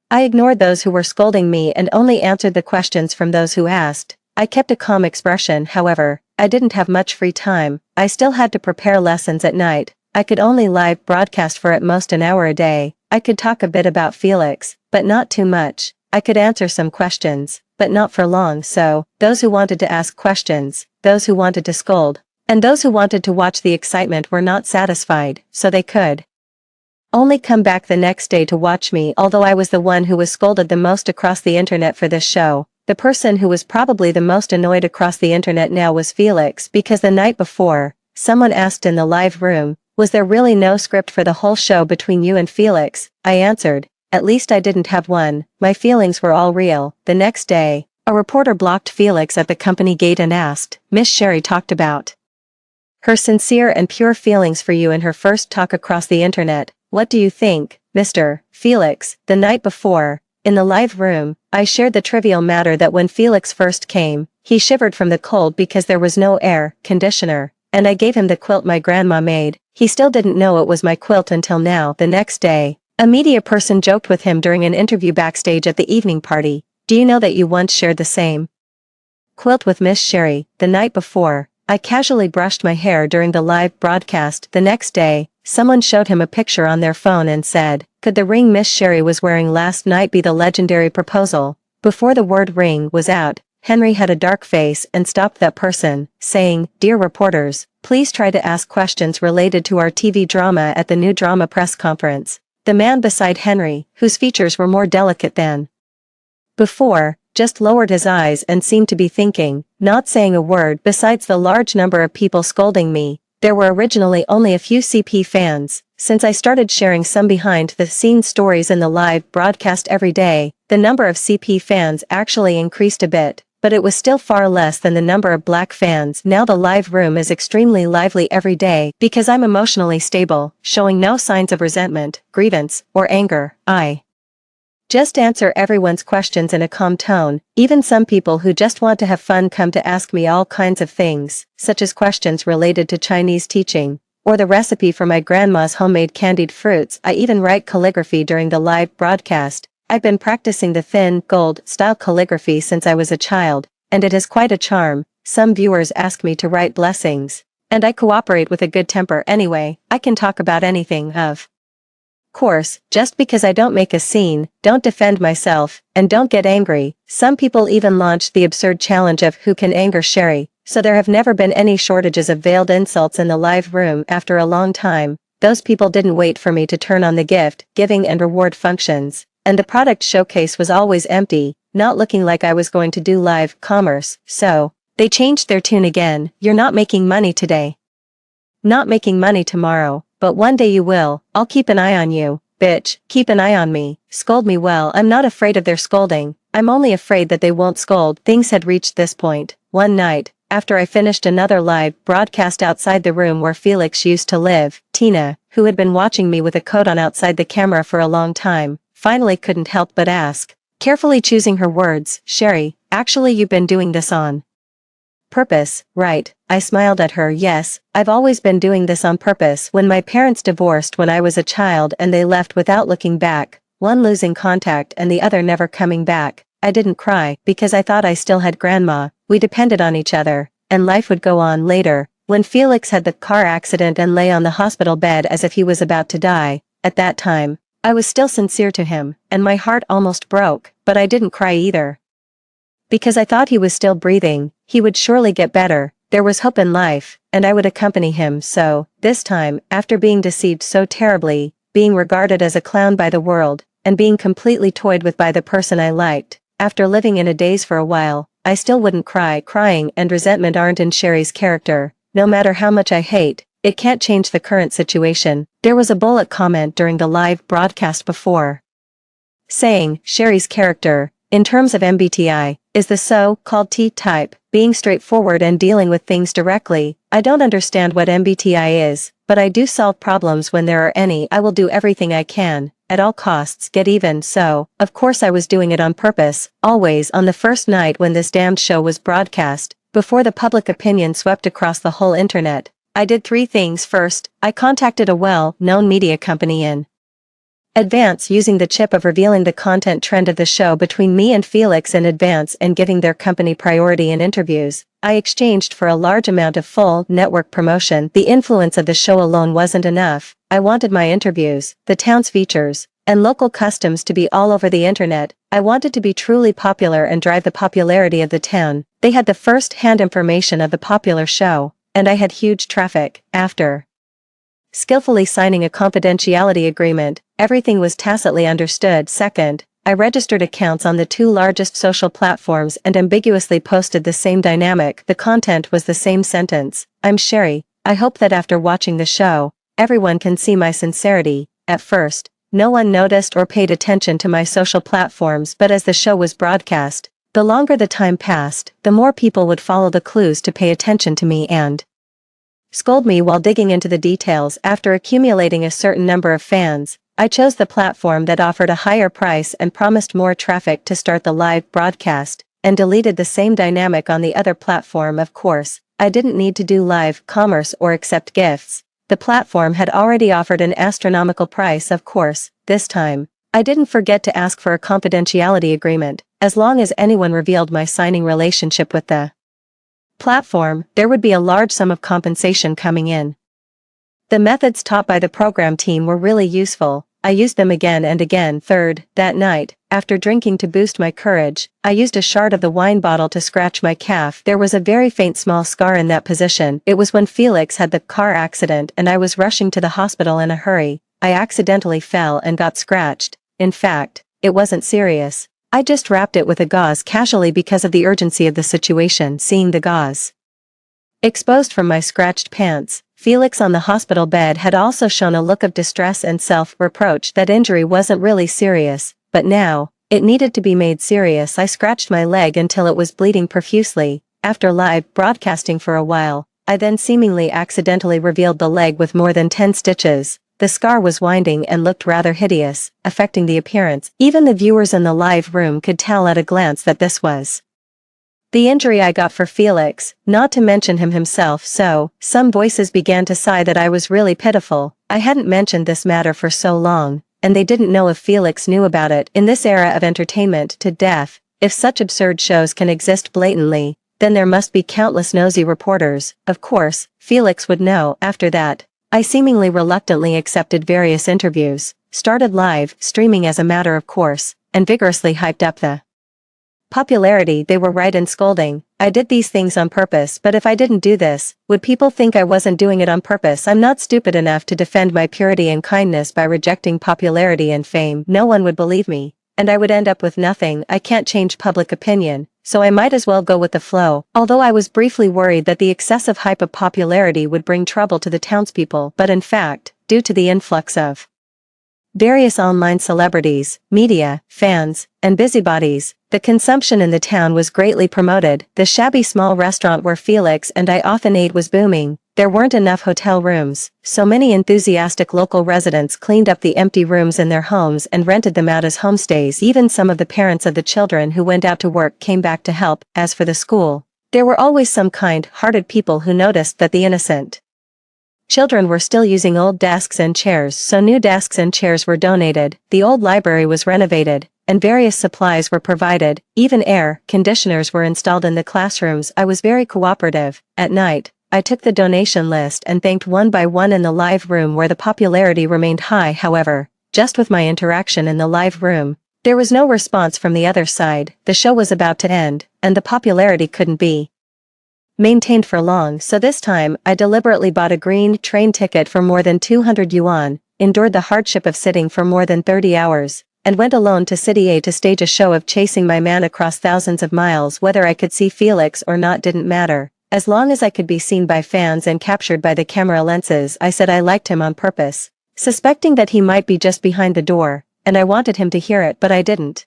I ignored those who were scolding me and only answered the questions from those who asked. I kept a calm expression. However, I didn't have much free time. I still had to prepare lessons at night. I could only live broadcast for at most an hour a day. I could talk a bit about Felix, but not too much. I could answer some questions, but not for long. So, those who wanted to ask questions, those who wanted to scold, and those who wanted to watch the excitement were not satisfied, so they could only come back the next day to watch me. Although I was the one who was scolded the most across the internet for this show, the person who was probably the most annoyed across the internet now was Felix, because the night before, someone asked in the live room, "Was there really no script for the whole show between you and Felix?" I answered, "At least I didn't have one. My feelings were all real." The next day, a reporter blocked Felix at the company gate and asked, "Miss Sherry talked about her sincere and pure feelings for you in her first talk across the internet. What do you think, Mr. Felix?" The night before, in the live room, I shared the trivial matter that when Felix first came, he shivered from the cold because there was no air conditioner, and I gave him the quilt my grandma made. He still didn't know it was my quilt until now. The next day, a media person joked with him during an interview backstage at the evening party, "Do you know that you once shared the same quilt with Miss Sherry?" The night before, I casually brushed my hair during the live broadcast. The next day, someone showed him a picture on their phone and said, "Could the ring Miss Sherry was wearing last night be the legendary proposal?" Before the word ring was out, Henry had a dark face and stopped that person, saying, "Dear reporters, please try to ask questions related to our TV drama at the new drama press conference." The man beside Henry, whose features were more delicate than before, just lowered his eyes and seemed to be thinking, not saying a word. Besides the large number of people scolding me, there were originally only a few CP fans. Since I started sharing some behind-the-scenes stories in the live broadcast every day, the number of CP fans actually increased a bit, but it was still far less than the number of black fans. Now the live room is extremely lively every day because I'm emotionally stable, showing no signs of resentment, grievance, or anger. I just answer everyone's questions in a calm tone. Even some people who just want to have fun come to ask me all kinds of things, such as questions related to Chinese teaching, or the recipe for my grandma's homemade candied fruits. I even write calligraphy during the live broadcast. I've been practicing the thin, gold-style calligraphy since I was a child, and it has quite a charm. Some viewers ask me to write blessings, and I cooperate with a good temper. Anyway, I can talk about anything, of course, just because I don't make a scene, don't defend myself, and don't get angry. Some people even launched the absurd challenge of who can anger Sherry, so there have never been any shortages of veiled insults in the live room. After a long time, those people didn't wait for me to turn on the gift, giving and reward functions, and the product showcase was always empty, not looking like I was going to do live commerce, so they changed their tune again. "You're not making money today. Not making money tomorrow. but one day you will. I'll keep an eye on you, bitch, keep an eye on me, scold me. Well, I'm not afraid of their scolding, I'm only afraid that they won't scold. Things had reached this point. One night, after I finished another live broadcast outside the room where Felix used to live, Tina, who had been watching me with a coat on outside the camera for a long time, finally couldn't help but ask, carefully choosing her words, Sherry, actually you've been doing this on purpose, right? I smiled at her. Yes, I've always been doing this on purpose. When my parents divorced when I was a child and they left without looking back, one losing contact and the other never coming back, I didn't cry because I thought I still had grandma, we depended on each other, and life would go on later. When Felix had the car accident and lay on the hospital bed as if he was about to die, at that time, I was still sincere to him, and my heart almost broke, but I didn't cry either. Because I thought he was still breathing, he would surely get better, there was hope in life, and I would accompany him. So, this time, after being deceived so terribly, being regarded as a clown by the world, and being completely toyed with by the person I liked, after living in a daze for a while, I still wouldn't cry. Crying and resentment aren't in Sherry's character. No matter how much I hate, it can't change the current situation. There was a bullet comment during the live broadcast before saying, Sherry's character, in terms of MBTI, is the so-called T-type, being straightforward and dealing with things directly. I don't understand what MBTI is, but I do solve problems when there are any. I will do everything I can, at all costs, get even. So, of course I was doing it on purpose, always. On the first night when this damned show was broadcast, before the public opinion swept across the whole internet, I did 3 things. First, I contacted a well-known media company in advance using the chip of revealing the content trend of the show between me and Felix in advance and giving their company priority in interviews. I exchanged for a large amount of full network promotion. The influence of the show alone wasn't enough. I wanted my interviews, the town's features, and local customs to be all over the internet. I wanted to be truly popular and drive the popularity of the town. They had the first-hand information of the popular show, and I had huge traffic. After skillfully signing a confidentiality agreement, everything was tacitly understood. Second, I registered accounts on the 2 largest social platforms and ambiguously posted the same dynamic. The content was the same sentence. I'm Sherry. I hope that after watching the show, everyone can see my sincerity. At first, no one noticed or paid attention to my social platforms, but as the show was broadcast, the longer the time passed, the more people would follow the clues to pay attention to me and scold me while digging into the details. After accumulating a certain number of fans, I chose the platform that offered a higher price and promised more traffic to start the live broadcast, and deleted the same dynamic on the other platform. Of course, I didn't need to do live commerce or accept gifts. The platform had already offered an astronomical price. Of course, this time, I didn't forget to ask for a confidentiality agreement. As long as anyone revealed my signing relationship with the platform, there would be a large sum of compensation coming in. The methods taught by the program team were really useful. I used them again and again. Third, that night, after drinking to boost my courage, I used a shard of the wine bottle to scratch my calf. There was a very faint small scar in that position. It was when Felix had the car accident and I was rushing to the hospital in a hurry. I accidentally fell and got scratched. In fact, it wasn't serious. I just wrapped it with a gauze casually because of the urgency of the situation. Seeing the gauze exposed from my scratched pants, Felix on the hospital bed had also shown a look of distress and self-reproach. That injury wasn't really serious, but now, it needed to be made serious. I scratched my leg until it was bleeding profusely. After live broadcasting for a while, I then seemingly accidentally revealed the leg with more than 10 stitches. The scar was winding and looked rather hideous, affecting the appearance. Even the viewers in the live room could tell at a glance that this was the injury I got for Felix, not to mention him himself. So, some voices began to sigh that I was really pitiful. I hadn't mentioned this matter for so long, and they didn't know if Felix knew about it. In this era of entertainment to death, if such absurd shows can exist blatantly, then there must be countless nosy reporters. Of course, Felix would know. After that, I seemingly reluctantly accepted various interviews, started live streaming as a matter of course, and vigorously hyped up the popularity. They were right in scolding. I did these things on purpose, but if I didn't do this, would people think I wasn't doing it on purpose? I'm not stupid enough to defend my purity and kindness by rejecting popularity and fame. No one would believe me, and I would end up with nothing. I can't change public opinion, so I might as well go with the flow. Although I was briefly worried that the excessive hype of popularity would bring trouble to the townspeople, but in fact, due to the influx of various online celebrities, media, fans, and busybodies. The consumption in the town was greatly promoted. The shabby small restaurant where Felix and I often ate was booming. There weren't enough hotel rooms, so many enthusiastic local residents cleaned up the empty rooms in their homes and rented them out as homestays. Even some of the parents of the children who went out to work came back to help. As for the school, there were always some kind-hearted people who noticed that the innocent children were still using old desks and chairs, so new desks and chairs were donated, the old library was renovated, and various supplies were provided. Even air conditioners were installed in the classrooms. I was very cooperative. At night, I took the donation list and thanked one by one in the live room where the popularity remained high. However, just with my interaction in the live room, there was no response from the other side. The show was about to end, and the popularity couldn't be maintained for long, so this time, I deliberately bought a green train ticket for more than 200 yuan, endured the hardship of sitting for more than 30 hours, and went alone to City A to stage a show of chasing my man across thousands of miles. Whether I could see Felix or not didn't matter. As long as I could be seen by fans and captured by the camera lenses. I said I liked him on purpose, suspecting that he might be just behind the door, and I wanted him to hear it, but I didn't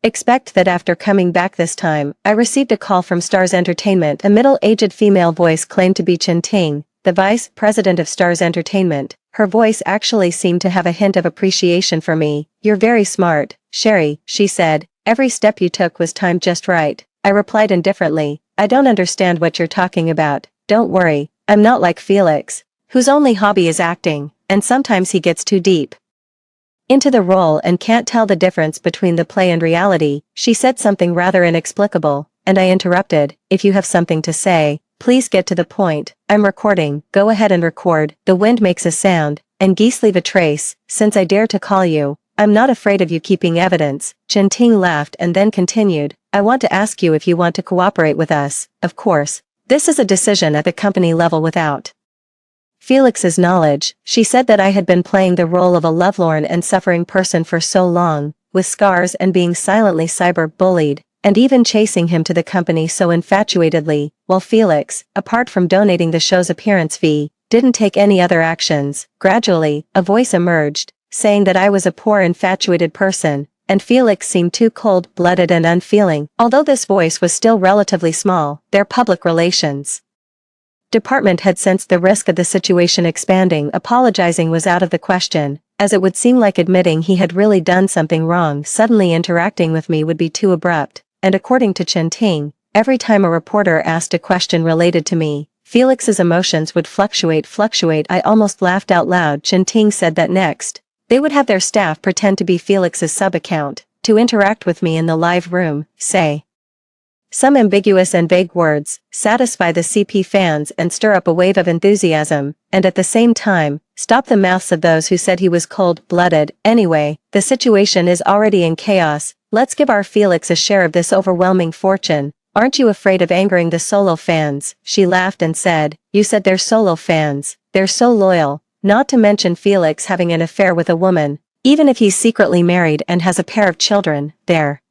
expect that after coming back this time, I received a call from Stars Entertainment. A middle-aged female voice claimed to be Chen Ting, the vice president of Stars Entertainment. Her voice actually seemed to have a hint of appreciation for me. "You're very smart, Sherry," she said. "Every step you took was timed just right." I replied indifferently, "I don't understand what you're talking about." "Don't worry, I'm not like Felix, whose only hobby is acting, and sometimes he gets too deep into the role and can't tell the difference between the play and reality." She said something rather inexplicable, and I interrupted. "If you have something to say, please get to the point. I'm recording." "Go ahead and record." "The wind makes a sound, and geese leave a trace. Since I dare to call you, I'm not afraid of you keeping evidence." Chen Ting laughed and then continued, "I want to ask you if you want to cooperate with us. Of course, this is a decision at the company level without Felix's knowledge." She said that I had been playing the role of a lovelorn and suffering person for so long, with scars and being silently cyber-bullied, and even chasing him to the company so infatuatedly, while Felix, apart from donating the show's appearance fee, didn't take any other actions. Gradually, a voice emerged, saying that I was a poor infatuated person, and Felix seemed too cold-blooded and unfeeling. Although this voice was still relatively small, their public relations department had sensed the risk of the situation expanding. Apologizing was out of the question, as it would seem like admitting he had really done something wrong. Suddenly interacting with me would be too abrupt, and according to Chen Ting, every time a reporter asked a question related to me, Felix's emotions would fluctuate. I almost laughed out loud. Chen Ting said that next, they would have their staff pretend to be Felix's sub-account, to interact with me in the live room, say some ambiguous and vague words, satisfy the CP fans and stir up a wave of enthusiasm, and at the same time, stop the mouths of those who said he was cold-blooded. Anyway, the situation is already in chaos. Let's give our Felix a share of this overwhelming fortune. Aren't you afraid of angering the solo fans? She laughed and said, "You said they're solo fans. They're so loyal, not to mention Felix having an affair with a woman. Even if he's secretly married and has a pair of children, there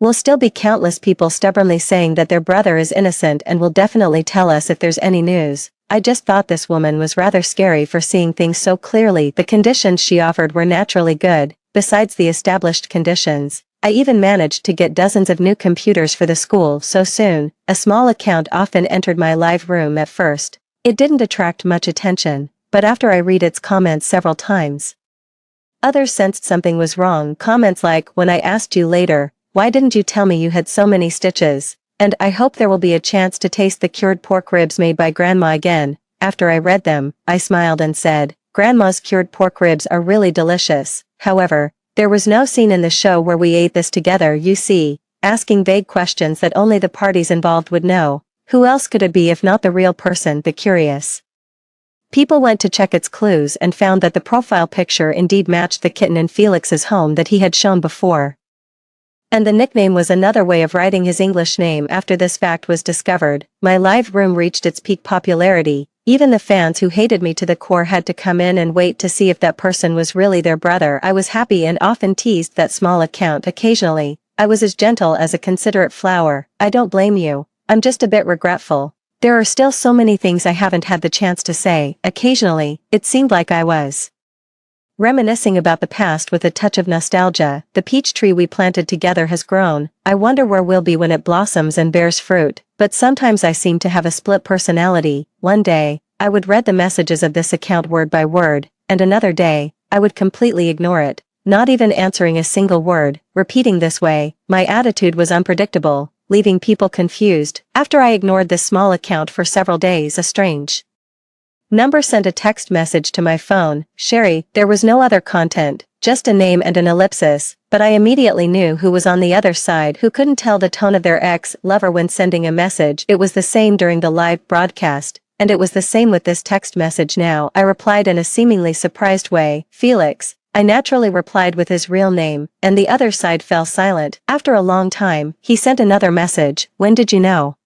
will still be countless people stubbornly saying that their brother is innocent and will definitely tell us if there's any news." I just thought this woman was rather scary for seeing things so clearly. The conditions she offered were naturally good. Besides the established conditions, I even managed to get dozens of new computers for the school so soon. A small account often entered my live room. At first, it didn't attract much attention, but after I read its comments several times, others sensed something was wrong. Comments like, "When I asked you later, why didn't you tell me you had so many stitches?" And "I hope there will be a chance to taste the cured pork ribs made by Grandma again." After I read them, I smiled and said, "Grandma's cured pork ribs are really delicious." However, there was no scene in the show where we ate this together. You see, asking vague questions that only the parties involved would know. Who else could it be if not the real person? The curious people went to check its clues and found that the profile picture indeed matched the kitten in Felix's home that he had shown before. And the nickname was another way of writing his English name. After this fact was discovered, my live room reached its peak popularity. Even the fans who hated me to the core had to come in and wait to see if that person was really their brother. I was happy and often teased that small account occasionally. I was as gentle as a considerate flower. "I don't blame you. I'm just a bit regretful." There are still so many things I haven't had the chance to say. Occasionally, it seemed like I was reminiscing about the past with a touch of nostalgia. The peach tree we planted together has grown. I wonder where we'll be when it blossoms and bears fruit. But sometimes I seem to have a split personality. One day, I would read the messages of this account word by word, and another day, I would completely ignore it, not even answering a single word. Repeating this way, my attitude was unpredictable, leaving people confused. After I ignored this small account for several days, a strange number sent a text message to my phone. Sherry, there was no other content, just a name and an ellipsis, but I immediately knew who was on the other side. Who couldn't tell the tone of their ex-lover when sending a message? It was the same during the live broadcast, and it was the same with this text message now. I replied in a seemingly surprised way, Felix. I naturally replied with his real name, and the other side fell silent. After a long time, he sent another message. When did you know?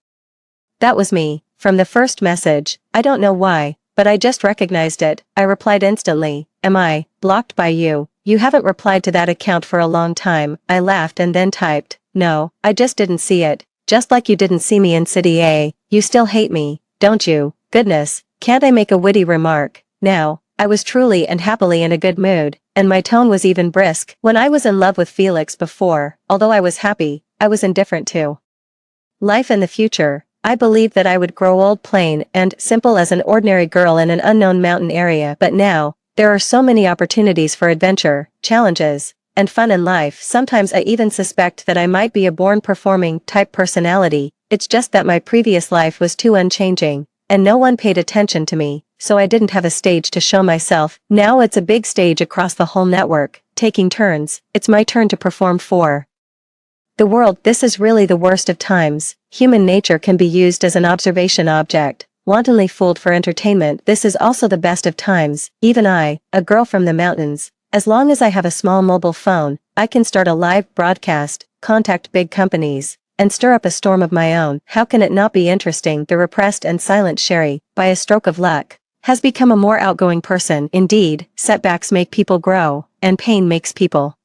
That was me. From the first message. I don't know why, but I just recognized it. I replied instantly. Am I blocked by you? You haven't replied to that account for a long time. I laughed and then typed, no, I just didn't see it. Just like you didn't see me in City A. You still hate me, don't you? Goodness, can't I make a witty remark? Now, I was truly and happily in a good mood, and my tone was even brisk. When I was in love with Felix before, although I was happy, I was indifferent to life in the future. I believed that I would grow old plain and simple as an ordinary girl in an unknown mountain area. But now, there are so many opportunities for adventure, challenges, and fun in life. Sometimes I even suspect that I might be a born performing type personality. It's just that my previous life was too unchanging, and no one paid attention to me, so I didn't have a stage to show myself. Now it's a big stage across the whole network, taking turns. It's my turn to perform for the world. This is really the worst of times. Human nature can be used as an observation object, wantonly fooled for entertainment. This is also the best of times. Even I, a girl from the mountains, as long as I have a small mobile phone, I can start a live broadcast, contact big companies, and stir up a storm of my own. How can it not be interesting? The repressed and silent Sherry, by a stroke of luck, has become a more outgoing person. Indeed, setbacks make people grow, and pain makes people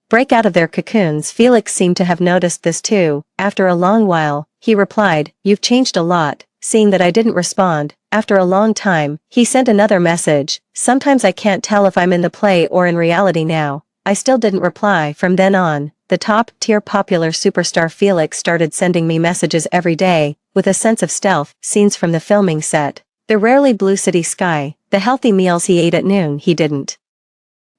break out of their cocoons. Felix seemed to have noticed this too. After a long while, he replied, you've changed a lot. Seeing that I didn't respond, after a long time, he sent another message. Sometimes I can't tell if I'm in the play or in reality now. I still didn't reply. From then on, the top-tier popular superstar Felix started sending me messages every day, with a sense of stealth. Scenes from the filming set, the rarely blue city sky, the healthy meals he ate at noon. He didn't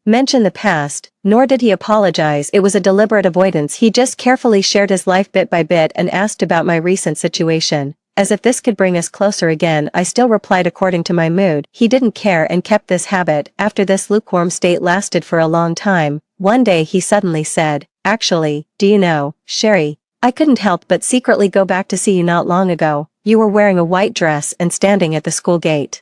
mention the past, nor did he apologize. It was a deliberate avoidance. He just carefully shared his life bit by bit and asked about my recent situation, as if this could bring us closer again. I still replied according to my mood. He didn't care and kept this habit. After this lukewarm state lasted for a long time, one day he suddenly said, actually, do you know, Sherry, I couldn't help but secretly go back to see you not long ago. You were wearing a white dress and standing at the school gate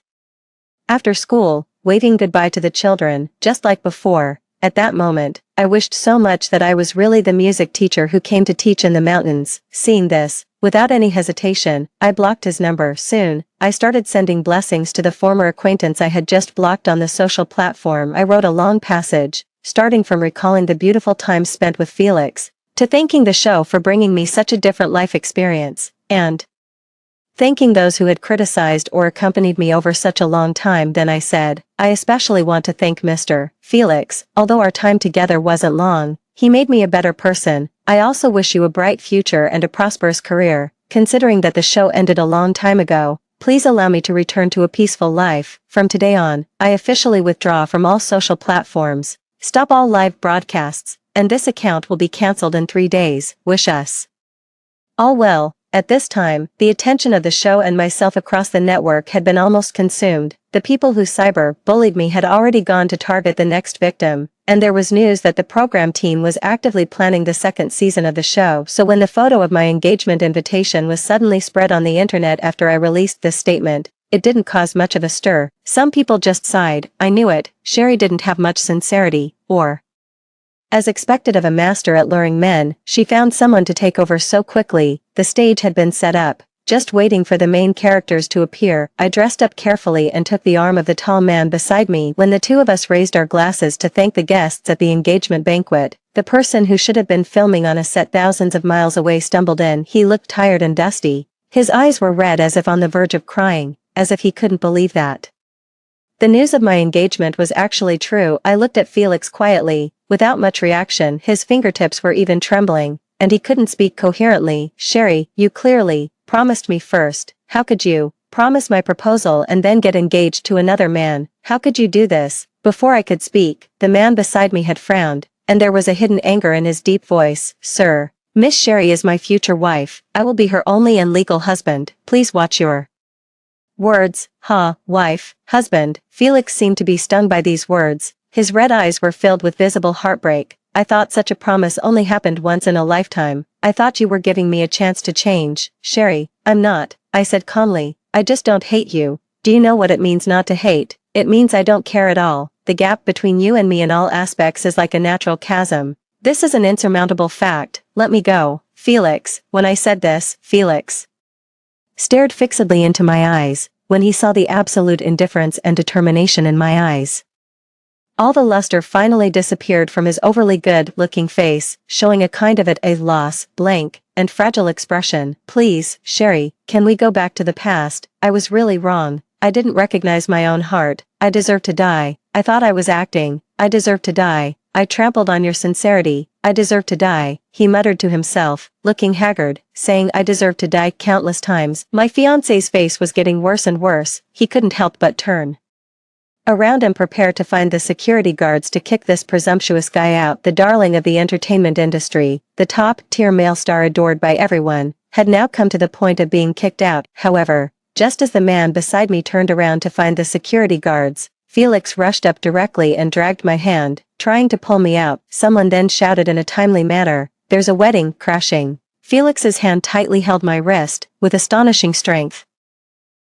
after school, waving goodbye to the children, just like before. At that moment, I wished so much that I was really the music teacher who came to teach in the mountains. Seeing this, without any hesitation, I blocked his number. Soon, I started sending blessings to the former acquaintance I had just blocked on the social platform. I wrote a long passage, starting from recalling the beautiful time spent with Felix, to thanking the show for bringing me such a different life experience, and thanking those who had criticized or accompanied me over such a long time. Then I said, I especially want to thank Mr. Felix. Although our time together wasn't long, he made me a better person. I also wish you a bright future and a prosperous career. Considering that the show ended a long time ago, please allow me to return to a peaceful life. From today on, I officially withdraw from all social platforms, stop all live broadcasts, and this account will be cancelled in 3 days. Wish us all well. At this time, the attention of the show and myself across the network had been almost consumed. The people who cyber-bullied me had already gone to target the next victim, and there was news that the program team was actively planning the second season of the show. So when the photo of my engagement invitation was suddenly spread on the internet after I released this statement, it didn't cause much of a stir. Some people just sighed. I knew it. Sherry didn't have much sincerity, or, as expected of a master at luring men, she found someone to take over so quickly. The stage had been set up, just waiting for the main characters to appear. I dressed up carefully and took the arm of the tall man beside me. When the two of us raised our glasses to thank the guests at the engagement banquet, the person who should have been filming on a set thousands of miles away stumbled in. He looked tired and dusty, His eyes were red as if on the verge of crying, as if he couldn't believe that the news of my engagement was actually true. I looked at Felix quietly, without much reaction. His fingertips were even trembling, and he couldn't speak coherently. Sherry, you clearly promised me first. How could you promise my proposal and then get engaged to another man? How could you do this? Before I could speak, the man beside me had frowned, and there was a hidden anger in his deep voice. Sir, Miss Sherry is my future wife. I will be her only and legal husband. Please watch your words. Wife, husband. Felix seemed to be stung by these words. His red eyes were filled with visible heartbreak. I thought such a promise only happened once in a lifetime. I thought you were giving me a chance to change. Sherry, I'm not, I said calmly. I just don't hate you. Do you know what it means not to hate? It means I don't care at all. The gap between you and me in all aspects is like a natural chasm. This is an insurmountable fact. Let me go. Felix, when I said this, Felix stared fixedly into my eyes. When he saw the absolute indifference and determination in my eyes, all the luster finally disappeared from his overly good-looking face, showing a kind of a loss, blank, and fragile expression. Please, Sherry, can we go back to the past? I was really wrong. I didn't recognize my own heart. I deserve to die. I thought I was acting. I deserve to die. I trampled on your sincerity. I deserve to die, he muttered to himself, looking haggard, saying I deserve to die countless times. My fiancé's face was getting worse and worse. He couldn't help but turn around and prepare to find the security guards to kick this presumptuous guy out. The darling of the entertainment industry, the top-tier male star adored by everyone, had now come to the point of being kicked out. However, just as the man beside me turned around to find the security guards, Felix rushed up directly and dragged my hand, trying to pull me out. Someone then shouted in a timely manner, "There's a wedding," crashing. Felix's hand tightly held my wrist, with astonishing strength.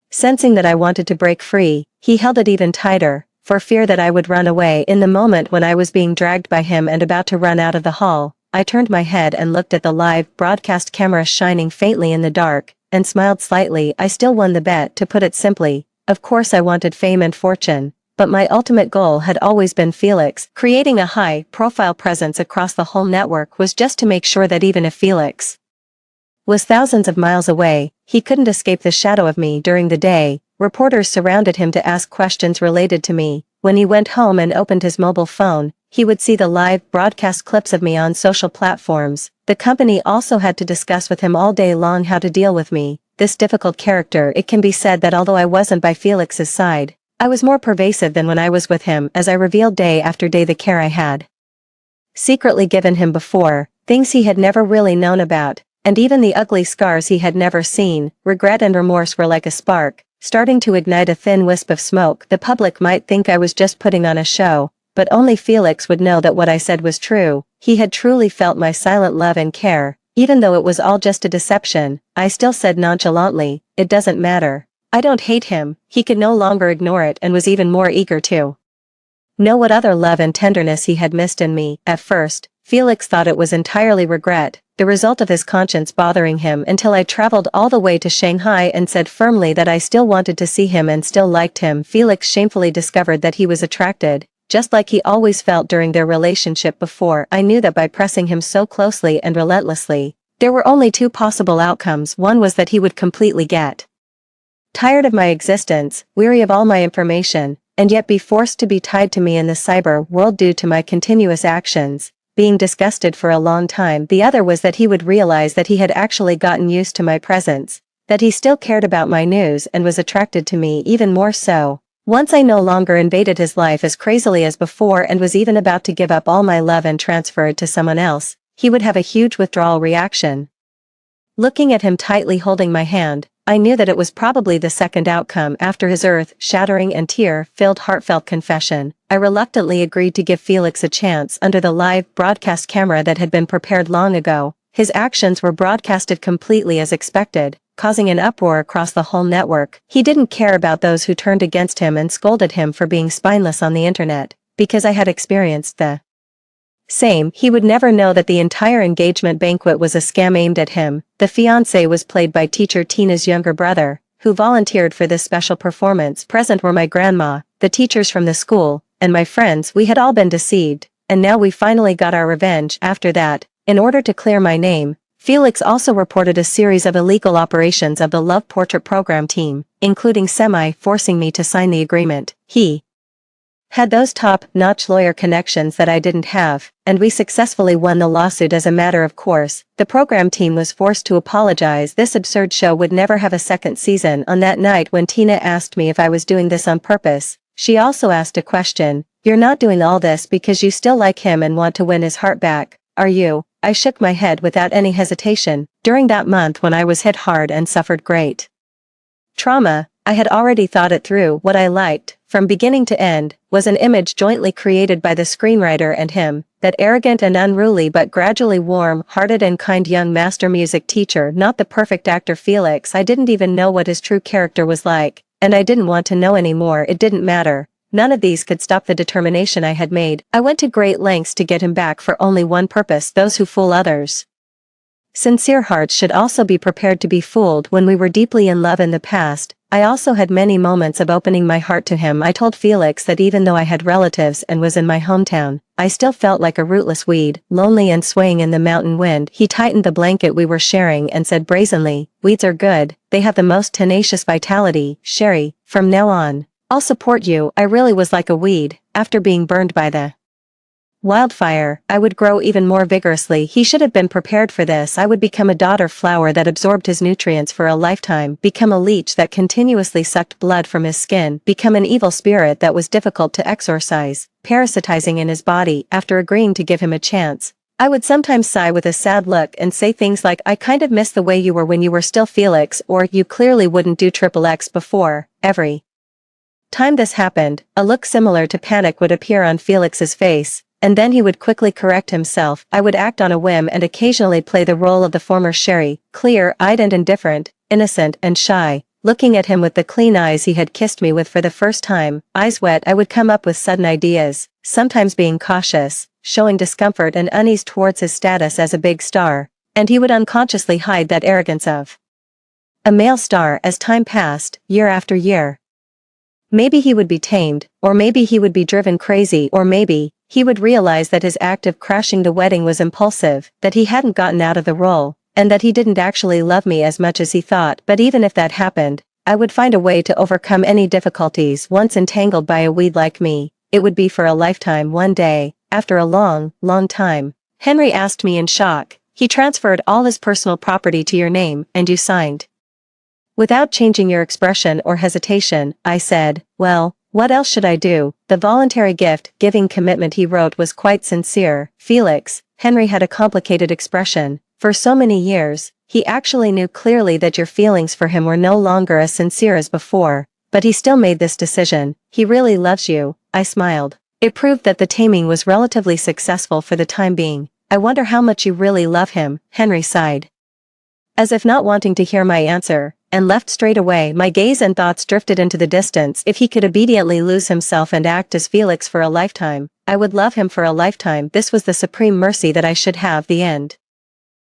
Sensing that I wanted to break free, he held it even tighter, for fear that I would run away. In the moment when I was being dragged by him and about to run out of the hall, I turned my head and looked at the live broadcast camera shining faintly in the dark, and smiled slightly. I still won the bet. To put it simply, of course I wanted fame and fortune. But my ultimate goal had always been Felix. Creating a high-profile presence across the whole network was just to make sure that even if Felix was thousands of miles away, he couldn't escape the shadow of me. During the day, reporters surrounded him to ask questions related to me. When he went home and opened his mobile phone, he would see the live broadcast clips of me on social platforms. The company also had to discuss with him all day long how to deal with me, this difficult character. It can be said that although I wasn't by Felix's side, I was more pervasive than when I was with him, as I revealed day after day the care I had secretly given him before, things he had never really known about, and even the ugly scars he had never seen. Regret and remorse were like a spark, starting to ignite a thin wisp of smoke. The public might think I was just putting on a show, but only Felix would know that what I said was true. He had truly felt my silent love and care. Even though it was all just a deception, I still said nonchalantly, "It doesn't matter. I don't hate him." He could no longer ignore it and was even more eager to know what other love and tenderness he had missed in me. At first, Felix thought it was entirely regret, the result of his conscience bothering him, until I traveled all the way to Shanghai and said firmly that I still wanted to see him and still liked him. Felix shamefully discovered that he was attracted, just like he always felt during their relationship before. I knew that by pressing him so closely and relentlessly, there were only two possible outcomes. One was that he would completely get tired of my existence, weary of all my information, and yet be forced to be tied to me in the cyber world due to my continuous actions, being disgusted for a long time. The other was that he would realize that he had actually gotten used to my presence, that he still cared about my news and was attracted to me even more so. Once I no longer invaded his life as crazily as before and was even about to give up all my love and transfer it to someone else, he would have a huge withdrawal reaction. Looking at him tightly holding my hand, I knew that it was probably the second outcome. After his earth-shattering and tear-filled heartfelt confession, I reluctantly agreed to give Felix a chance under the live broadcast camera that had been prepared long ago. His actions were broadcasted completely as expected, causing an uproar across the whole network. He didn't care about those who turned against him and scolded him for being spineless on the internet, because I had experienced the same. He would never know that the entire engagement banquet was a scam aimed at him. The fiancé was played by teacher Tina's younger brother, who volunteered for this special performance. Present were my grandma, the teachers from the school, and my friends. We had all been deceived, and now we finally got our revenge. After that, in order to clear my name, Felix also reported a series of illegal operations of the Love Portrait program team, including forcing me to sign the agreement. He had those top-notch lawyer connections that I didn't have, and we successfully won the lawsuit as a matter of course. The program team was forced to apologize. This absurd show would never have a second season. On that night when Tina asked me if I was doing this on purpose, she also asked a question. You're not doing all this because you still like him and want to win his heart back, are you? I shook my head without any hesitation. During that month when I was hit hard and suffered great trauma, I had already thought it through. What I liked, from beginning to end, was an image jointly created by the screenwriter and him, that arrogant and unruly but gradually warm-hearted and kind young master music teacher, not the perfect actor Felix. I didn't even know what his true character was like, and I didn't want to know anymore. It didn't matter. None of these could stop the determination I had made. I went to great lengths to get him back for only one purpose: those who fool others. Sincere hearts should also be prepared to be fooled. When we were deeply in love in the past, I also had many moments of opening my heart to him. I told Felix that even though I had relatives and was in my hometown, I still felt like a rootless weed, lonely and swaying in the mountain wind. He tightened the blanket we were sharing and said brazenly, "Weeds are good, they have the most tenacious vitality, Sherry. From now on, I'll support you." I really was like a weed. After being burned by the wildfire, I would grow even more vigorously. He should have been prepared for this. I would become a daughter flower that absorbed his nutrients for a lifetime, become a leech that continuously sucked blood from his skin, become an evil spirit that was difficult to exorcise, parasitizing in his body. After agreeing to give him a chance, I would sometimes sigh with a sad look and say things like, "I kind of miss the way you were when you were still Felix," or "You clearly wouldn't do XXX before." Every time this happened, a look similar to panic would appear on Felix's face, and then he would quickly correct himself. I would act on a whim and occasionally play the role of the former Sherry, clear-eyed and indifferent, innocent and shy, looking at him with the clean eyes he had kissed me with for the first time, eyes wet. I would come up with sudden ideas, sometimes being cautious, showing discomfort and unease towards his status as a big star, and he would unconsciously hide that arrogance of a male star. As time passed, year after year, maybe he would be tamed, or maybe he would be driven crazy, or maybe he would realize that his act of crashing the wedding was impulsive, that he hadn't gotten out of the role, and that he didn't actually love me as much as he thought. But even if that happened, I would find a way to overcome any difficulties. Once entangled by a weed like me, it would be for a lifetime. One day, after a long, long time, Henry asked me in shock, "He transferred all his personal property to your name, and you signed?" Without changing your expression or hesitation, I said, "Well, what else should I do?" The voluntary gift-giving commitment he wrote was quite sincere. Felix, Henry had a complicated expression. For so many years, he actually knew clearly that your feelings for him were no longer as sincere as before, but he still made this decision. He really loves you. I smiled. It proved that the taming was relatively successful for the time being. "I wonder how much you really love him," Henry sighed, as if not wanting to hear my answer, and left straight away. My gaze and thoughts drifted into the distance. If he could obediently lose himself and act as Felix for a lifetime, I would love him for a lifetime. This was the supreme mercy that I should have. The end.